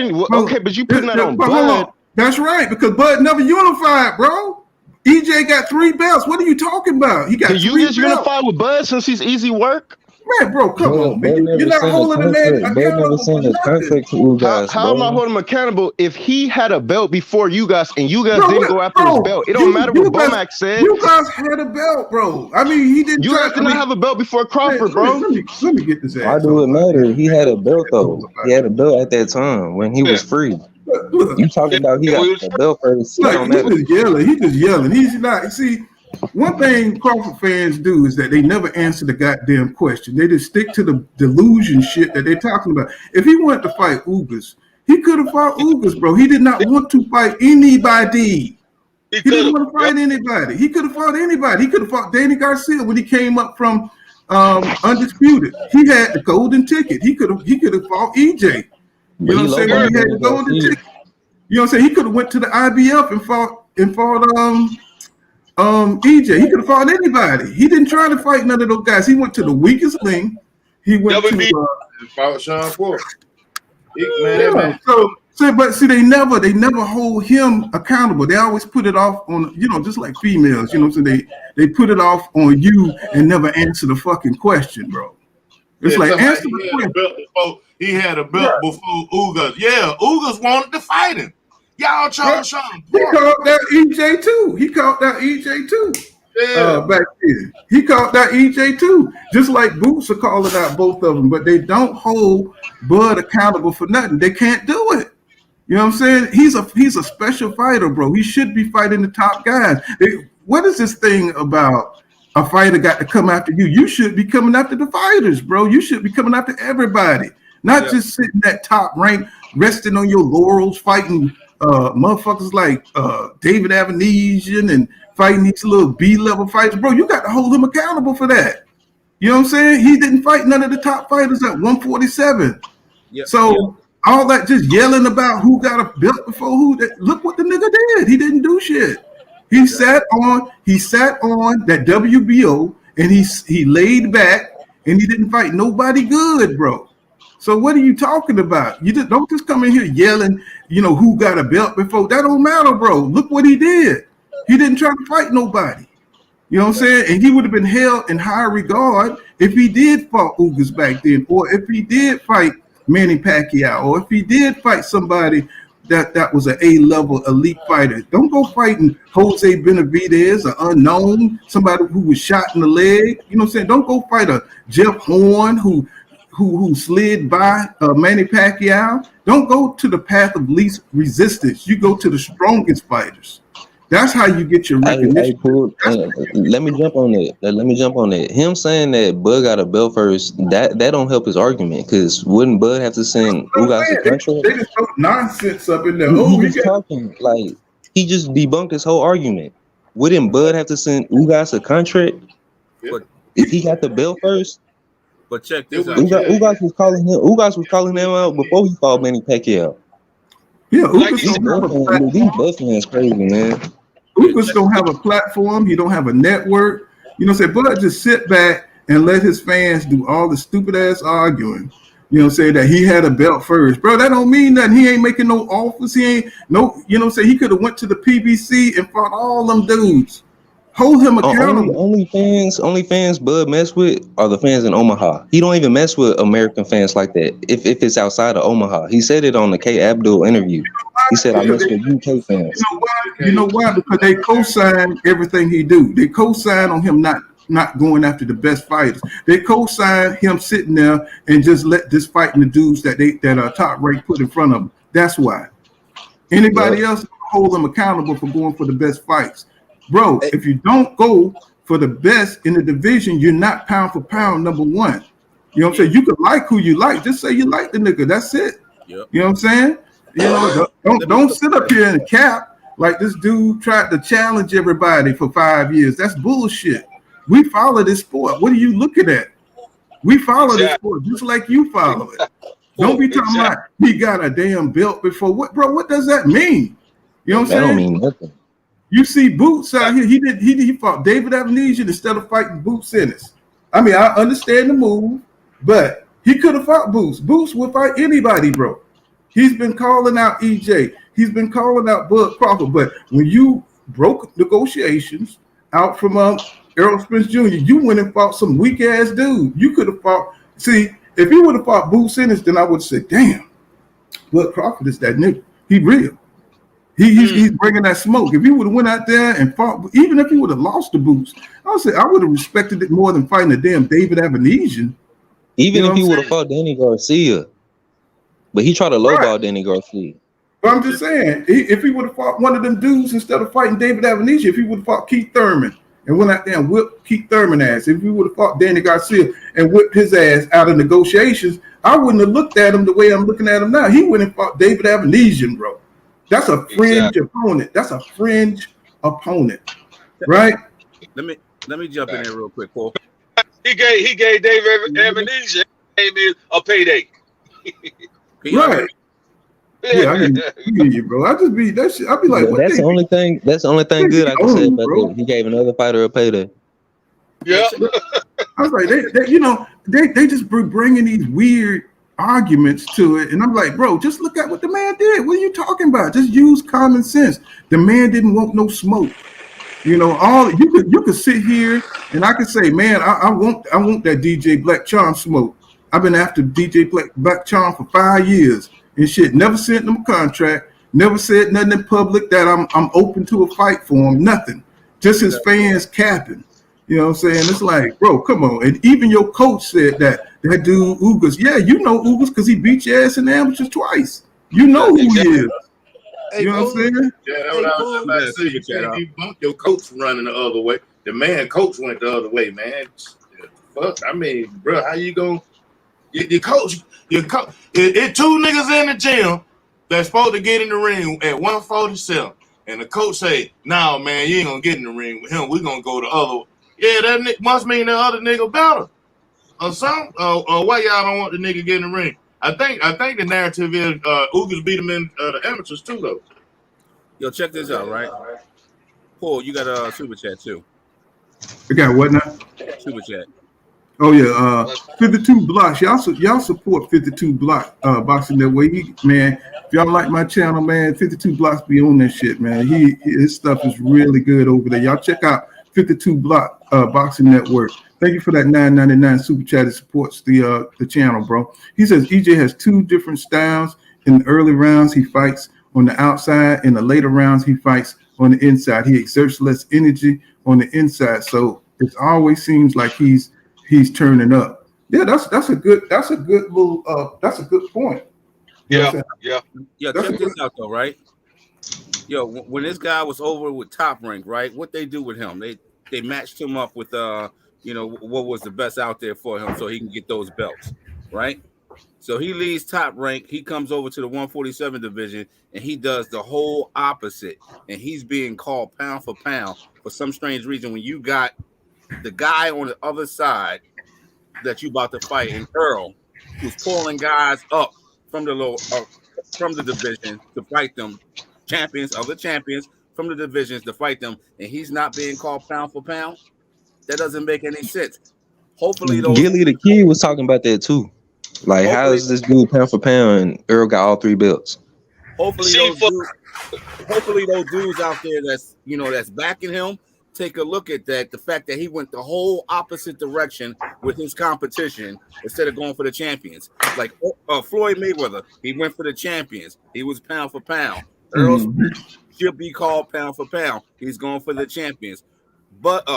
you putting that on Bud. That's right, because Bud never unified, bro. EJ got 3 belts. What are you talking about? He got 3 belts. You just unified with Bud since he's easy work? Man, bro, come on, man. You're not holding a man accountable for nothing. How am I holding him accountable if he had a belt before you guys and you guys didn't go after his belt? It don't matter what Bomac said. You guys had a belt, bro. I mean, he didn't. You guys did not have a belt before Crawford, bro. Let me get this ass. Why do it matter? He had a belt though. He had a belt at that time when he was free. You talking about he got a belt first? He just yelling. He's not. See, one thing Crawford fans do is that they never answer the goddamn question. They just stick to the delusion shit that they're talking about. If he wanted to fight Ugas, he could have fought Ugas, bro. He did not want to fight anybody. He didn't want to fight anybody. He could have fought anybody. He could have fought Danny Garcia when he came up from Undisputed. He had the golden ticket. He could have fought EJ. You know what I'm saying? He had the golden ticket. You know what I'm saying? He could have went to the IBF and fought EJ. He could have fought anybody. He didn't try to fight none of those guys. He went to the weakest link. He went to fought Sean Porter. But they never hold him accountable. They always put it off on, just like females, so they put it off on you and never answer the fucking question, bro. It's answer the question. He had a belt before Ugas. Yeah, Ugas wanted to fight him. Y'all chose Sean Porter. He called that EJ too. Yeah. Back then. He called that EJ too. Just like Boots are calling out both of them, but they don't hold Bud accountable for nothing. They can't do it. You know what I'm saying? He's a special fighter, bro. He should be fighting the top guys. What is this thing about a fighter got to come after you? You should be coming after the fighters, bro. You should be coming after everybody, not just sitting at top rank, resting on your laurels, fighting motherfuckers like David Avenesian and fighting these little B-level fighters. Bro, you got to hold him accountable for that. You know what I'm saying? He didn't fight none of the top fighters at 147. All that just yelling about who got a belt before who, look what the nigga did. He didn't do shit. He sat on that WBO and he laid back and he didn't fight nobody good, bro. So what are you talking about? You don't just come in here yelling, who got a belt before. That don't matter, bro. Look what he did. He didn't try to fight nobody. You know what I'm saying? And he would have been held in high regard if he did fight Ugas back then, or if he did fight Manny Pacquiao, or if he did fight somebody that was an A-level elite fighter. Don't go fighting Jose Benavidez, an unknown, somebody who was shot in the leg. You know what I'm saying? Don't go fight a Jeff Horn who slid by Manny Pacquiao. Don't go to the path of least resistance. You go to the strongest fighters. That's how you get your recognition. Let me jump on that. Him saying that Bud got a belt first, that don't help his argument, because wouldn't Bud have to send Ugas a contract? They just throw nonsense up in there. He just debunked his whole argument. Wouldn't Bud have to send Ugas a contract if he got the belt first? But check this out. Ugas was calling him out before he fought Manny Pacquiao. Yeah, these Buffalo is crazy, man. Ugas don't have a platform. He don't have a network. You know what I'm saying? Bud just sit back and let his fans do all the stupid ass arguing. You know what I'm saying? That he had a belt first. Bro, that don't mean nothing. He ain't making no offers. He ain't no, you know what I'm saying? He could have went to the PBC and fought all them dudes. Hold him accountable. Only fans Bud mess with are the fans in Omaha. He don't even mess with American fans like that. If it's outside of Omaha, he said it on the K Abdul interview. He said I mess with UK fans. You know why? Because they co-sign everything he do. They co-sign on him not going after the best fighters. They co-sign him sitting there and just let this fighting the dudes that are top ranked put in front of him. That's why. Anybody else hold them accountable for going for the best fights. Bro, if you don't go for the best in the division, you're not pound for pound number one. You know what I'm saying? You can like who you like. Just say you like the nigga. That's it. Yep. You know what I'm saying? You know, don't sit up here and cap like this dude tried to challenge everybody for 5 years. That's bullshit. We follow this sport. What are you looking at? We follow this sport just like you follow it. Don't be talking about he got a damn belt before. What, bro? What does that mean? You know what I'm saying? That don't mean nothing. You see Boots out here. He fought David Avenesian instead of fighting Boots Ennis. I mean, I understand the move, but he could have fought Boots. Boots would fight anybody, bro. He's been calling out EJ. He's been calling out Bud Crawford. But when you broke negotiations out from Errol Spence Jr., you went and fought some weak ass dude. You could have fought. See, if he would have fought Boots Ennis, then I would have said, "Damn, Bud Crawford is that nigga. He real." He's bringing that smoke. If he would have went out there and fought, even if he would have lost the Boots, I would say I would have respected it more than fighting a damn David Avenesian. Even if he would have fought Danny Garcia, but he tried to lowball Danny Garcia. But I'm just saying, if he would have fought one of them dudes instead of fighting David Avenesian, if he would have fought Keith Thurman, and went out there and whipped Keith Thurman ass. If we would have fought Danny Garcia and whipped his ass out of negotiations, I wouldn't have looked at him the way I'm looking at him now. He went and fought David Avanesian, bro. That's a fringe opponent. That's a fringe opponent, right? Let me jump in there real quick, Paul. He gave David Avanesian a payday. Right. Yeah, I hear you, bro. I just be that shit. I be like, yeah, that's the only thing. That's the only thing good I can say about that. He gave another fighter a payday. Yeah. I was like, they just bringing these weird arguments to it, and I'm like, bro, just look at what the man did. What are you talking about? Just use common sense. The man didn't want no smoke. You know, all you could sit here and I could say, man, I want that DJ Black Charm smoke. I've been after DJ Black Charm for 5 years and shit. Never sent him a contract. Never said nothing in public that I'm open to a fight for him. Nothing. Just his fans capping. You know what I'm saying? It's like, bro, come on. And even your coach said that dude Ugas. Yeah, you know Ugas because he beat your ass in the amateurs twice. You know who he is. You know what I'm saying? Yeah, that's what I was about to say. You can't bump your coach running the other way. The man coach went the other way, man. Fuck, I mean, bro, how you gonna your coach? It two niggas in the gym that's supposed to get in the ring at 147, and the coach say, "No, man, you ain't gonna get in the ring with him. We're gonna go the other." Yeah, that must mean the other nigga better, or something. Or why y'all don't want the nigga get in the ring? I think the narrative is Ugas beat him in the amateurs too, though. Yo, check this out, right? Paul, you got a super chat too. You got what now? Super chat. Oh yeah, 52 blocks. Y'all support 52 block boxing that way. Man, if y'all like my channel, man, 52 blocks be on that shit, man. His stuff is really good over there. Y'all check out 52 block boxing network. Thank you for that $9.99 super chat. It supports the channel, bro. He says EJ has two different styles. In the early rounds, he fights on the outside. In the later rounds, he fights on the inside. He exerts less energy on the inside, so it always seems like he's turning up. Yeah, that's a good little that's a good point. Yeah. Check this out though, right? Yo, when this guy was over with Top Rank, right? What they do with him? They matched him up with what was the best out there for him so he can get those belts, right? So he leaves Top Rank, he comes over to the 147 division, and he does the whole opposite. And he's being called pound for pound for some strange reason. When you got the guy on the other side that you about to fight in Earl, who's pulling guys up from the division to fight them, other champions from the divisions to fight them, and he's not being called pound for pound. That doesn't make any sense. Hopefully, Gilly the Kid was talking about that too. Like, how is this dude pound for pound and Earl got all 3 belts? Hopefully those dudes out there that's backing him take a look at that. The fact that he went the whole opposite direction with his competition instead of going for the champions. Like Floyd Mayweather, he went for the champions. He was pound for pound. Errol Spence should be called pound for pound. He's going for the champions. But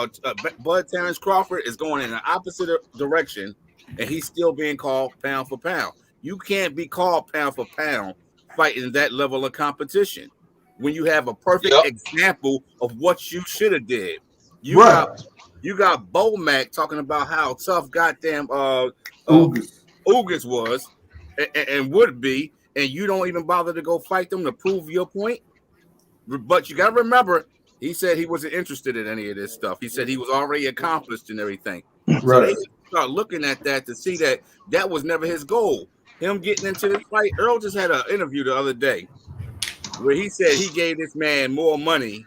Terence Crawford is going in the opposite direction, and he's still being called pound for pound. You can't be called pound for pound fighting that level of competition when you have a perfect example of what you should have did. You got Bo Mac talking about how tough goddamn Ugas was and would be, and you don't even bother to go fight them to prove your point. But you got to remember, he said he wasn't interested in any of this stuff. He said he was already accomplished and everything. Right. So they start looking at that to see that was never his goal. Him getting into this fight. Earl just had an interview the other day where he said he gave this man more money,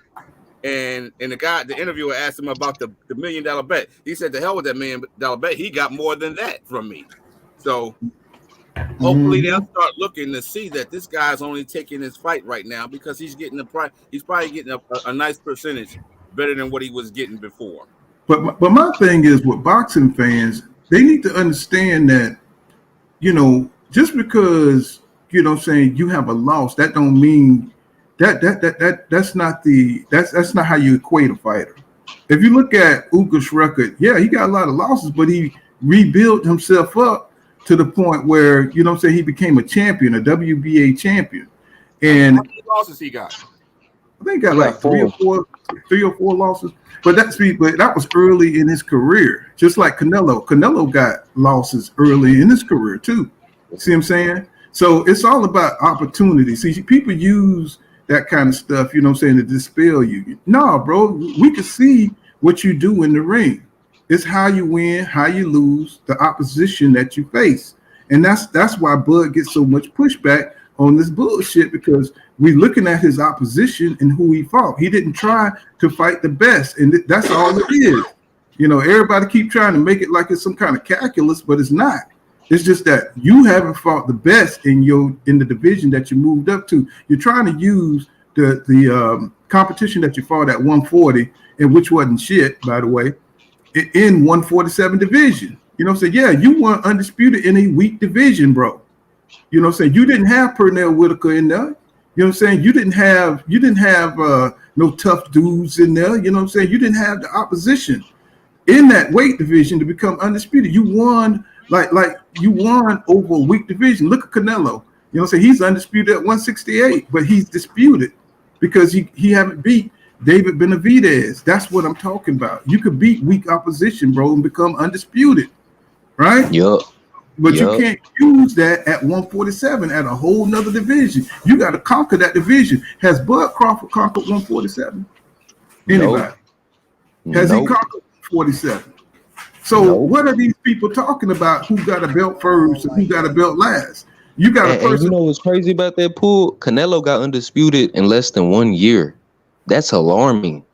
and the interviewer asked him about the $1 million bet. He said, "The hell with that $1 million bet. He got more than that from me." So hopefully they'll start looking to see that this guy's only taking his fight right now because he's getting he's probably getting a nice percentage better than what he was getting before. But my thing is with boxing fans, they need to understand that, just because, you have a loss, that don't mean that's not how you equate a fighter. If you look at Ugas' record, yeah, he got a lot of losses, but he rebuilt himself up to the point where, he became a champion, a WBA champion. And how many losses he got? I think he got like three or four losses. But that was early in his career. Just like Canelo. Canelo got losses early in his career too. See what I'm saying? So it's all about opportunity. See, people use that kind of stuff, you know what I'm saying, to dispel you. No, bro, we can see what you do in the ring. It's how you win, how you lose, the opposition that you face. And that's why Bud gets so much pushback on this bullshit, because we're looking at his opposition and who he fought. He didn't try to fight the best, and that's all it is. You know, everybody keep trying to make it like it's some kind of calculus, but it's not. It's just that you haven't fought the best in the division that you moved up to. You're trying to use the competition that you fought at 140, and which wasn't shit, by the way, in 147 division. You know what I'm saying? Yeah, you weren't undisputed in a weak division, bro. You know what I'm saying? You didn't have Pernell Whitaker in there. You know what I'm saying? You didn't have no tough dudes in there. You know what I'm saying? You didn't have the opposition in that weight division to become undisputed. You won like you won over a weak division. Look at Canelo. You know what I'm saying? He's undisputed at 168, but he's disputed because he haven't beat David Benavidez. That's what I'm talking about. You could beat weak opposition, bro, and become undisputed, right? Yep. But you can't use that at 147 at a whole nother division. You got to conquer that division. Has Bud Crawford conquered 147? Anybody? Has he conquered 47? So what are these people talking about? Who got a belt first and who got a belt last? You got a person. And you know what's crazy about that pool? Canelo got undisputed in less than 1 year. That's alarming.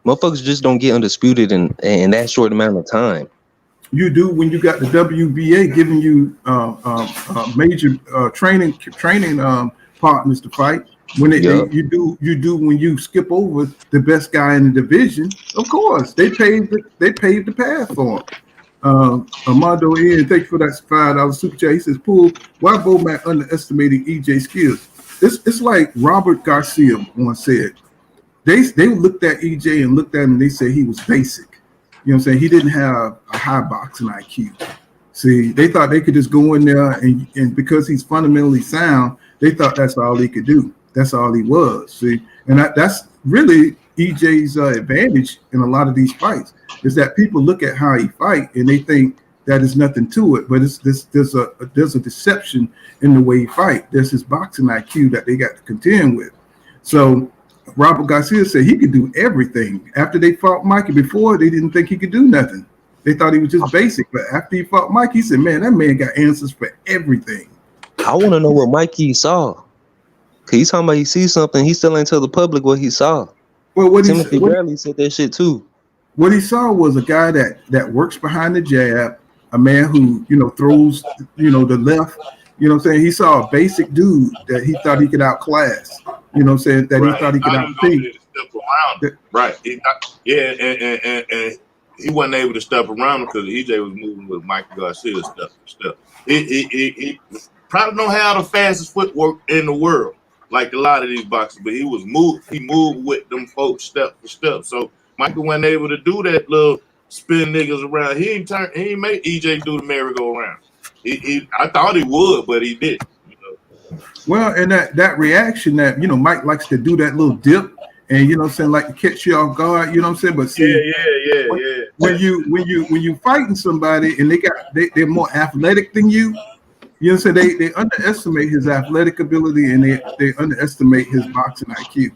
Motherfuckers just don't get undisputed in that short amount of time. You do when you got the WBA giving you major training partners to fight. When you do when you skip over the best guy in the division. Of course, they paved the path for him. Armando N, thank you for that $5 super chat. He says, "Pool, why Bomac underestimating EJ's skills?" It's like Robert Garcia once said. They looked at EJ and looked at him and they said he was basic. You know what I'm saying? He didn't have a high boxing IQ. See, they thought they could just go in there and because he's fundamentally sound, they thought that's all he could do. That's all he was. See, and that's really EJ's advantage in a lot of these fights is that people look at how he fight and they think that is nothing to it. But there's a deception in the way he fight. There's his boxing IQ that they got to contend with. So Robert Garcia said he could do everything. After they fought Mikey before, they didn't think he could do nothing. They thought he was just basic. But after he fought Mikey, he said, man, that man got answers for everything. I want to know what Mikey saw. Because he's talking about he sees something. He still ain't tell the public what he saw. Well, Timothy Bradley said that shit too. What he saw was a guy that works behind the jab, a man who, throws, the left. You know what I'm saying? He saw a basic dude that he thought he could outclass. You know what I'm saying? That he thought he could outthink. Right. And he wasn't able to step around because EJ was moving with Michael Garcia's stuff. He probably don't have the fastest footwork in the world, like a lot of these boxers, but he moved with them folks step for step. So Michael wasn't able to do that little spin niggas around. He ain't make EJ do the merry-go-round. I thought he would, but he didn't. Well, and that reaction that Mike likes to do that little dip, and like to catch you off guard. You know what I'm saying? But see, yeah. When you fighting somebody and they're more athletic than you, you know what I'm saying? They underestimate his athletic ability and they underestimate his boxing IQ.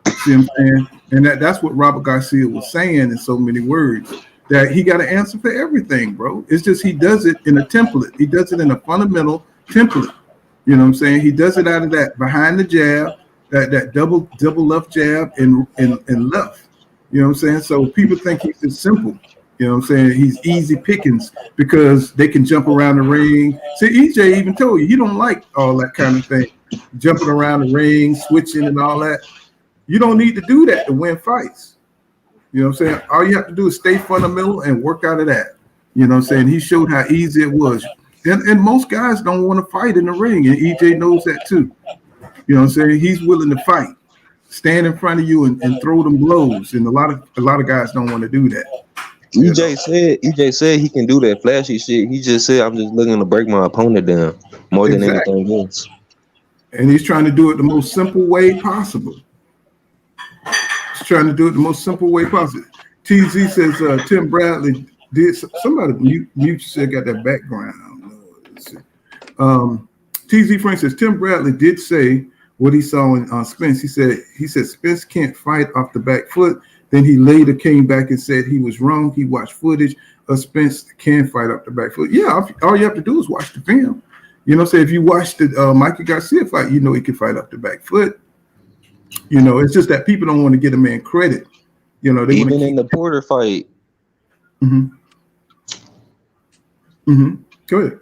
See what I'm saying? And that's what Robert Garcia was saying in so many words. That he got an answer for everything, bro. It's just he does it in a template. He does it in a fundamental template. You know what I'm saying? He does it out of that behind the jab, that double left jab and left. You know what I'm saying? So people think he's just simple. You know what I'm saying? He's easy pickings because they can jump around the ring. See, EJ even told you he don't like all that kind of thing. Jumping around the ring, switching and all that. You don't need to do that to win fights. You know what I'm saying? All you have to do is stay fundamental and work out of that. You know what I'm saying? He showed how easy it was. And most guys don't want to fight in the ring, and EJ knows that too. You know what I'm saying? He's willing to fight, stand in front of you and throw them blows. And a lot of guys don't want to do that. EJ said he can do that flashy shit. He just said, I'm just looking to break my opponent down more than anything else. And he's trying to do it the most simple way possible. trying to do it the most simple way possible. TZ says Tim Bradley did. Somebody mute said got that background. I don't know. Let's see. TZ Frank says Tim Bradley did say what he saw in Spence. He said Spence can't fight off the back foot. Then he later came back and said he was wrong. He watched footage of Spence can fight off the back foot. Yeah, all you have to do is watch the film. You know, say if you watch the Mikey Garcia fight, you know he can fight off the back foot. You know, it's just that people don't want to give a man credit. You know, they even in the Porter fight. Go ahead.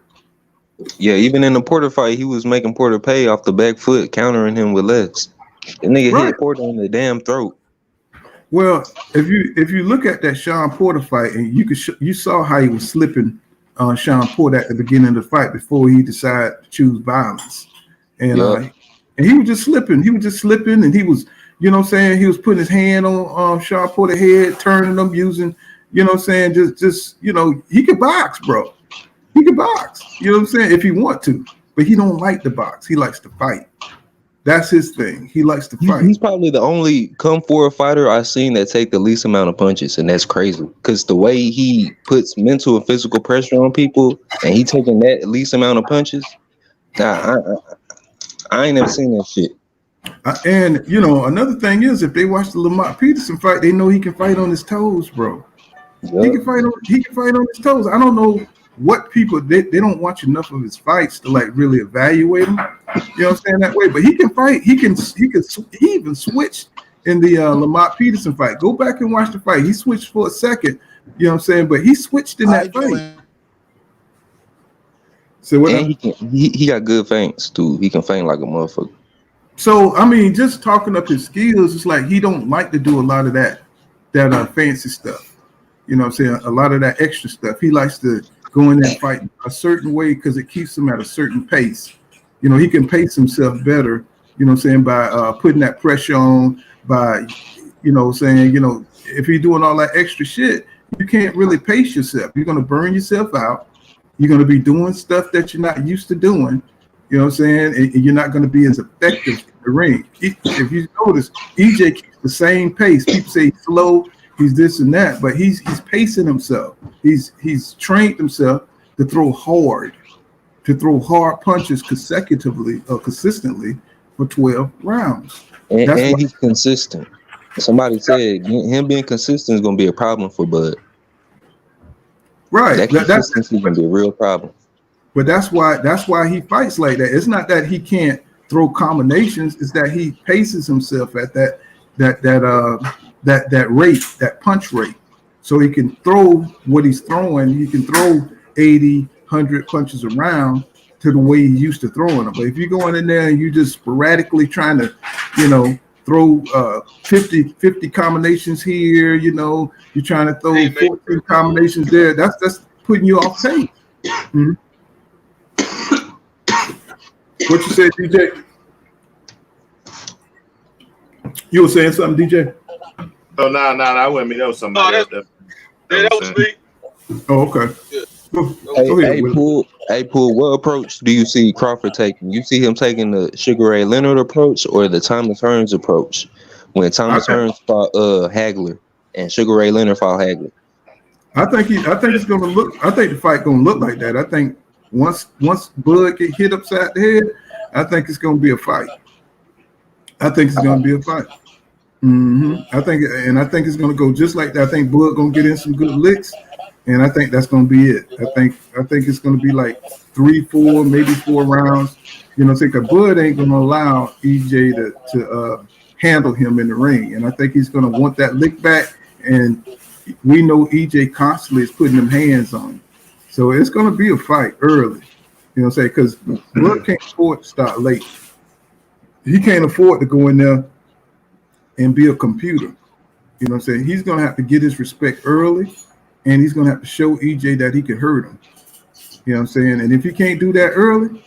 Yeah, even in the Porter fight, he was making Porter pay off the back foot, countering him with legs. The nigga hit Porter in the damn throat. Well, if you look at that Sean Porter fight, and you saw how he was slipping Sean Porter at the beginning of the fight before he decided to choose violence, and he was just slipping. He was just slipping, and he was, you know what I'm saying, he was putting his hand on Sean Porter's head, turning them, using, you know what I'm saying, just you know, he could box, bro. He could box, you know what I'm saying, if he want to, but he don't like to box. He likes to fight. That's his thing. He likes to fight. He's probably the only come forward fighter I've seen that take the least amount of punches, and that's crazy. Because the way he puts mental and physical pressure on people, and he taking that least amount of punches, I ain't never seen that shit. And you know, another thing is, if they watch the Lamont Peterson fight, they know he can fight on his toes, bro. Yep. He can fight on his toes. I don't know what people they don't watch enough of his fights to like really evaluate him. You know what I'm saying, that way, but he can fight. He even switched in the Lamont Peterson fight. Go back and watch the fight. He switched for a second. You know what I'm saying, but he switched in that fight. So what? And he got good feints too. He can feint like a motherfucker. So I mean, just talking up his skills, it's like he don't like to do a lot of that fancy stuff. You know what I'm saying? A lot of that extra stuff. He likes to go in there and fight a certain way because it keeps him at a certain pace. You know, he can pace himself better, you know what I'm saying, by putting that pressure on, by, you know, saying, you know, if you're doing all that extra shit, you can't really pace yourself. You're going to burn yourself out. You're going to be doing stuff that you're not used to doing, you know what I'm saying, and you're not going to be as effective in the ring. If you notice, EJ keeps the same pace. People say he's slow, he's this and that, but he's pacing himself. He's trained himself to throw hard punches consecutively or consistently for 12 rounds. And he's consistent. Somebody said him being consistent is going to be a problem for Bud. Right. That consistency is going to be a real problem. But that's why he fights like that. It's not that he can't throw combinations. It's that he paces himself at that rate, that punch rate. So he can throw what he's throwing. He can throw 80, 100 punches around to the way he used to throwing them. But if you're going in there and you just sporadically trying to, you know, throw 50 combinations here, you know, you're trying to throw 14 combinations there, that's putting you off pace. Mm-hmm. What you said, DJ? You were saying something, DJ? Oh, no, I wouldn't mean that was somebody else. That was me. Oh, okay. Yeah. Hey, Poole, what approach do you see Crawford taking? You see him taking the Sugar Ray Leonard approach or the Thomas Hearns approach? When Thomas Hearns fought Hagler and Sugar Ray Leonard fought Hagler. I think it's gonna look. I think the fight gonna look like that. I think once Bud get hit upside the head, I think it's gonna be a fight. I think it's gonna be a fight. I think it's gonna go just like that. I think Bud gonna get in some good licks. And I think that's going to be it. I think it's going to be like 3, 4, maybe 4 rounds. You know, because Bud ain't going to allow EJ to handle him in the ring. And I think he's going to want that lick back. And we know EJ constantly is putting them hands on him. So it's going to be a fight early. You know what I'm saying? Because Bud can't afford to start late. He can't afford to go in there and be a computer. You know what I'm saying? He's going to have to get his respect early. And he's going to have to show EJ that he can hurt him. You know what I'm saying? And if he can't do that early,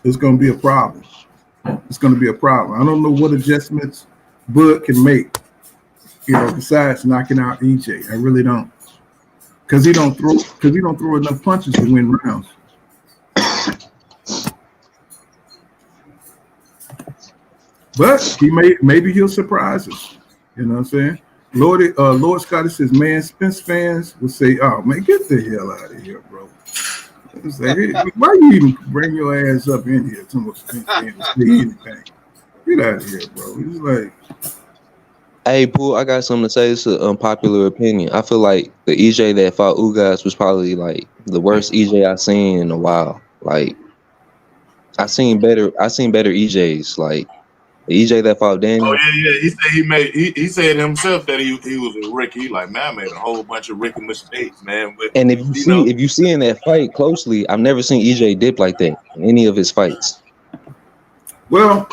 it's going to be a problem. It's going to be a problem. I don't know what adjustments Bud can make, you know, besides knocking out EJ. I really don't. Because he don't throw enough punches to win rounds. But maybe he'll surprise us. You know what I'm saying? Lord Scotty says, man, Spence fans would say, oh, man, get the hell out of here, bro. It's like, hey, why you even bring your ass up in here to Spence fans to say anything? Get out of here, bro. It's like, hey, Pooh, I got something to say. It's an unpopular opinion. I feel like the EJ that fought Ugas was probably like the worst EJ I've seen in a while. Like, I seen better EJs. Like the EJ that fought Daniel. Oh yeah. He said he said himself that he was a rookie. He like, man, I made a whole bunch of rookie mistakes, man. But And if you see in that fight closely, I've never seen EJ dip like that in any of his fights. well,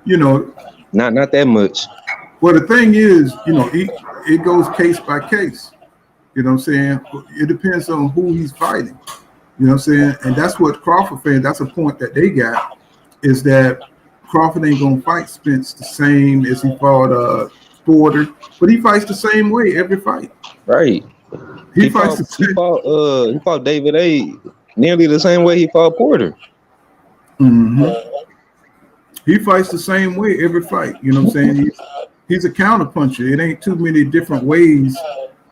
you know, not that much. well, the thing is, you know, it goes case by case. You know what I'm saying? It depends on who he's fighting. You know what I'm saying? And that's what Crawford fans, that's a point that they got, is that Crawford ain't going to fight Spence the same as he fought Porter, but he fights the same way every fight. Right. He fought David A. nearly the same way he fought Porter. Mm-hmm. He fights the same way every fight. You know what I'm saying? He's a counterpuncher. It ain't too many different ways.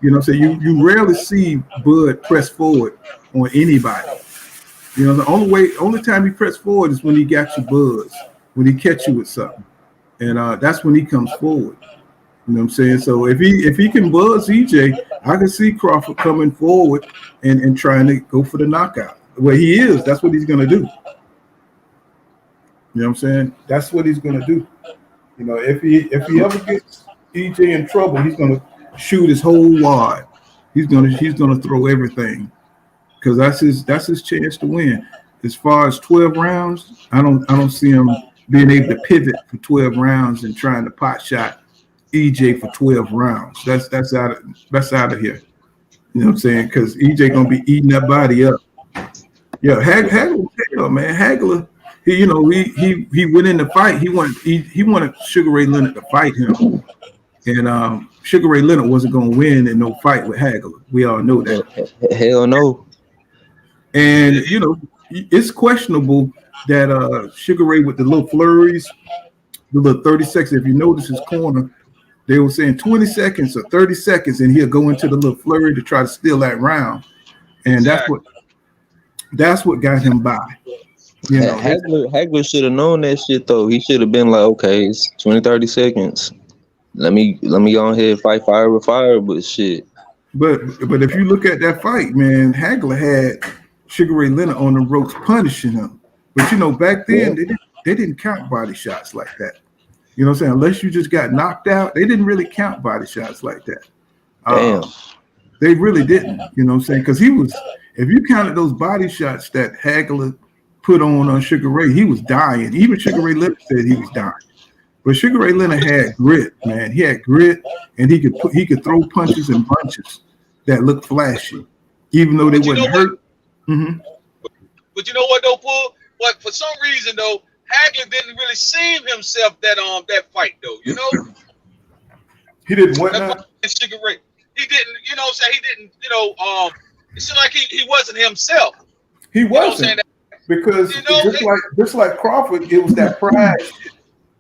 You know what I'm saying? You rarely see Bud press forward on anybody. You know, the only time he press forward is when he got you buzzed, when he catch you with something. And that's when he comes forward. You know what I'm saying? So if he can buzz EJ, I can see Crawford coming forward and trying to go for the knockout. Well, he is. That's what he's going to do. You know what I'm saying? That's what he's going to do. You know, if he ever gets EJ in trouble, he's going to shoot his whole wad. He's going to throw everything, because that's his chance to win. As far as 12 rounds, I don't see him being able to pivot for 12 rounds and trying to pot shot EJ for 12 rounds. That's out of here. You know what I'm saying? Because EJ gonna be eating that body up. Yeah, Hagler, man. Hagler, he went in the fight. He wanted Sugar Ray Leonard to fight him. And Sugar Ray Leonard wasn't gonna win in no fight with Hagler. We all know that. Hell no. And you know, it's questionable that Sugar Ray with the little flurries, the little 30 seconds. If you notice his corner, they were saying 20 seconds or 30 seconds, and he'll go into the little flurry to try to steal that round. And that's what got him by. You know, Hagler should have known that shit though. He should have been like, okay, it's 20, 30 seconds. Let me go ahead, fight fire with fire, but shit. But if you look at that fight, man, Hagler had Sugar Ray Leonard on the ropes punishing him. But you know, back then they didn't count body shots like that. You know what I'm saying? Unless you just got knocked out, they didn't really count body shots like that. Damn. They really didn't. You know what I'm saying? Because if you counted those body shots that Hagler put on Sugar Ray, he was dying. Even Sugar Ray Leonard said he was dying. But Sugar Ray Leonard had grit, man. He had grit, and he could throw punches and punches that looked flashy, even though they wouldn't hurt. Mm-hmm. But you know what though, Paul? But for some reason though, Hagler didn't really seem himself that fight though. You know, he didn't what now? Sugar Ray, he didn't. You know what I'm saying? He didn't. You know, it seemed like he wasn't himself. He wasn't, because just like Crawford, it was that pride shit.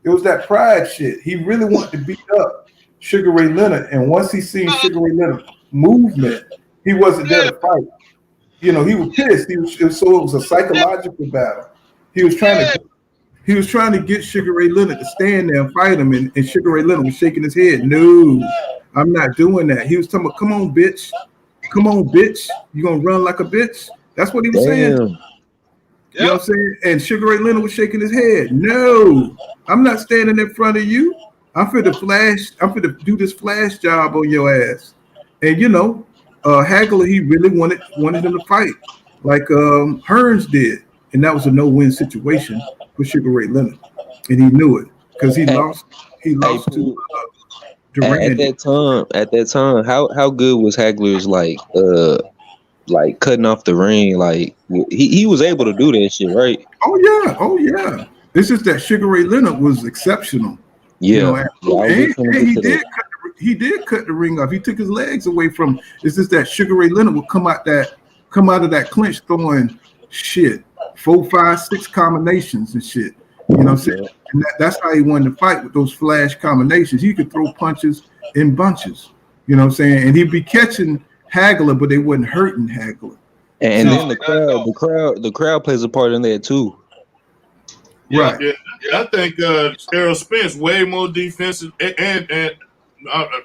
It was that pride shit. He really wanted to beat up Sugar Ray Leonard, and once he seen Sugar Ray Leonard movement, he wasn't there to fight. You know, he was pissed. It was a psychological battle. He was trying to get Sugar Ray Leonard to stand there and fight him, and Sugar Ray Leonard was shaking his head. No, I'm not doing that. He was talking about, come on, bitch. You gonna run like a bitch? That's what he was saying. You know what I'm saying? And Sugar Ray Leonard was shaking his head. No, I'm not standing in front of you. I'm finna do this flash job on your ass. And you know, Hagler, he really wanted him to fight like Hearns did, and that was a no-win situation for Sugar Ray Leonard, and he knew it because he lost to Durant. At that time, how good was Hagler's like cutting off the ring? Like he was able to do that shit, right? Oh yeah. It's just that Sugar Ray Leonard was exceptional. Yeah, you know, and he did cut the ring off. He took his legs away from. It's just that Sugar Ray Leonard would come out of that clinch throwing shit, 4, 5, 6 combinations and shit. You know what I'm saying? And that's how he won the fight, with those flash combinations. He could throw punches in bunches. You know what I'm saying? And he'd be catching Hagler, but they wasn't hurting Hagler. And then the crowd plays a part in that too. Yeah, Right. yeah. I think Errol Spence way more defensive, and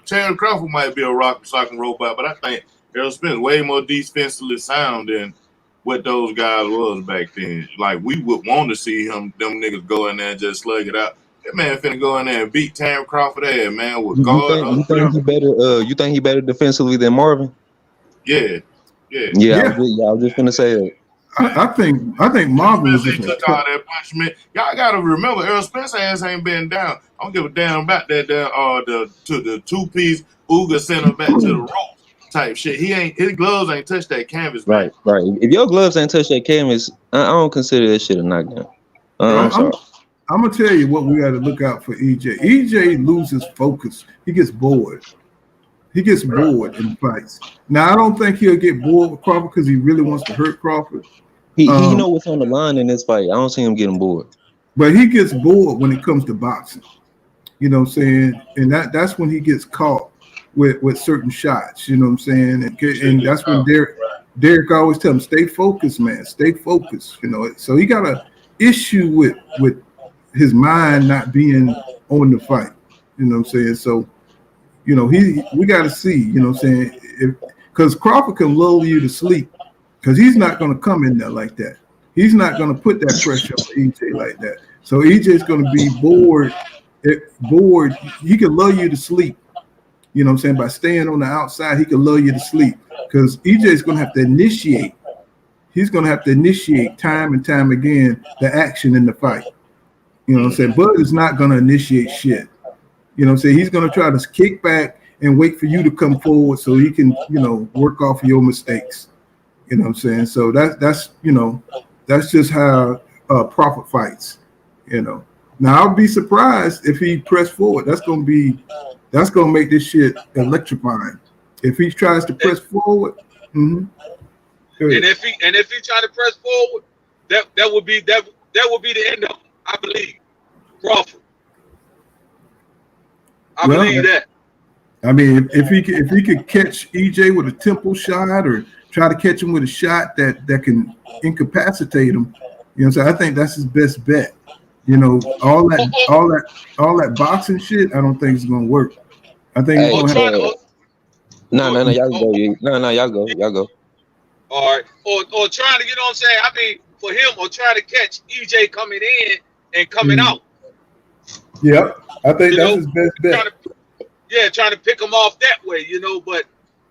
Terence Crawford might be a rock socking robot, but I think Errol Spence way more defensively sound than what those guys was back then. Like, we would want to see them niggas go in there and just slug it out. That man finna go in there and beat Terence Crawford ass, man, with guard. You think he better? You think he better defensively than Marvin? Yeah. I was just finna say that. I think Marvin was just took all that punishment. Y'all gotta remember, Errol Spence ass ain't been down. I don't give a damn about that. The 2-piece Uga sent him back to the rope type shit. His gloves ain't touched that canvas. Right. If your gloves ain't touched that canvas, I don't consider that shit a knockdown. I'm sorry. I'm gonna tell you what we got to look out for EJ. EJ loses focus. He gets bored. He gets bored in fights. Now, I don't think he'll get bored with Crawford because he really wants to hurt Crawford. He know what's on the line in this fight. I don't see him getting bored. But he gets bored when it comes to boxing. You know what I'm saying? And that's when he gets caught with certain shots. You know what I'm saying? And that's when Derrick always tell him, stay focused, man. Stay focused. You know, so he got an issue with his mind not being on the fight. You know what I'm saying? So, you know, we got to see, you know what I'm saying? Because Crawford can lull you to sleep, because he's not going to come in there like that. He's not going to put that pressure on EJ like that. So EJ's going to be bored. He can lull you to sleep, you know what I'm saying? By staying on the outside, he can lull you to sleep, because EJ's going to have to initiate. He's going to have to initiate time and time again the action in the fight. You know what I'm saying? Bud is not going to initiate shit. You know what I'm saying? He's going to try to kick back and wait for you to come forward so he can, you know, work off your mistakes. You know what I'm saying? So that's you know, that's just how Crawford fights, you know. Now, I'll be surprised if he pressed forward. That's going to make this shit electrifying. If he tries to press forward, and if he try to press forward, that would be the end of, I believe, Crawford. I believe that. I mean, if he could catch EJ with a temple shot, or try to catch him with a shot that can incapacitate him, you know what I'm saying? I think that's his best bet. You know, all that boxing shit, I don't think it's gonna work. I think y'all go. Y'all go. All right, or trying to, you know what I'm saying? I mean, for him, or trying to catch EJ coming in and coming out. Yep, I think that's his best bet. Trying to pick him off that way, you know. But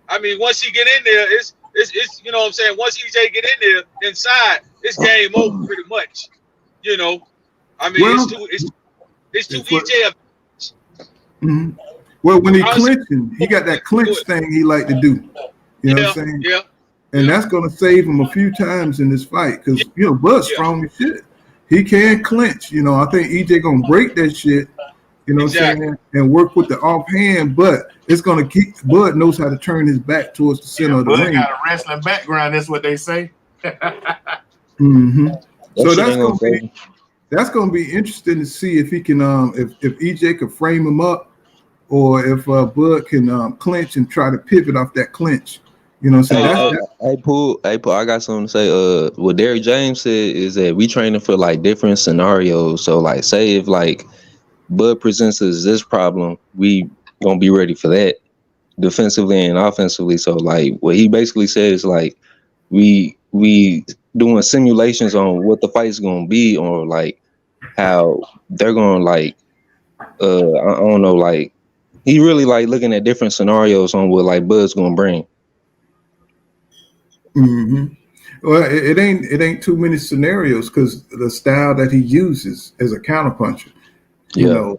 I mean, once he get in there, it's you know what I'm saying. Once EJ get in there inside, it's game over pretty much. You know, I mean, it's too EJ. Well, when he clinching, he got that clinch thing he like to do. You know what I'm saying? Yeah. And that's going to save him a few times in this fight, because you know Bud's strong as shit. He can clinch. You know, I think EJ gonna break that shit. You know what I'm saying? And work with the offhand, but it's gonna keep. Bud knows how to turn his back towards the center of the ring. Bud got a wrestling background. That's what they say. So that's gonna be interesting to see if he can if EJ can frame him up, or if Bud can clinch and try to pivot off that clinch. You know what I'm saying? Hey, Paul, I got something to say. What Derrick James said is that we training for like different scenarios. So like, say if like Bud presents us this problem, we gonna be ready for that defensively and offensively. So like, what he basically said is like, we doing simulations on what the fight's gonna be, or like how they're gonna like, I don't know, like he really like looking at different scenarios on what like Bud's gonna bring. Well, it ain't too many scenarios, because the style that he uses as a counterpuncher. You know,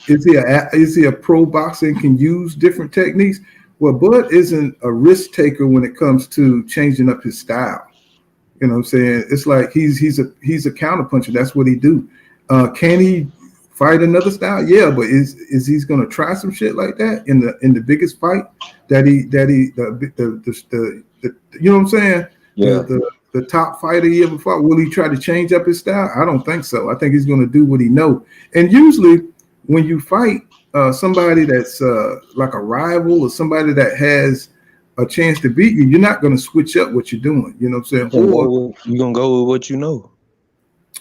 is he a pro boxer and can use different techniques? Well, Bud isn't a risk taker when it comes to changing up his style. You know what I'm saying? It's like he's a counterpuncher. That's what he do. Can he fight another style? Yeah, but is he going to try some shit like that in the biggest fight that he you know what I'm saying? Yeah. the top fighter he ever fought? Will he try to change up his style? I don't think so. I think he's going to do what he knows. And usually when you fight somebody that's like a rival or somebody that has a chance to beat you, you're not going to switch up what you're doing. You know what I'm saying? You're going to go with what you know.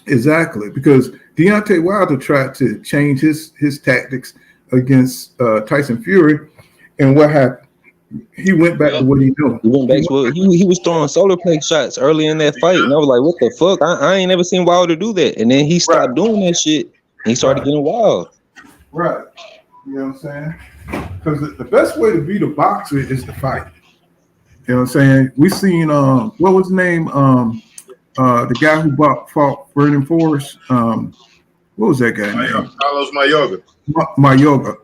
Exactly. Because Deontay Wilder tried to change his tactics against Tyson Fury. And what happened? He went back to what he knew. He went back to what he was throwing solar plate shots early in that fight. And I was like, what the fuck? I ain't never seen Wilder do that. And then he stopped doing that shit. And he started getting wild. Right. You know what I'm saying? Because the best way to beat a boxer is to fight. You know what I'm saying? We seen what was his name? The guy who fought Vernon Forrest. What was that guy name? Carlos Mayorga. Mayorga.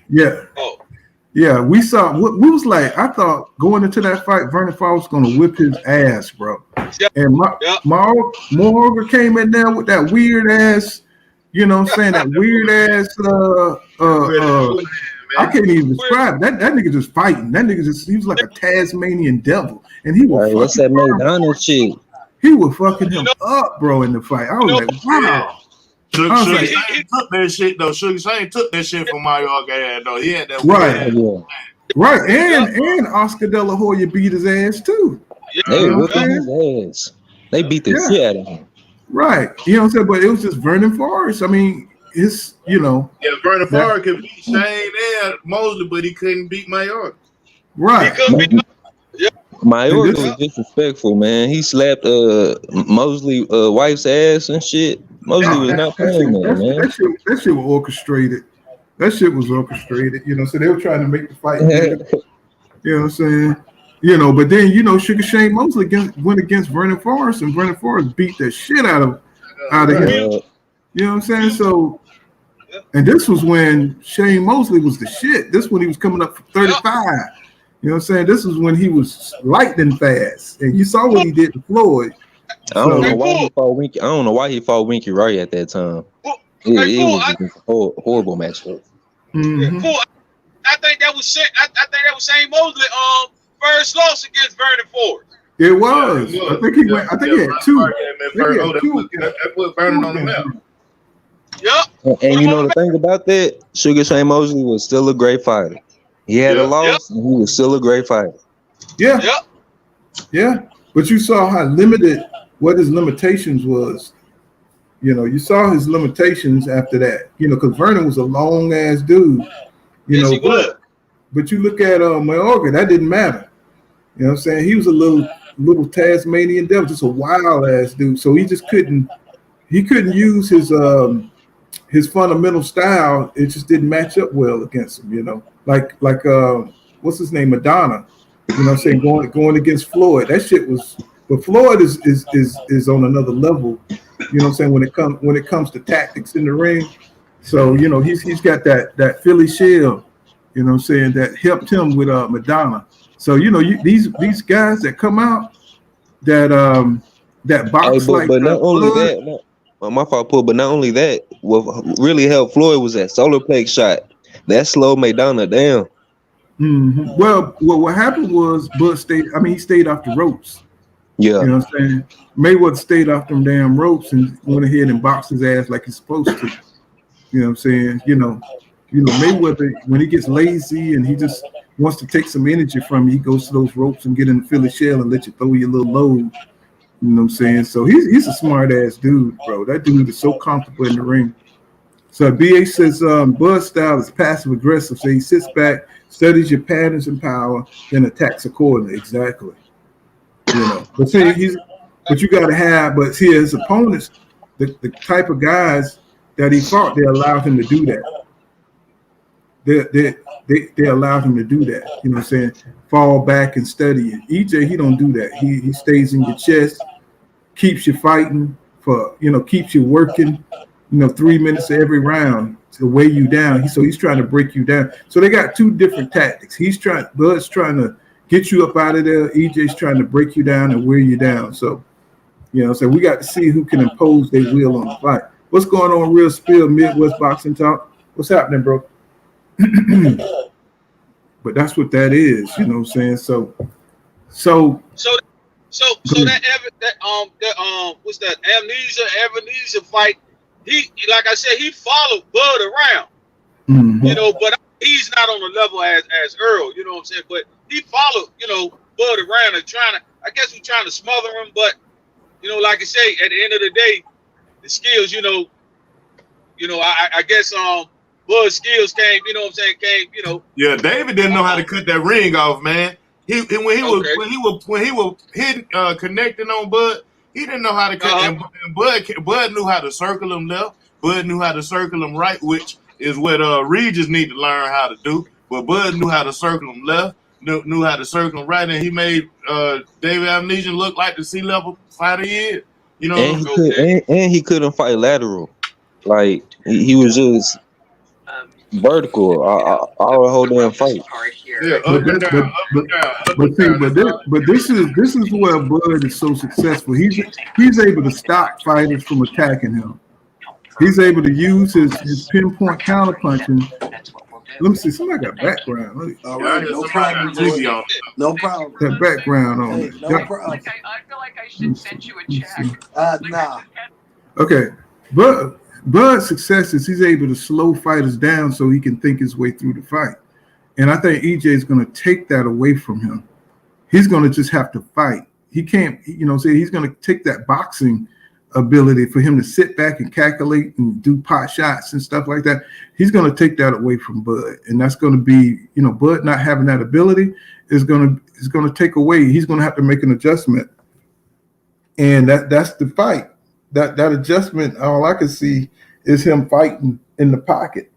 Yeah. Oh. Yeah, we saw. We was like, I thought going into that fight, Vernon Forrest was gonna whip his ass, bro. Yep. And Mayorga came in there with that weird ass. You know what I'm saying? That weird ass. I can't even describe it. That nigga just fighting. That nigga he was like a Tasmanian devil, and he was. What's that McDonald's shit? He was fucking him up, bro, in the fight. I was like, wow. Sugar Shane took that shit though. Sugar Shane took that shit from Mayorga though. He had that right, and Oscar De La Hoya beat his ass too. They whipped his ass. They beat the shit out of him. Right, you know what I'm saying? But it was just Vernon Forrest. I mean, Vernon Forrest could beat Shane and Mosley, but he couldn't beat Mayorga. Right. Mayorga was disrespectful, man. He slapped Mosley wife's ass and shit. Mosley was not playing that, man. That shit was orchestrated. That shit was orchestrated. You know, so they were trying to make the fight. You know what I'm saying? You know, but then Sugar Shane Mosley went against Vernon Forrest, and Vernon Forrest beat the shit out of him. You know what I'm saying? So, and this was when Shane Mosley was the shit. This when he was coming up for 35. You know what I'm saying? This was when he was lightning fast, and you saw what he did to Floyd. I don't know why he fought Winky. I don't know why he fought Winky Wright at that time. It was a horrible matchup. Mm-hmm. I think that was Shane Mosley first loss against Vernon Forrest. It was. I think he went. I think he had two. That put Vernon on the map. Yep. And you know the thing about that, Sugar Shane Mosley was still a great fighter. He had a loss, and he was still a great fighter. Yeah. Yep. Yeah. But you saw how limited what his limitations was. You know, you saw his limitations after that. You know, because Vernon was a long ass dude. You know, but you look at Mayorga, that didn't matter. You know what I'm saying? He was a little Tasmanian devil, just a wild ass dude. So he just couldn't use his fundamental style. It just didn't match up well against him, you know. Like what's his name? Madonna. You know what I'm saying? Going against Floyd. That shit was, but Floyd is on another level. You know what I'm saying? When it comes to tactics in the ring. So, you know, he's got that Philly shell, you know what I'm saying, that helped him with Madonna. So, you know, these guys that come out that box but not only that, my fault, Paul, but not only that, what really helped Floyd was that solar plate shot. That slowed Madonna down. Mm-hmm. Well, what happened was Bud he stayed off the ropes. Yeah. You know what I'm saying? Mayweather stayed off them damn ropes and went ahead and boxed his ass like he's supposed to. You know what I'm saying? You know, Mayweather, when he gets lazy and he just wants to take some energy from you, he goes to those ropes and get in the Philly shell and let you throw your little load. You know what I'm saying? So he's a smart ass dude, bro. That dude is so comfortable in the ring. So BA says Bud's style is passive aggressive. So he sits back, studies your patterns and power, then attacks accordingly. Exactly. You know, but see, you got to have. But see, his opponents, the type of guys that he fought, they allowed him to do that. They allowed him to do that. You know what I'm saying? Fall back and study it. EJ, he don't do that. He stays in your chest, keeps you fighting keeps you working. 3 minutes every round to weigh you down. So he's trying to break you down. So they got two different tactics. Bud's trying to get you up out of there. EJ's trying to break you down and wear you down. So, so we got to see who can impose their will on the fight. What's going on, Real Spill, Midwest Boxing Talk? What's happening, bro? But that's what that is, you know what I'm saying? So So what's that amnesia fight? He, like I said, he followed Bud around. You know, but he's not on the level as Earl. You know what I'm saying? But he followed, you know, Bud around and I guess we're trying to smother him. But you know, like I say, at the end of the day, the skills, you know, I guess Bud's skills came. You know what I'm saying? You know. Yeah, David didn't know how to cut that ring off, man. When he was hitting connecting on Bud, he didn't know how to cut. And Bud knew how to circle him left. Bud knew how to circle him right, which is what Regis need to learn how to do. But Bud knew how to circle him left, knew how to circle him right, and he made David Amnesia look like the C-level fighter he is. You know, and he couldn't fight lateral. Like he was just vertical all the whole damn fight. Yeah, but this is where Bud is so successful. He's able to stop fighters from attacking him. He's able to use his pinpoint counterpunching. Let me see. Somebody got background. All right, no problem. No problem. That background on it. No problem. I feel like I should send you a check. Nah. Okay, Bud's success is he's able to slow fighters down so he can think his way through the fight. And I think EJ is going to take that away from him. He's going to just have to fight. He can't, he's going to take that boxing ability for him to sit back and calculate and do pot shots and stuff like that. He's going to take that away from Bud. And that's going to be, Bud not having that ability is going to take away. He's going to have to make an adjustment. And that's the fight. That adjustment, all I can see is him fighting in the pocket.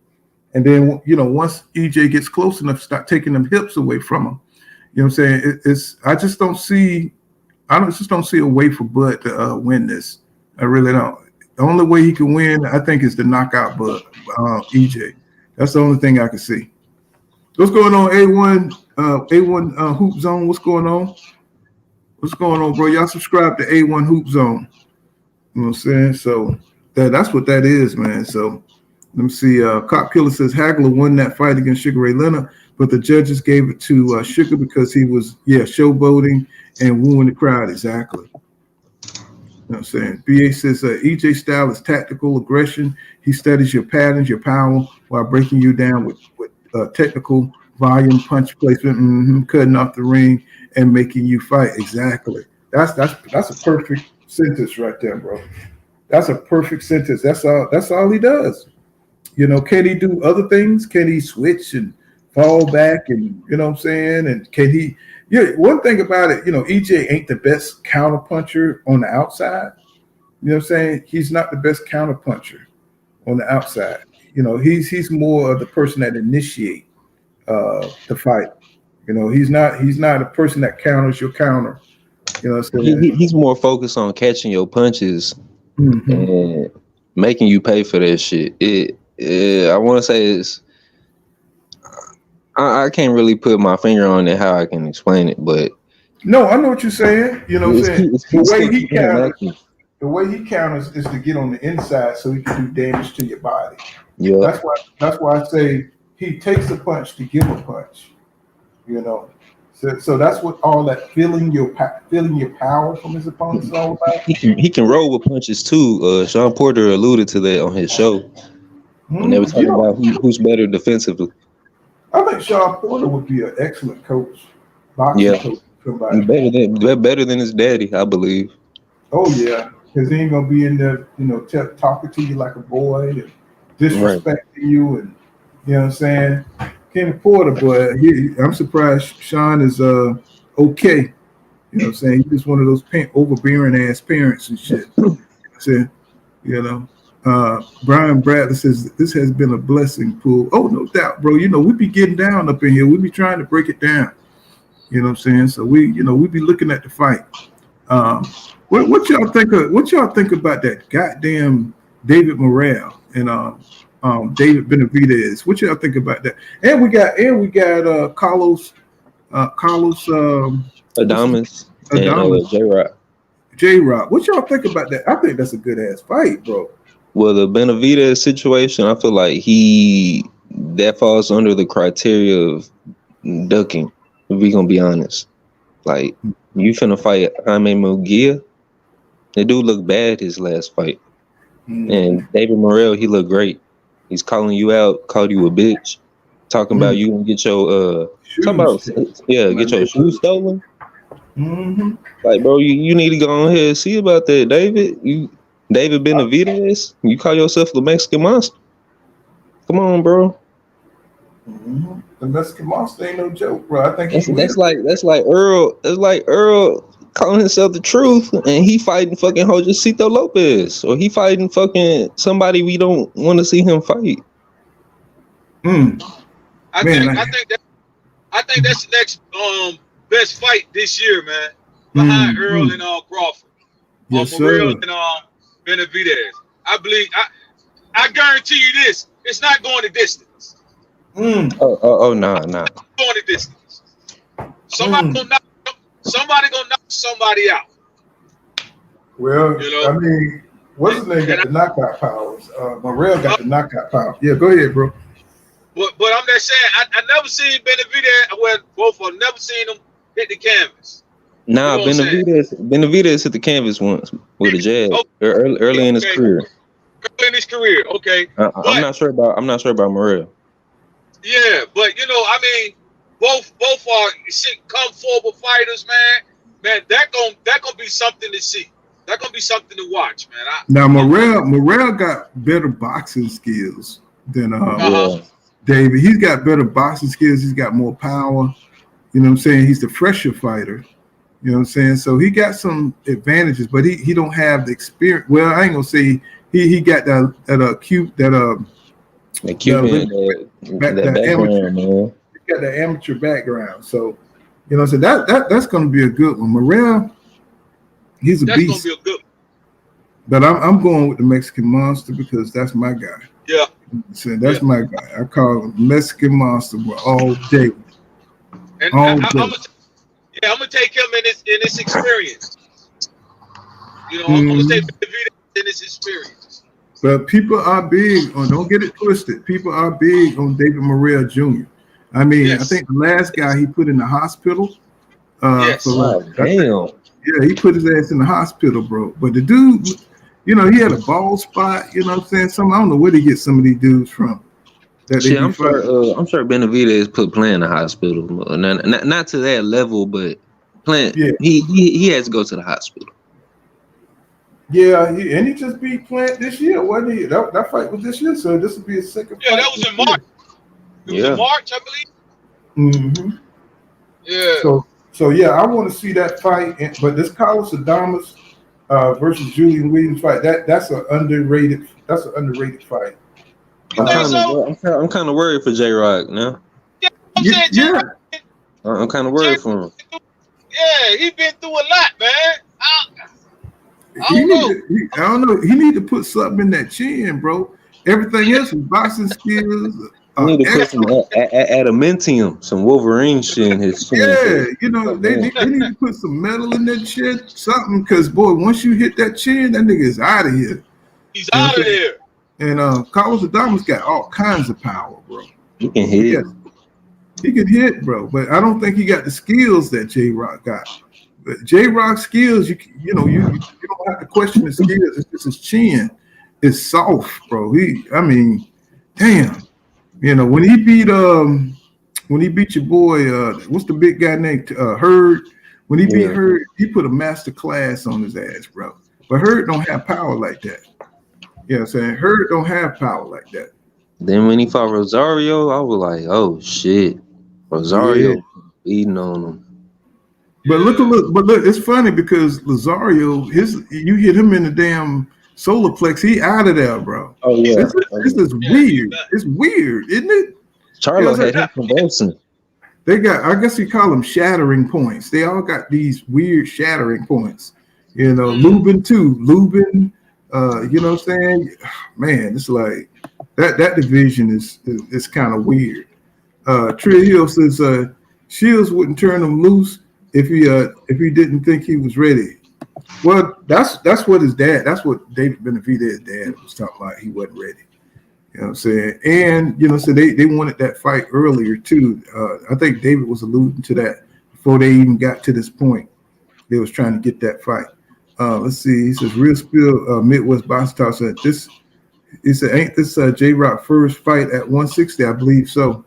And then, once EJ gets close enough, start taking them hips away from him. You know what I'm saying? I just don't see a way for Bud to win this. I really don't. The only way he can win, I think, is to knock out EJ. That's the only thing I can see. What's going on, A1 Hoop Zone? What's going on? What's going on, bro? Y'all subscribe to A1 Hoop Zone. You know what I'm saying? So that's what that is, man. So let me see. Cop Killer says Hagler won that fight against Sugar Ray Leonard, but the judges gave it to Sugar because he was, showboating and wooing the crowd. Exactly. You know what I'm saying? BA says EJ style is tactical aggression. He studies your patterns, your power, while breaking you down with technical volume, punch placement, cutting off the ring, and making you fight. Exactly. That's a perfect sentence right there, bro. That's a perfect sentence. That's all he does. Can he do other things? Can he switch and fall back and what I'm saying? And can he one thing about it, EJ ain't the best counter puncher on the outside. You know what I'm saying? He's not the best counter puncher on the outside. He's more of the person that initiate the fight. He's not a person that counters your counter. He's more focused on catching your punches and making you pay for that shit. I want to say is I can't really put my finger on it how I can explain it, but no, I know what you're saying. You know what I'm saying? The way he counters is to get on the inside so he can do damage to your body. Yeah, that's why I say he takes a punch to give a punch. So that's what all that feeling your power from his opponents is all about. He can roll with punches too. Sean Porter alluded to that on his show. And they were talking about who's better defensively. I think Sean Porter would be an excellent coach. Coach. Better than his daddy, I believe. Oh yeah, because he ain't gonna be in there, talking to you like a boy and disrespecting you, and you know what I'm saying. Kenny Porter, but I'm surprised Sean is okay. You know what I'm saying? He's just one of those overbearing ass parents and shit. Brian Bradley says this has been a blessing pool. Oh, no doubt, bro. We be getting down up in here. We be trying to break it down. You know what I'm saying? So we be looking at the fight. What y'all think about that goddamn David Morrell and David Benavidez? What y'all think about that? And we got Carlos Adames and J-Rock. What y'all think about that? I think that's a good ass fight, bro. Well, the Benavidez situation, I feel like that falls under the criteria of ducking, if we're gonna be honest. Like, you finna fight Jaime Munguia. The dude looked bad his last fight. And David Morrell, he looked great. He's calling you out, called you a bitch, talking about you gonna get your get your shoes stolen. Like, bro, you need to go on here and see about that, David. David Benavidez, you call yourself the Mexican Monster? Come on, bro. The Mexican Monster ain't no joke, bro. I think that's like Earl calling himself the Truth, and he fighting fucking Josecito Lopez, or he fighting fucking somebody we don't want to see him fight. I think that's the next best fight this year, man. Behind Earl and Crawford. Yes, Morrell sir. and Benavidez. I believe I guarantee you this. It's not going the distance. Oh, nah. Going the distance. Somebody gonna knock somebody out. Well, You know? I mean, what's his name got the knockout powers? Morrell got the knockout power. Yeah, go ahead, bro. But I'm just saying, I never seen Benavidez. Well, both of them never seen him hit the canvas. Nah, You know Benavidez hit the canvas once with a jab early in his career. Early in his career, okay. I'm not sure about Morrell. Yeah, but I mean, both are come forward fighters, man. Man, that gonna be something to see. That gonna be something to watch, man. Now Morrell got better boxing skills than David. He's got better boxing skills. He's got more power. You know what I'm saying? He's the fresher fighter. You know what I'm saying? So he got some advantages, but he don't have the experience. Well, I ain't gonna say he got that amateur, man. He got the amateur background. So so that's gonna be a good one. Morrell, he's a beast. Gonna be a good one. But I'm going with the Mexican Monster because that's my guy. Yeah. So that's my guy. I call him Mexican Monster all day. And I'm gonna take him in his experience. I'm gonna take Benavidez in his experience. But people are big on. Don't get it twisted. People are big on David Morrell Jr. I mean, I think the last guy he put in the hospital. Damn. Yeah, he put his ass in the hospital, bro. But the dude, he had a bald spot. You know what I'm saying? I don't know where to get some of these dudes from. I'm sure Benavidez put Plant in the hospital. Not to that level, but Plant, he has to go to the hospital. Yeah, and he just beat Plant this year, wasn't he? That fight was this year, so this will be his second fight. Yeah, that was in March. It was in March, I believe. Yeah. So yeah, I want to see that fight. But this Carlos Adames versus Julian Williams fight, that's an underrated fight. I'm kind of worried for J-Rock now. Yeah, I'm kind of worried for him. Yeah, he's been through a lot, man. I don't know. He need to put something in that chin, bro. Everything else is boxing skills. He need to put some adamantium, some Wolverine shit in his chin. Yeah, they need to put some metal in that shit, something. Because boy, once you hit that chin, that nigga is out of here. He's out of there. And Carlos Adames got all kinds of power, bro. He can hit. He can hit, bro. But I don't think he got the skills that J-Rock got. But J-Rock's skills, you don't have to question his skills. It's just his chin is soft, bro. Damn. When he beat your boy, what's the big guy named Hurd? When he beat Hurd, he put a master class on his ass, bro. But Hurd don't have power like that. You know what I'm saying? Hurd don't have power like that. Then when he fought Rosario, I was like, oh shit. Rosario beating on him. But look, it's funny because Rosario, you hit him in the damn solar plex, he out of there, bro. Oh yeah. This is weird. It's weird, isn't it? Charlo had him convulsing. They got, I guess you call them shattering points. They all got these weird shattering points. Lubin too. Lubin, you know what I'm saying? Man, it's like that division is kind of weird. Trill Hill says Shields wouldn't turn him loose if he didn't think he was ready. Well, that's what his dad, that's what David Benavidez's dad was talking about. He wasn't ready. You know what I'm saying? And so they wanted that fight earlier too. I think David was alluding to that before they even got to this point. They was trying to get that fight. Let's see. He says, Real Spill, Midwest Box Talk said this. He said, ain't this J-Rock first fight at 160? I believe so.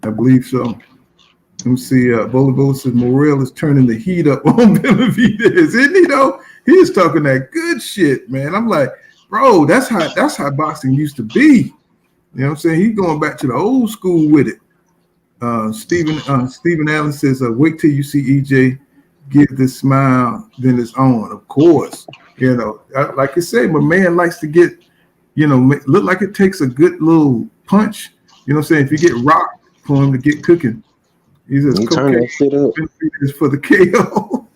Let me see. Bolo says Morrell is turning the heat up on Benavidez. Isn't he though? He is talking that good shit, man. I'm like, bro, that's how boxing used to be. You know what I'm saying? He's going back to the old school with it. Stephen Allen says, wait till you see EJ give this smile, then it's on. Of course. You know, like I say, my man likes to get, you know, look like it takes a good little punch. You know what I'm saying? If you get rocked for him to get cooking. He says, cocaine Benavidez for the KO.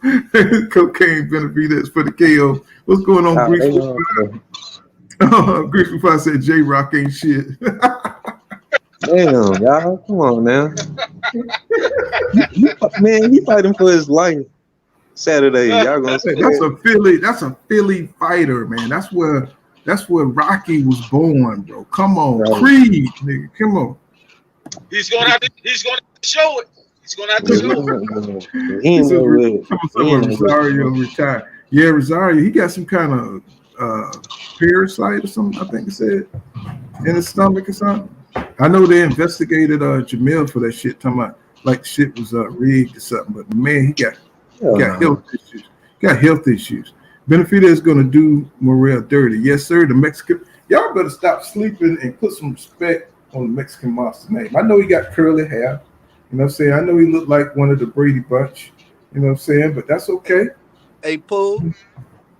Cocaine Benavidez for the KO. What's going on, Greasy Fire said J-Rock ain't shit. Damn, y'all. Come on now. Man, he fighting for his life. Saturday. Y'all gonna say that's a Philly fighter, man. That's where Rocky was born, bro. Come on, right. Creed, nigga. Come on. He's gonna have to show it. He's gonna have to show it. Rosario retired. Yeah, Rosario, he got some kind of parasite or something, I think it said, in his stomach or something. I know they investigated Jamil for that shit, talking about like shit was rigged or something, but man, he got health issues. Got health issues. Benavidez is gonna do Morrell dirty. Yes, sir. The Mexican, y'all better stop sleeping and put some respect on the Mexican monster name. I know he got curly hair. You know what I'm saying? I know he looked like one of the Brady Bunch. You know what I'm saying? But that's okay. Hey, Pooh.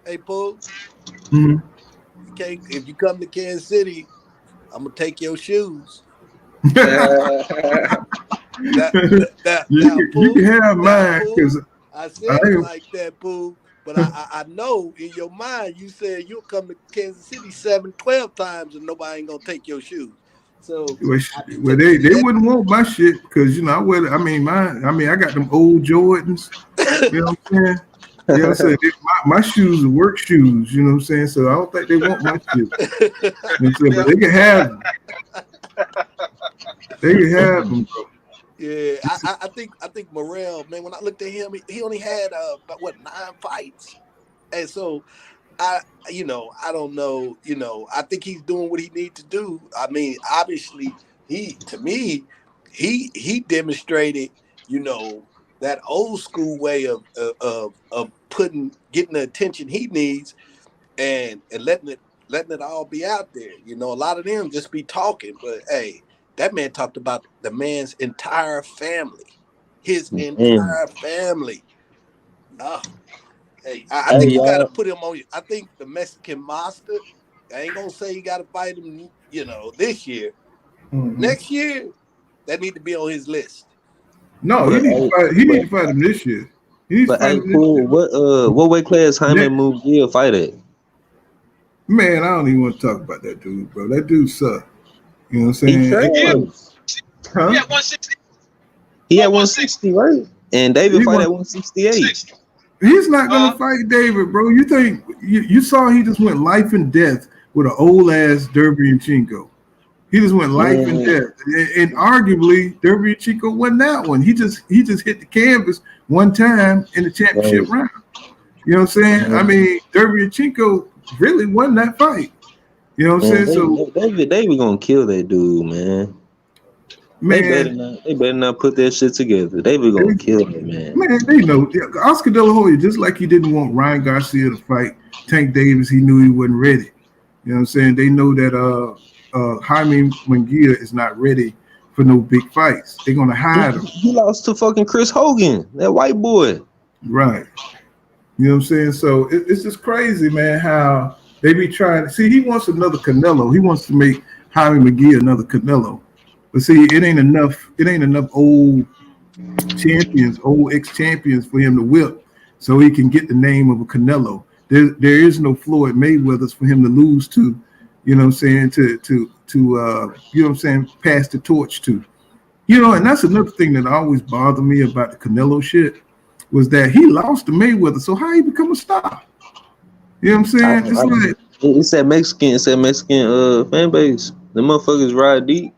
Mm-hmm. Okay, if you come to Kansas City, I'm gonna take your shoes. You can have mine because I said it like that, Pooh. But I know in your mind you said you'll come to Kansas City 12 times and nobody ain't gonna take your shoes. So well, they wouldn't want my shit because you know I got them old Jordans. You know what I'm saying? You know what I'm saying? My shoes are work shoes. You know what I'm saying? So I don't think they want my shit. But they can have them. They can have them, bro. Yeah, I think Morrell, man, when I looked at him, he only had 9 fights. And so I don't know, I think he's doing what he needs to do. I mean, obviously he demonstrated, that old school way of getting the attention he needs and letting it all be out there. A lot of them just be talking, but hey, that man talked about the man's entire family, his entire family. Hey, I think you got to put him on. I think the Mexican monster. I ain't gonna say you got to fight him, this year. Mm-hmm. Next year, that need to be on his list. No, he need to fight him this year. What weight class Jaime Munguia fight at? Man, I don't even want to talk about that dude, bro. That dude suck. You know what I'm saying? He at 160. He at 160, right? And David fight at 168. He's not gonna fight David, bro. You think you saw he just went life and death with an old ass Derrick. He just went life and death, and arguably Derrick won that one. He just hit the canvas one time in the championship round. You know what I'm saying? I mean, Derrick really won that fight. You know what I'm saying? So David gonna kill that dude, man. They better not put that shit together. David gonna kill him, man. Man, they know Oscar De La Hoya, just like he didn't want Ryan Garcia to fight Tank Davis, he knew he wasn't ready. You know what I'm saying? They know that Jaime Munguia is not ready for no big fights. They're gonna hide him. He lost to fucking Chris Hogan, that white boy. Right. You know what I'm saying? So it's just crazy, man, how they be trying to see. He wants another Canelo. He wants to make Jaime Munguia another Canelo. But see, it ain't enough old champions, old ex-champions for him to whip so he can get the name of a Canelo. There is no Floyd Mayweather's for him to lose to, you know what I'm saying, to you know what I'm saying, pass the torch to. And that's another thing that always bothered me about the Canelo shit was that he lost to Mayweather, so how he become a star? You know what I'm saying? It's that Mexican fan base. The motherfuckers ride deep,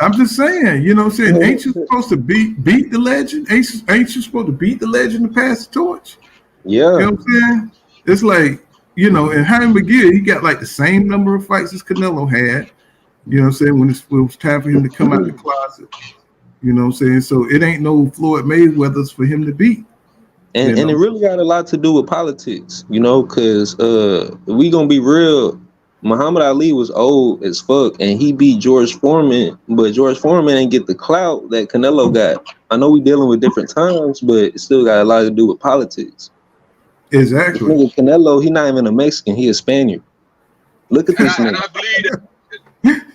I'm just saying, you know what I'm saying? Ain't you supposed to beat the legend? Ain't you supposed to beat the legend to pass the torch? Yeah. You know what I'm saying? It's like, you know, and Jaime McGill, he got like the same number of fights as Canelo had. You know what I'm saying? When it was time for him to come out the closet. You know what I'm saying? So it ain't no Floyd Mayweather's for him to beat. And it really got a lot to do with politics, you know, because we gonna be real. Muhammad Ali was old as fuck, and he beat George Foreman, but George Foreman ain't get the clout that Canelo got. I know we dealing with different times, but it still got a lot to do with politics. Exactly. This nigga Canelo, he not even a Mexican, he a Spaniard. Look at this nigga. And I believe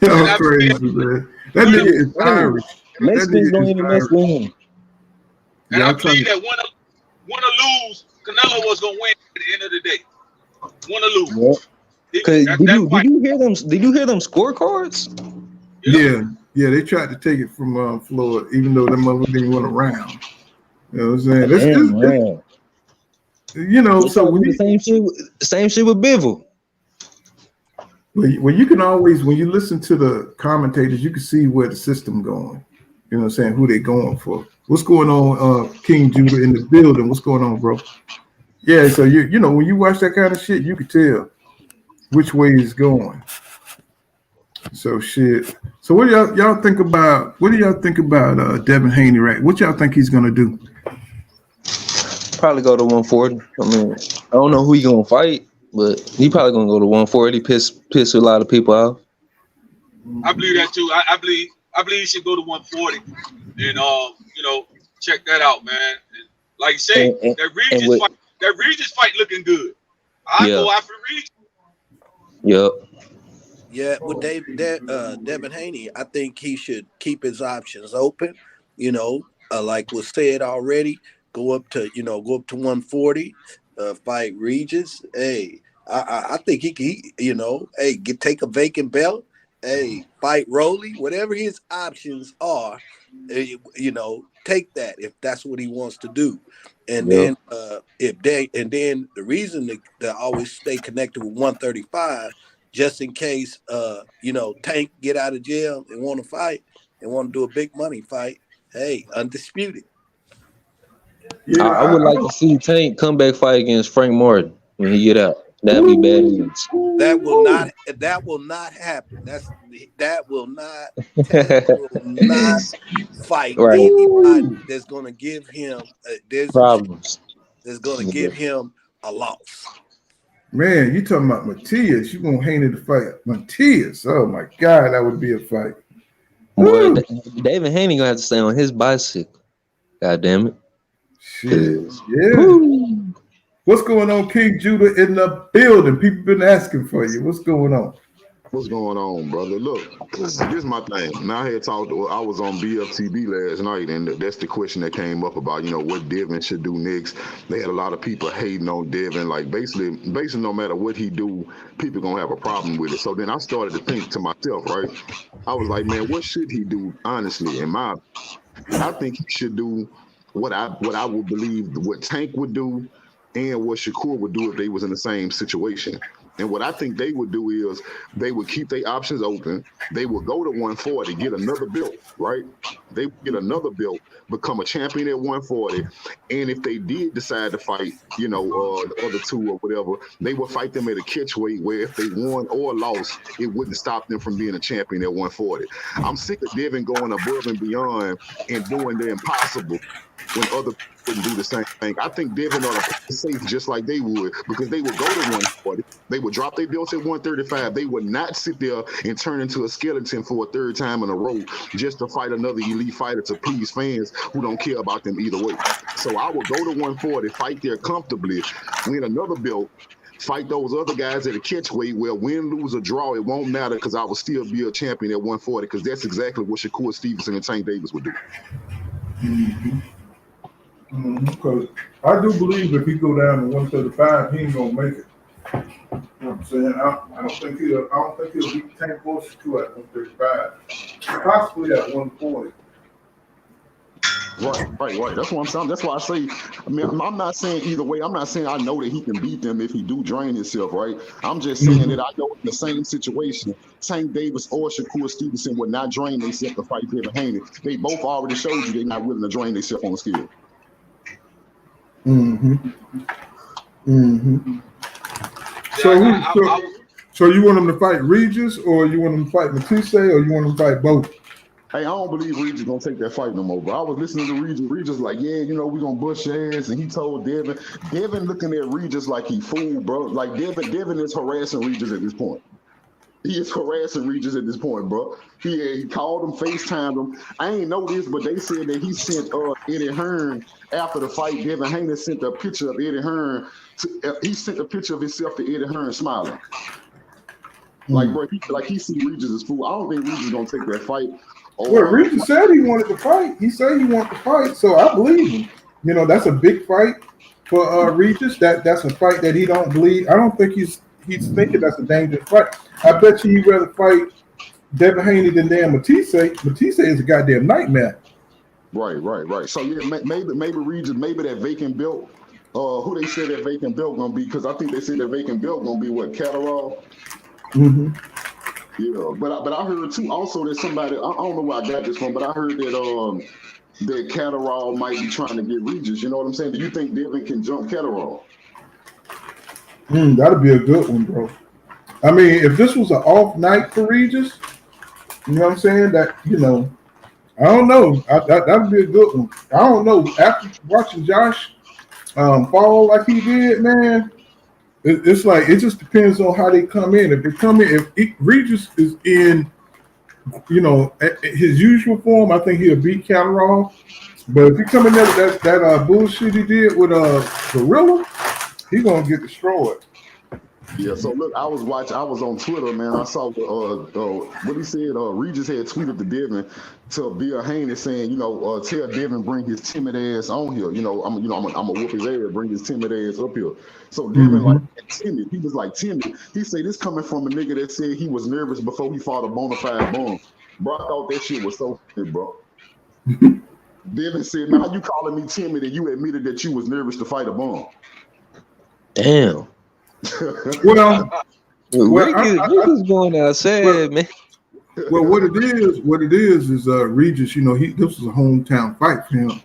that. Crazy, man. That nigga is Irish. Mexicans don't even mess with him. And I believe that win or lose, Canelo was gonna win at the end of the day. Win or lose. Yep. Cause did you hear them? Did you hear them scorecards? Yeah, they tried to take it from Floyd, even though that mother didn't went around. You know what I'm saying? It's, you know, so when you, same shit with Bivol. Well, you can always, when you listen to the commentators, you can see where the system going. You know what I'm saying? Who they going for? What's going on, King Judah in the building? What's going on, bro? Yeah, so you know, when you watch that kind of shit, you can tell which way it's going. So shit. So what do y'all think about? What do y'all think about Devin Haney? Right? What y'all think he's gonna do? Probably go to 140. I mean, I don't know who he gonna fight, but he probably gonna go to 140. Piss a lot of people off. I believe that too. I believe he should go to 140, and you know, check that out, man. And like you say, that Regis fight looking good. I go after Regis. Yep. Yeah, with Devin Haney, I think he should keep his options open. You know, like was said already, go up to 140, fight Regis. Hey, I think he take a vacant belt. Hey, fight Rolly, whatever his options are, take that if that's what he wants to do. And then the reason to always stay connected with 135, just in case Tank get out of jail and want to fight and want to do a big money fight. Hey, undisputed. Yeah, I would like to see Tank come back fight against Frank Martin when he get out. That'd be bad news. That will not happen. That will not fight anybody that's going to give him problems. That's going to give him a loss. Man, you talking about Matias? You want Haney to fight Matias? Oh my God, that would be a fight. Boy, David Haney gonna have to stay on his bicycle. God damn it. Shit. Yeah. Woo. What's going on, King Judah in the building? People been asking for you. What's going on? What's going on, brother? Look, this is my thing. Now I was on BFTB last night, and that's the question that came up about, what Devin should do next. They had a lot of people hating on Devin. Like basically no matter what he do, people gonna have a problem with it. So then I started to think to myself, right? I was like, man, what should he do? Honestly, I think he should do what I would believe what Tank would do and what Shakur would do if they was in the same situation. And what I think they would do is they would keep their options open. They would go to 140, get another belt, right? They would get another belt, become a champion at 140. And if they did decide to fight, the other two or whatever, they would fight them at a catchweight where if they won or lost, it wouldn't stop them from being a champion at 140. I'm sick of Devin going above and beyond and doing the impossible when other people wouldn't do the same thing. I think Devin ought to play safe just like they would, because they would go to 140. They would drop their belts at 135. They would not sit there and turn into a skeleton for a third time in a row just to fight another elite fighter to please fans who don't care about them either way. So I would go to 140, fight there comfortably, win another belt, fight those other guys at a catchweight where win, lose, or draw, it won't matter because I will still be a champion at 140, because that's exactly what Shakur Stevenson and Tank Davis would do. Mm-hmm. Because I do believe if he go down to 135, he ain't gonna make it. You know what I'm saying? I don't think he'll beat Tank or Shakur at 135. Possibly at 140. Right. That's what I'm saying. That's why I say, I mean, I'm not saying either way. I'm not saying I know that he can beat them if he do drain himself, right? I'm just saying that I know in the same situation, Tank Davis or Shakur Stevenson would not drain themselves to fight Devin Haney. They both already showed you they're not willing to drain themselves on the scale. So you want him to fight Regis, or you want him to fight Matisse, or you want him to fight both? Hey, I don't believe Regis gonna take that fight no more, bro. I was listening to Regis. Regis like, yeah, you know, we gonna bust your ass. And he told Devin looking at Regis like he fooled, bro. Like Devin is harassing Regis at this point. He is harassing Regis at this point, bro. He called him, FaceTimed him. I ain't know this, but they said that he sent Eddie Hearn after the fight. Devin Haney sent a picture of Eddie Hearn. He sent a picture of himself to Eddie Hearn smiling. Like, bro, he see Regis as fool. I don't think Regis gonna take that fight. Well, Regis said he wanted to fight. He said he wanted to fight, so I believe him. You know, that's a big fight for Regis. That's a fight that he don't believe. I don't think he's thinking that's a dangerous fight. I bet you he'd rather fight Devin Haney than damn Matisse. Matisse is a goddamn nightmare. Right. So yeah, maybe Regis, maybe that vacant belt. Who they said that vacant belt gonna be? Because I think they said that vacant belt gonna be what, Catterall. Yeah, but I heard too also that somebody, I don't know where I got this from, but I heard that that Catterall might be trying to get Regis. You know what I'm saying? Do you think Devin can jump Catterall? That'd be a good one, bro. I mean, if this was an off night for Regis, you know what I'm saying? That, you know, I don't know. That'd be a good one. I don't know. After watching Josh fall like he did, man, it's like it just depends on how they come in. If they come in, if Regis is in, you know, his usual form, I think he'll beat Catterall. But if he come in there with that bullshit he did with Gorilla, he's gonna get destroyed. Yeah, so look, I was on Twitter, man. I saw what he said. Regis had tweeted to Devin to Bill Haney saying, you know, tell Devin bring his timid ass on here. You know, I'm gonna whoop his ass, bring his timid ass up here. So Devin like timid. He was like timid. He said this coming from a nigga that said he was nervous before he fought a bona fide bum. Bro, I thought that shit was so funny, bro. Devin said, man, how you calling me timid and you admitted that you was nervous to fight a bum? Damn. Well, Rick is going outside, man. Well, what it is Regis. You know, this was a hometown fight for him,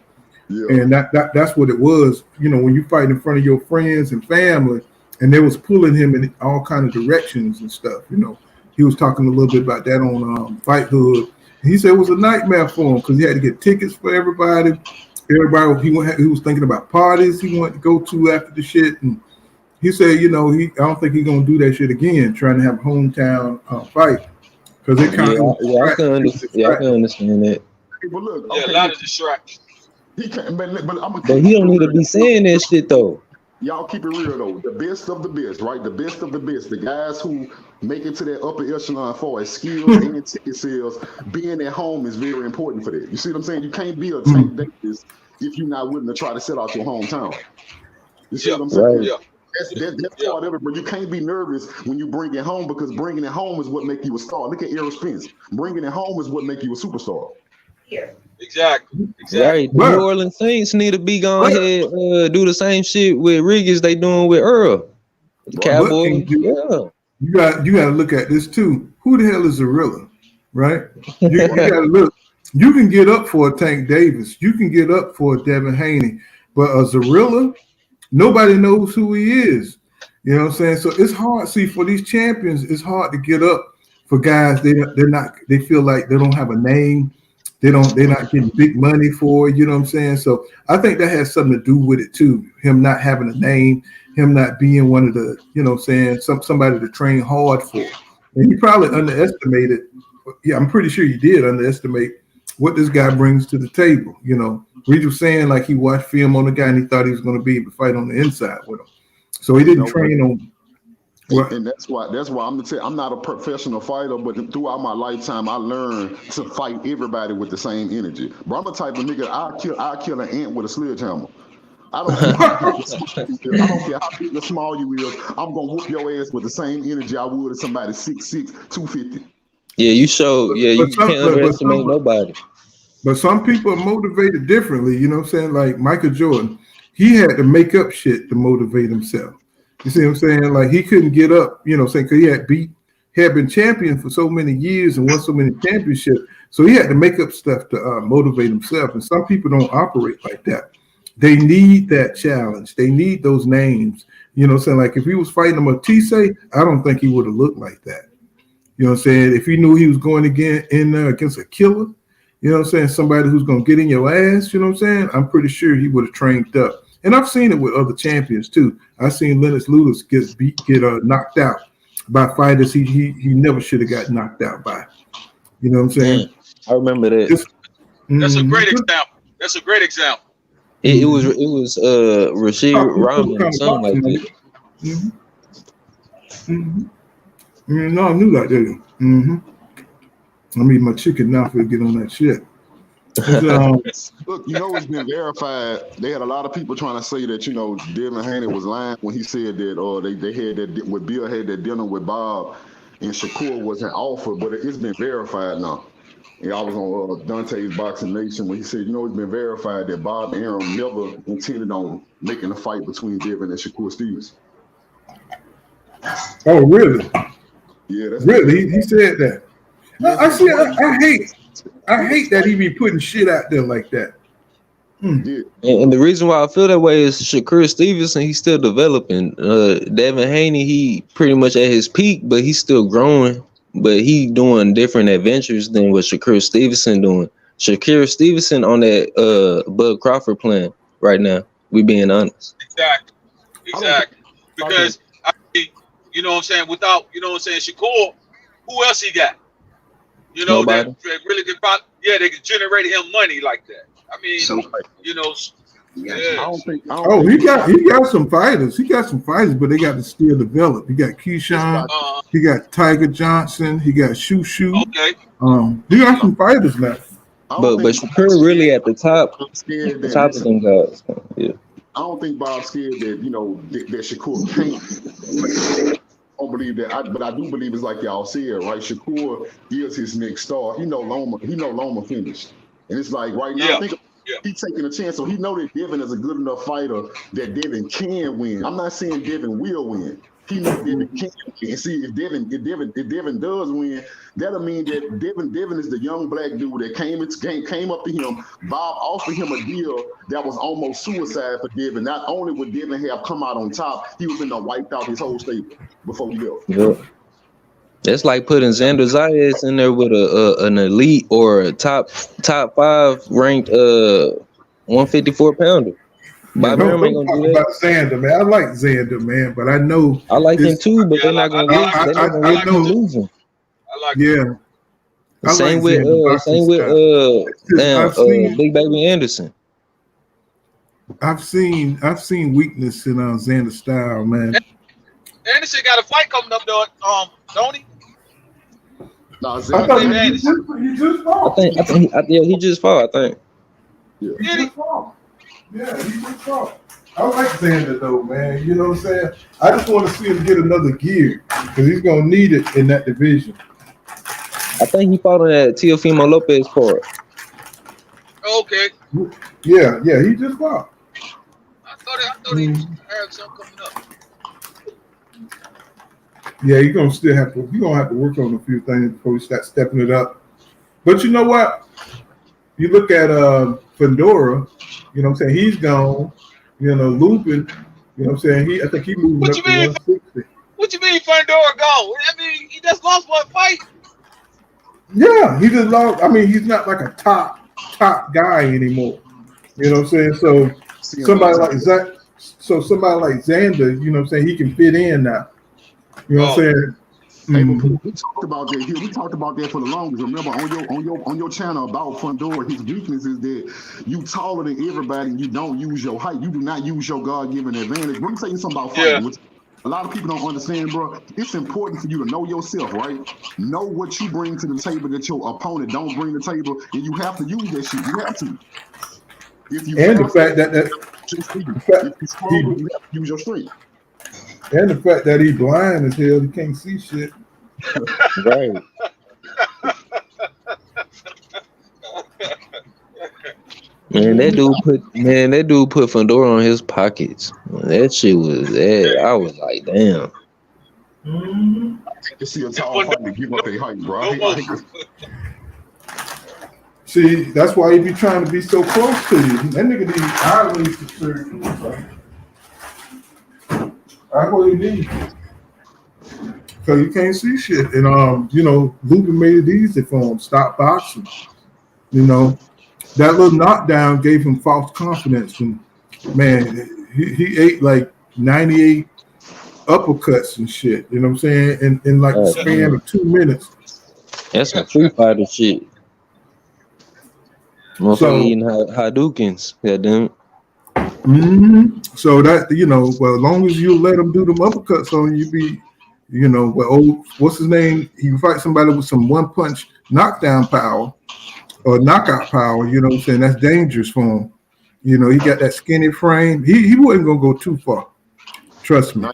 and that's what it was. You know, when you fight in front of your friends and family, and they was pulling him in all kind of directions and stuff. You know, he was talking a little bit about that on Fight Hood. He said it was a nightmare for him because he had to get tickets for everybody. He was thinking about parties he wanted to go to after the shit. And he said, you know, I don't think he's gonna do that shit again, trying to have a hometown fight, because it kind of I can understand that. But look, a lot of distractions. But he don't need to be saying that shit though. Y'all keep it real though. The best of the best, right? The best of the best. The guys who make it to that upper echelon for as skills and ticket sales, being at home is very important for that. You see what I'm saying? You can't be a Tank Davis if you're not willing to try to sell out your hometown. You see what I'm saying? Right. Yeah. That's part of it, but you can't be nervous when you bring it home, because bringing it home is what make you a star. Look at Errol Spence. Bringing it home is what make you a superstar. Yeah. Exactly. Right. The New Orleans Saints need to be going ahead do the same shit with Regis they doing with Earl. The Cowboys. You got to look at this too. Who the hell is Zorilla? Right? You got to look. You can get up for a Tank Davis. You can get up for a Devin Haney, but a Zorilla, nobody knows who he is. You know what I'm saying? So it's hard. See, for these champions, it's hard to get up for guys. They feel like they don't have a name. They're not getting big money for it. You know what I'm saying? So I think that has something to do with it too. Him not having a name, him not being one of the, you know what I'm saying, somebody to train hard for. And you probably underestimated. Yeah, I'm pretty sure you did underestimate what this guy brings to the table. You know, Reed was saying like he watched film on the guy and he thought he was going to be able to fight on the inside with him. So he didn't train on. And that's why I'm gonna tell you, I'm not a professional fighter, but throughout my lifetime, I learned to fight everybody with the same energy. But I'm the type of nigga I'll kill an ant with a sledgehammer. I don't care how big or small you is. I'm gonna whoop your ass with the same energy I would if somebody 6'6", 250. Yeah, you can't underestimate nobody. But some people are motivated differently. You know what I'm saying? Like Michael Jordan, he had to make up shit to motivate himself. You see what I'm saying? Like he couldn't get up. You know what I'm saying? Because he had been champion for so many years and won so many championships. So he had to make up stuff to motivate himself. And some people don't operate like that. They need that challenge. They need those names. You know what I'm saying? Like if he was fighting Matisse, I don't think he would have looked like that. You know what I'm saying? If he knew he was going in there against a killer, you know what I'm saying? Somebody who's going to get in your ass, you know what I'm saying? I'm pretty sure he would have trained up. And I've seen it with other champions too. I've seen Lennox Lewis get knocked out by fighters he never should have got knocked out by. You know what I'm saying? I remember that. That's a great example. That's a great example. It was Rashid Rahman or something like that. No, I knew that, didn't you? I'm eating my chicken now for to get on that shit. Look, you know, it's been verified. They had a lot of people trying to say that, you know, Devin Haney was lying when he said that, or they had that, when Bill had that dinner with Bob and Shakur was an offer, but it's been verified now. And I was on Dante's Boxing Nation when he said, you know, it's been verified that Bob and Aaron never intended on making a fight between Devin and Shakur Stevens. Oh, really? Yeah, that's really. He said that. I hate that he be putting shit out there like that. Yeah. And the reason why I feel that way is Shakur Stevenson, he's still developing. Devin Haney, he pretty much at his peak, but he's still growing. But he doing different adventures than what Shakur Stevenson doing. Shakur Stevenson on that Bud Crawford plan right now. We being honest. Exactly. Because I mean, you know what I'm saying? Without, you know what I'm saying, Shakur, who else he got? You know, that really could probably, they could generate him money like that. I mean, you know, he got some fighters. He got some fighters, but they got to still develop. He got Keyshawn, he got Tiger Johnson, he got Shoo. Okay. He got some fighters now. But Shakur really at the top of them guys. Yeah. I don't think Bob's scared that, you know, that Shakur can't. I don't believe that, but I do believe it's like y'all said, right? Shakur is his next star. He know Loma finished, and it's like right now, I think he's taking a chance. So he know that Devin is a good enough fighter that Devin can win. I'm not saying Devin will win. He knows Devin can win. And see, if Devin does win, that'll mean that Devin is the young black dude that came up to him. Bob offered him a deal that was almost suicide for Devin. Not only would Devin have come out on top, he was going to wipe out his whole stable before he left. Yeah. That's like putting Xander Zayas in there with an elite or a top 5 ranked 154 pounder. Bobby Earl ain't gonna do that. About Xander, man. I like Xander, man, but I know I like him too, but they're not gonna lose. They're not gonna really lose him. Same with Big Baby Anderson. I've seen weakness in Xander's style, man. Anderson got a fight coming up, though. Don't he? No, he just fought. I think he just fought. I think. Yeah, he just fought. I like Xander though, man. You know what I'm saying? I just want to see him get another gear because he's gonna need it in that division. I think he fought on that Teofimo Lopez card. Okay. Yeah, he just fought. I thought he had something coming up. Yeah, you're gonna have to work on a few things before you start stepping it up. But you know what? You look at Fedora, you know what I'm saying? He's gone. You know, Lupin, you know what I'm saying? I think he moved up to 160. What you mean Fedora gone? I mean, he just lost one fight. Yeah, he just lost. I mean, he's not like a top guy anymore. You know what I'm saying? So somebody like Xander, you know what I'm saying, he can fit in now. You know what I'm saying? Hey, we talked about that here. We talked about that for the longest. Remember on your channel about Fundora, his weakness is that you taller than everybody and you don't use your height. You do not use your God-given advantage. Let me tell you something about fighting, which a lot of people don't understand, bro. It's important for you to know yourself, right? Know what you bring to the table that your opponent don't bring to the table, and you have to use that shit. You have to. The fact you have to use your strength. And the fact that he's blind as hell, he can't see shit. Right. That dude put Fedora on his pockets. That shit was that. I was like, damn. You see a tall fight to give up their height, bro. See, that's why he be trying to be so close to you. That nigga need eyelids for surgery. That's what he need. Cause you can't see shit. And Luger made it easy for him. Stop boxing. That little knockdown gave him false confidence. And man, he ate like 98 uppercuts and shit. You know what I'm saying? In like the span of 2 minutes. That's some Street Fighter shit. Motherfucker eating Hadoukens. Goddamn it. So that well, as long as you let them do them uppercuts on you, be what's his name? He can fight somebody with some one punch knockdown power or knockout power. You know what I'm saying? That's dangerous for him. He got that skinny frame. He wasn't gonna go too far. Trust me.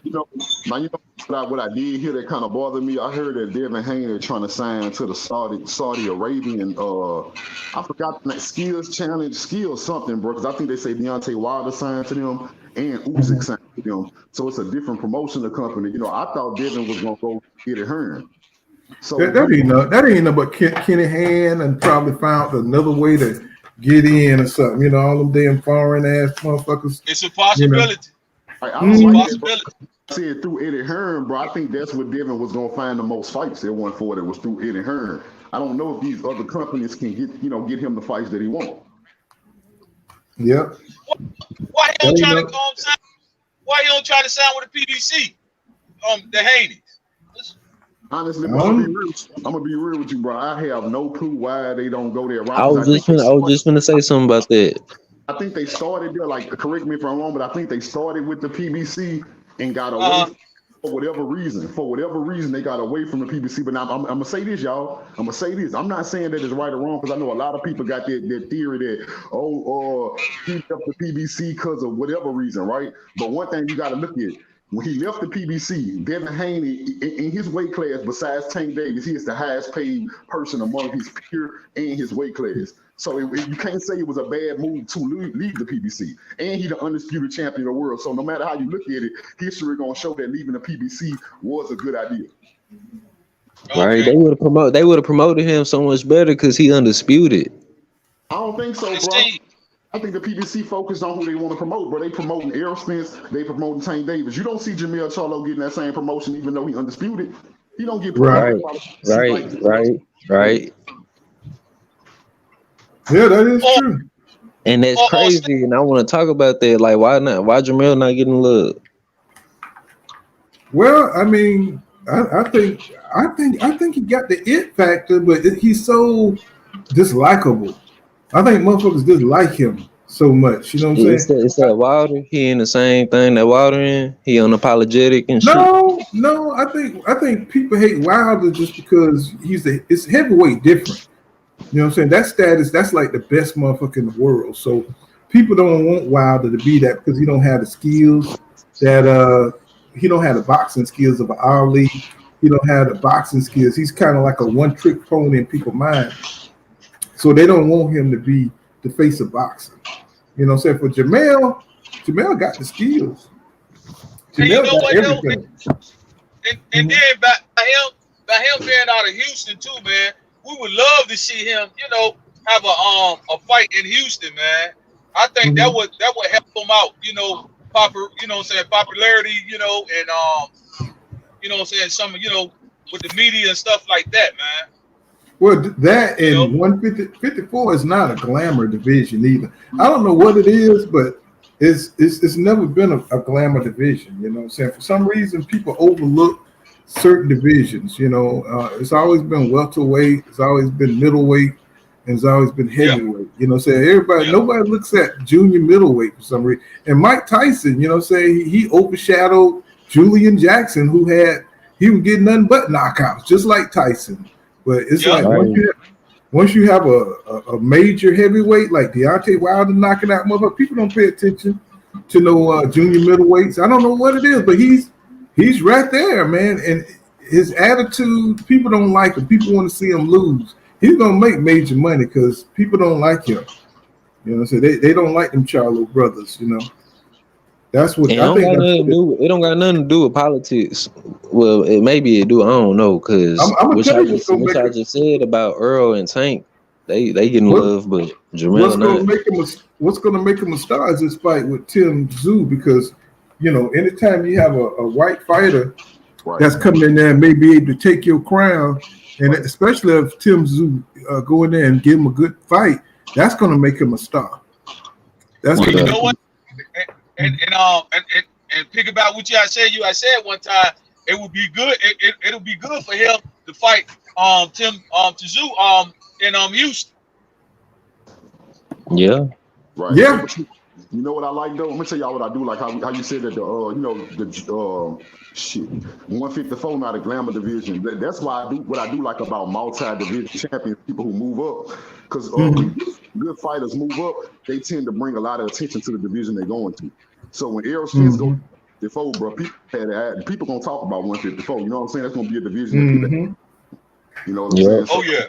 Now what I did hear that kind of bothered me. I heard that Devin Haney trying to sign to the Saudi Arabian. I forgot that skills something, bro. Because I think they say Deontay Wilder signed to them and Usyk signed to them. So it's a different promotional company. I thought Devin was gonna go get it Hearn. So that ain't nothing but Kenny Han and probably found another way to get in or something. All them damn foreign ass motherfuckers. It's a possibility. I don't like it. See it through Eddie Hearn, bro. I think that's what Devin was gonna find the most fights at 140 was through Eddie Hearn. I don't know if these other companies can get him the fights that he wants. Yep. Why he don't try to go sign? Why he don't try to sign with the PBC? The Haney. Honestly, bro, I'm gonna be real with you, bro. I have no clue why they don't go there. I was just gonna say something about that. I think they started there, like, correct me if I'm wrong, but I think they started with the PBC and got away for whatever reason. For whatever reason, they got away from the PBC. But now I'm gonna say this, y'all. I'm gonna say this. I'm not saying that it's right or wrong because I know a lot of people got that theory that he left the PBC because of whatever reason, right? But one thing you got to look at. When he left the PBC, Devin Haney, in his weight class, besides Tank Davis, he is the highest paid person among his peer and his weight class. So you can't say it was a bad move to leave the PBC. And he the undisputed champion of the world. So no matter how you look at it, history gonna show that leaving the PBC was a good idea. Right? They would have promoted him so much better because he undisputed. I don't think so, bro. I think the PBC focused on who they want to promote, bro. They promoting Errol Spence, they promoting Tank Davis. You don't see Jamil Charlo getting that same promotion, even though he undisputed. He don't get promoted. Right. Yeah, that is true. And that's crazy. And I want to talk about that. Like, why not? Why Jamil not getting love? Well, I mean, I think he got the it factor, but he's so dislikable. I think motherfuckers dislike him so much. You know what I'm saying? It's that Wilder. He in the same thing that Wilder in. He unapologetic and shit. No. I think people hate Wilder just because it's heavyweight different. You know what I'm saying? That status, that's like the best motherfucker in the world. So people don't want Wilder to be that because he don't have the skills that he don't have the boxing skills of an Ali. He don't have the boxing skills. He's kind of like a one-trick pony in people's mind. So they don't want him to be the face of boxing. You know what I'm saying? For Jamel got the skills. Jamel got everything. And then by him being out of Houston too, man, we would love to see him, have a fight in Houston, man. I think that would help him out, popularity, and some, with the media and stuff like that, man. Well, that and 154 is not a glamour division either. I don't know what it is, but it's never been a glamour division. You know what I'm saying? For some reason, people overlook certain divisions. It's always been welterweight, it's always been middleweight, and it's always been heavyweight. You know what I'm saying? Nobody looks at junior middleweight for some reason. And Mike Tyson, you know what I'm saying, he overshadowed Julian Jackson, who was getting nothing but knockouts, just like Tyson. But it's like once you have a major heavyweight like Deontay Wilder knocking out motherfuckers, people don't pay attention to no junior middleweights. I don't know what it is, but he's right there, man. And his attitude, people don't like him. People want to see him lose. He's gonna make major money because people don't like him. You know, so they don't like them Charlo brothers. You know, that's what It I don't think. got That's nothing to do. It don't got nothing to do with politics. Well, maybe it do. I don't know, cause I'm gonna what tell I you what's just gonna what make I it. just said about Earl and Tank, they getting What, love, but what's Jamel gonna not. make him what's gonna make him a star is this fight with Tim Tszyu, because you know anytime you have a white fighter that's coming in there and may be able to take your crown, and especially if Tim Tszyu go in there and give him a good fight, that's gonna make him a star. That's Well, gonna you make know him. what? And pick about what I said. I said one time it would be good. It'll be good for him to fight Tim Tszyu in Houston. Yeah. Right. Yeah. You know what I like though? I'm gonna tell y'all what I do. Like how you said that the you know the shit 154 not a glamour division. That's why I do what I do like about multi-division champions, people who move up, because when good fighters move up, they tend to bring a lot of attention to the division they're going to. So when Errol Spence goes 154, bro, people gonna talk about 154. You know what I'm saying? That's gonna be a division that people, you know what I'm saying? Oh yeah.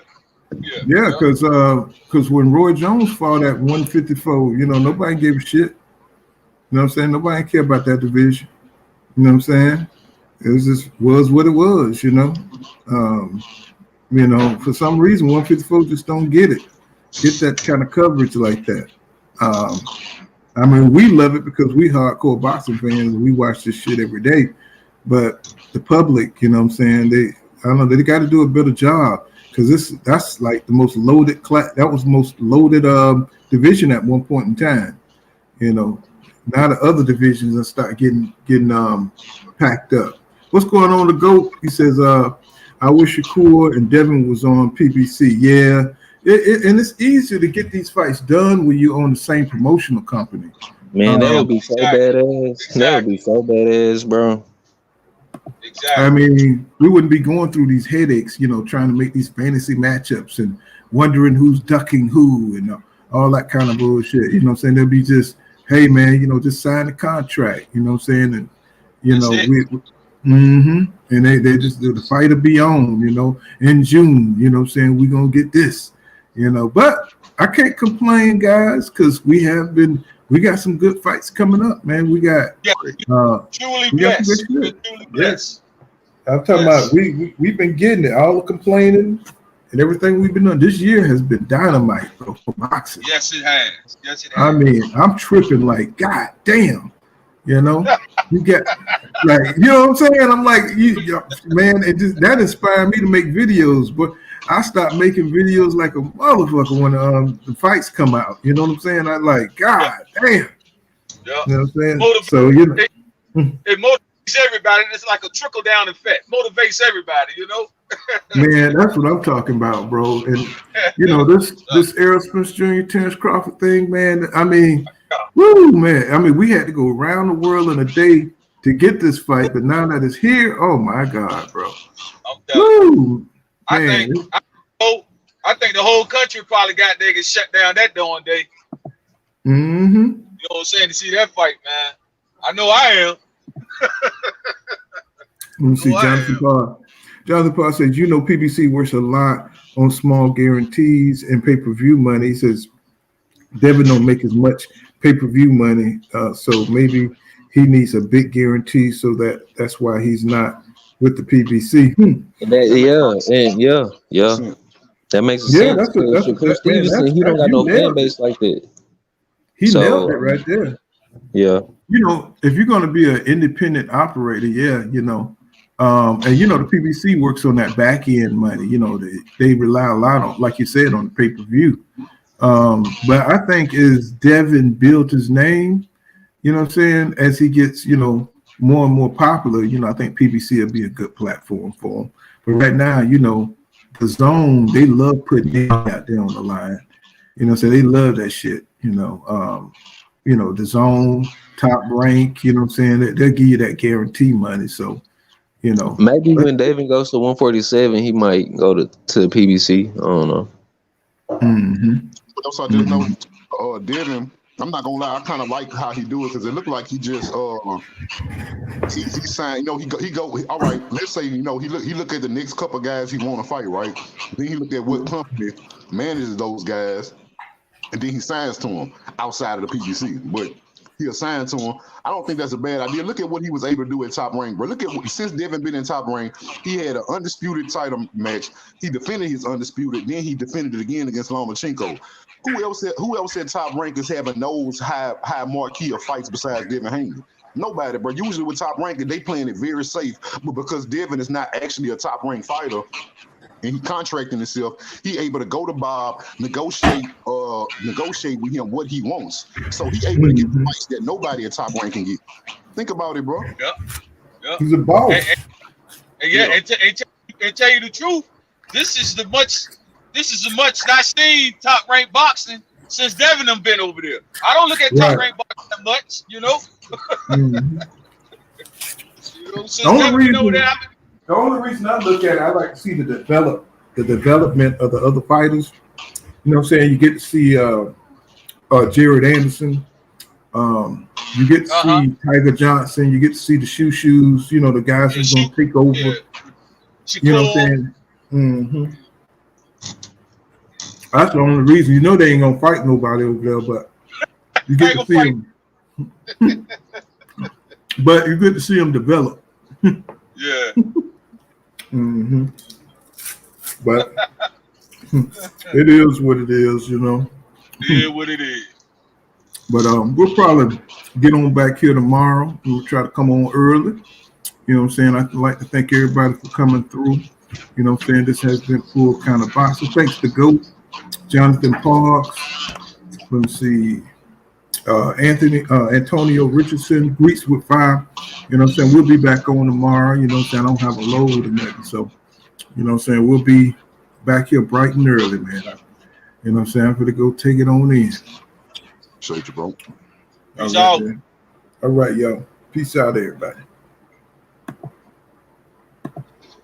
Yeah, because when Roy Jones fought at 154, you know, nobody gave a shit. You know what I'm saying? Nobody care about that division. You know what I'm saying? It was what it was, you know. You know, for some reason, 154 just don't get that kind of coverage like that. I mean, we love it because we hardcore boxing fans and we watch this shit every day. But the public, you know what I'm saying, they got to do a better job. Because that's like the most loaded class. That was the most loaded division at one point in time. You know, now the other divisions are start getting packed up. What's going on, the GOAT? He says, I wish Shakur and Devin was on PBC. Yeah, and it's easier to get these fights done when you own the same promotional company. Man, that would be so badass. That would be so badass, bro. Exactly. I mean, we wouldn't be going through these headaches, you know, trying to make these fantasy matchups and wondering who's ducking who and all that kind of bullshit. You know what I'm saying? They'll be just, hey, man, you know, just sign the contract. You know what I'm saying? And, you know, and they just do the fight to be on, you know, in June. You know what I'm saying? We're going to get this, you know. But I can't complain, guys, because we got some good fights coming up, man. We got truly blessed. Yes. I'm talking about we've been getting it, all the complaining and everything we've been doing. This year has been dynamite, bro, for boxing. Yes, it has. Yes, it has. I mean, I'm tripping like, God damn, you know, you get like, you know what I'm saying? I'm like, man, that inspired me to make videos, but I stopped making videos like a motherfucker when the fights come out. You know what I'm saying? I like, God damn. Yeah. You know what I'm saying? So, you know. It motivates everybody. It's like a trickle down effect. Motivates everybody, you know. Man, that's what I'm talking about, bro. And you know this Errol Spence Jr. Terence Crawford thing, man. I mean, woo, man. I mean, we had to go around the world in a day to get this fight, but now that it's here, oh my God, bro. Woo, man. I think the whole country probably got there and shut down that darn day. Mm-hmm. You know what I'm saying? To see that fight, man. I know I am. Let me see, Jonathan Parr. Jonathan Parr says, you know, PBC works a lot on small guarantees and pay-per-view money. He says, Devin don't make as much pay-per-view money, so maybe he needs a big guarantee, so that's why he's not with the PBC. Yeah. That makes sense. Shakur Stevenson, he don't got no fan base like that. He nailed it right there. Yeah. You know, if you're going to be an independent operator, you know, and you know, the PBC works on that back end money. You know, they rely a lot on, like you said, on the pay-per-view. But I think as Devin built his name, you know what I'm saying, as he gets, you know, more and more popular, you know, I think PBC will be a good platform for him. But right now, you know, the Zone, they love putting it out there on the line. You know, so they love that shit, you know. You know, the Zone, Top Rank, you know what I'm saying? They'll give you that guarantee money. So, you know. Maybe when Devin goes to 147, he might go to PBC. I don't know. But also, I just know Devin, I'm not gonna lie, I kind of like how he do it because it looked like he just he signed, you know, he go all right, let's say, you know, he look at the next couple guys he want to fight, right? Then he look at what company manages those guys. and then he signs to him outside of the PBC. But he assigned to him. I don't think that's a bad idea. Look at what he was able to do at Top Rank, bro. Look at what, since Devin been in Top Rank, he had an undisputed title match. He defended his undisputed, then he defended it again against Lomachenko. Who else at Top Rank is having those high marquee of fights besides Devin Haney? Nobody, bro. Usually with Top Rank, they playing it very safe, but because Devin is not actually a Top Rank fighter, and he contracting himself, he able to go to Bob, negotiate with him what he wants. So he able to get the fights that nobody at Top Rank can get. Think about it, bro. Yep. He's a boss. And tell you the truth, this is the much not seen Top Rank boxing since Devin done been over there. I don't look at Top Rank boxing that much, you know. The only reason I look at it, I like to see the development of the other fighters. You know what I'm saying? You get to see Jared Anderson. You get to see Tiger Johnson. You get to see the shoes. You know, the guys who's going to take over. You know what I'm saying? That's the only reason. You know they ain't going to fight nobody over there, but you get to see them. But you get to see them develop. Yeah. But it is what it is, you know. Yeah, what it is. But we'll probably get on back here tomorrow. We'll try to come on early. You know what I'm saying? I'd like to thank everybody for coming through. You know what I'm saying? This has been Full Kind of Boxing. Thanks to GOAT, Jonathan Parks. Let's see. Antonio Richardson, Greeks with 5. You know what I'm saying? We'll be back on tomorrow. You know what I'm saying? I don't have a load or nothing. So, you know what I'm saying? We'll be back here bright and early, man. You know what I'm saying? I'm going to go take it on in. Shake your bro. Peace out. All right, y'all. Peace out, everybody.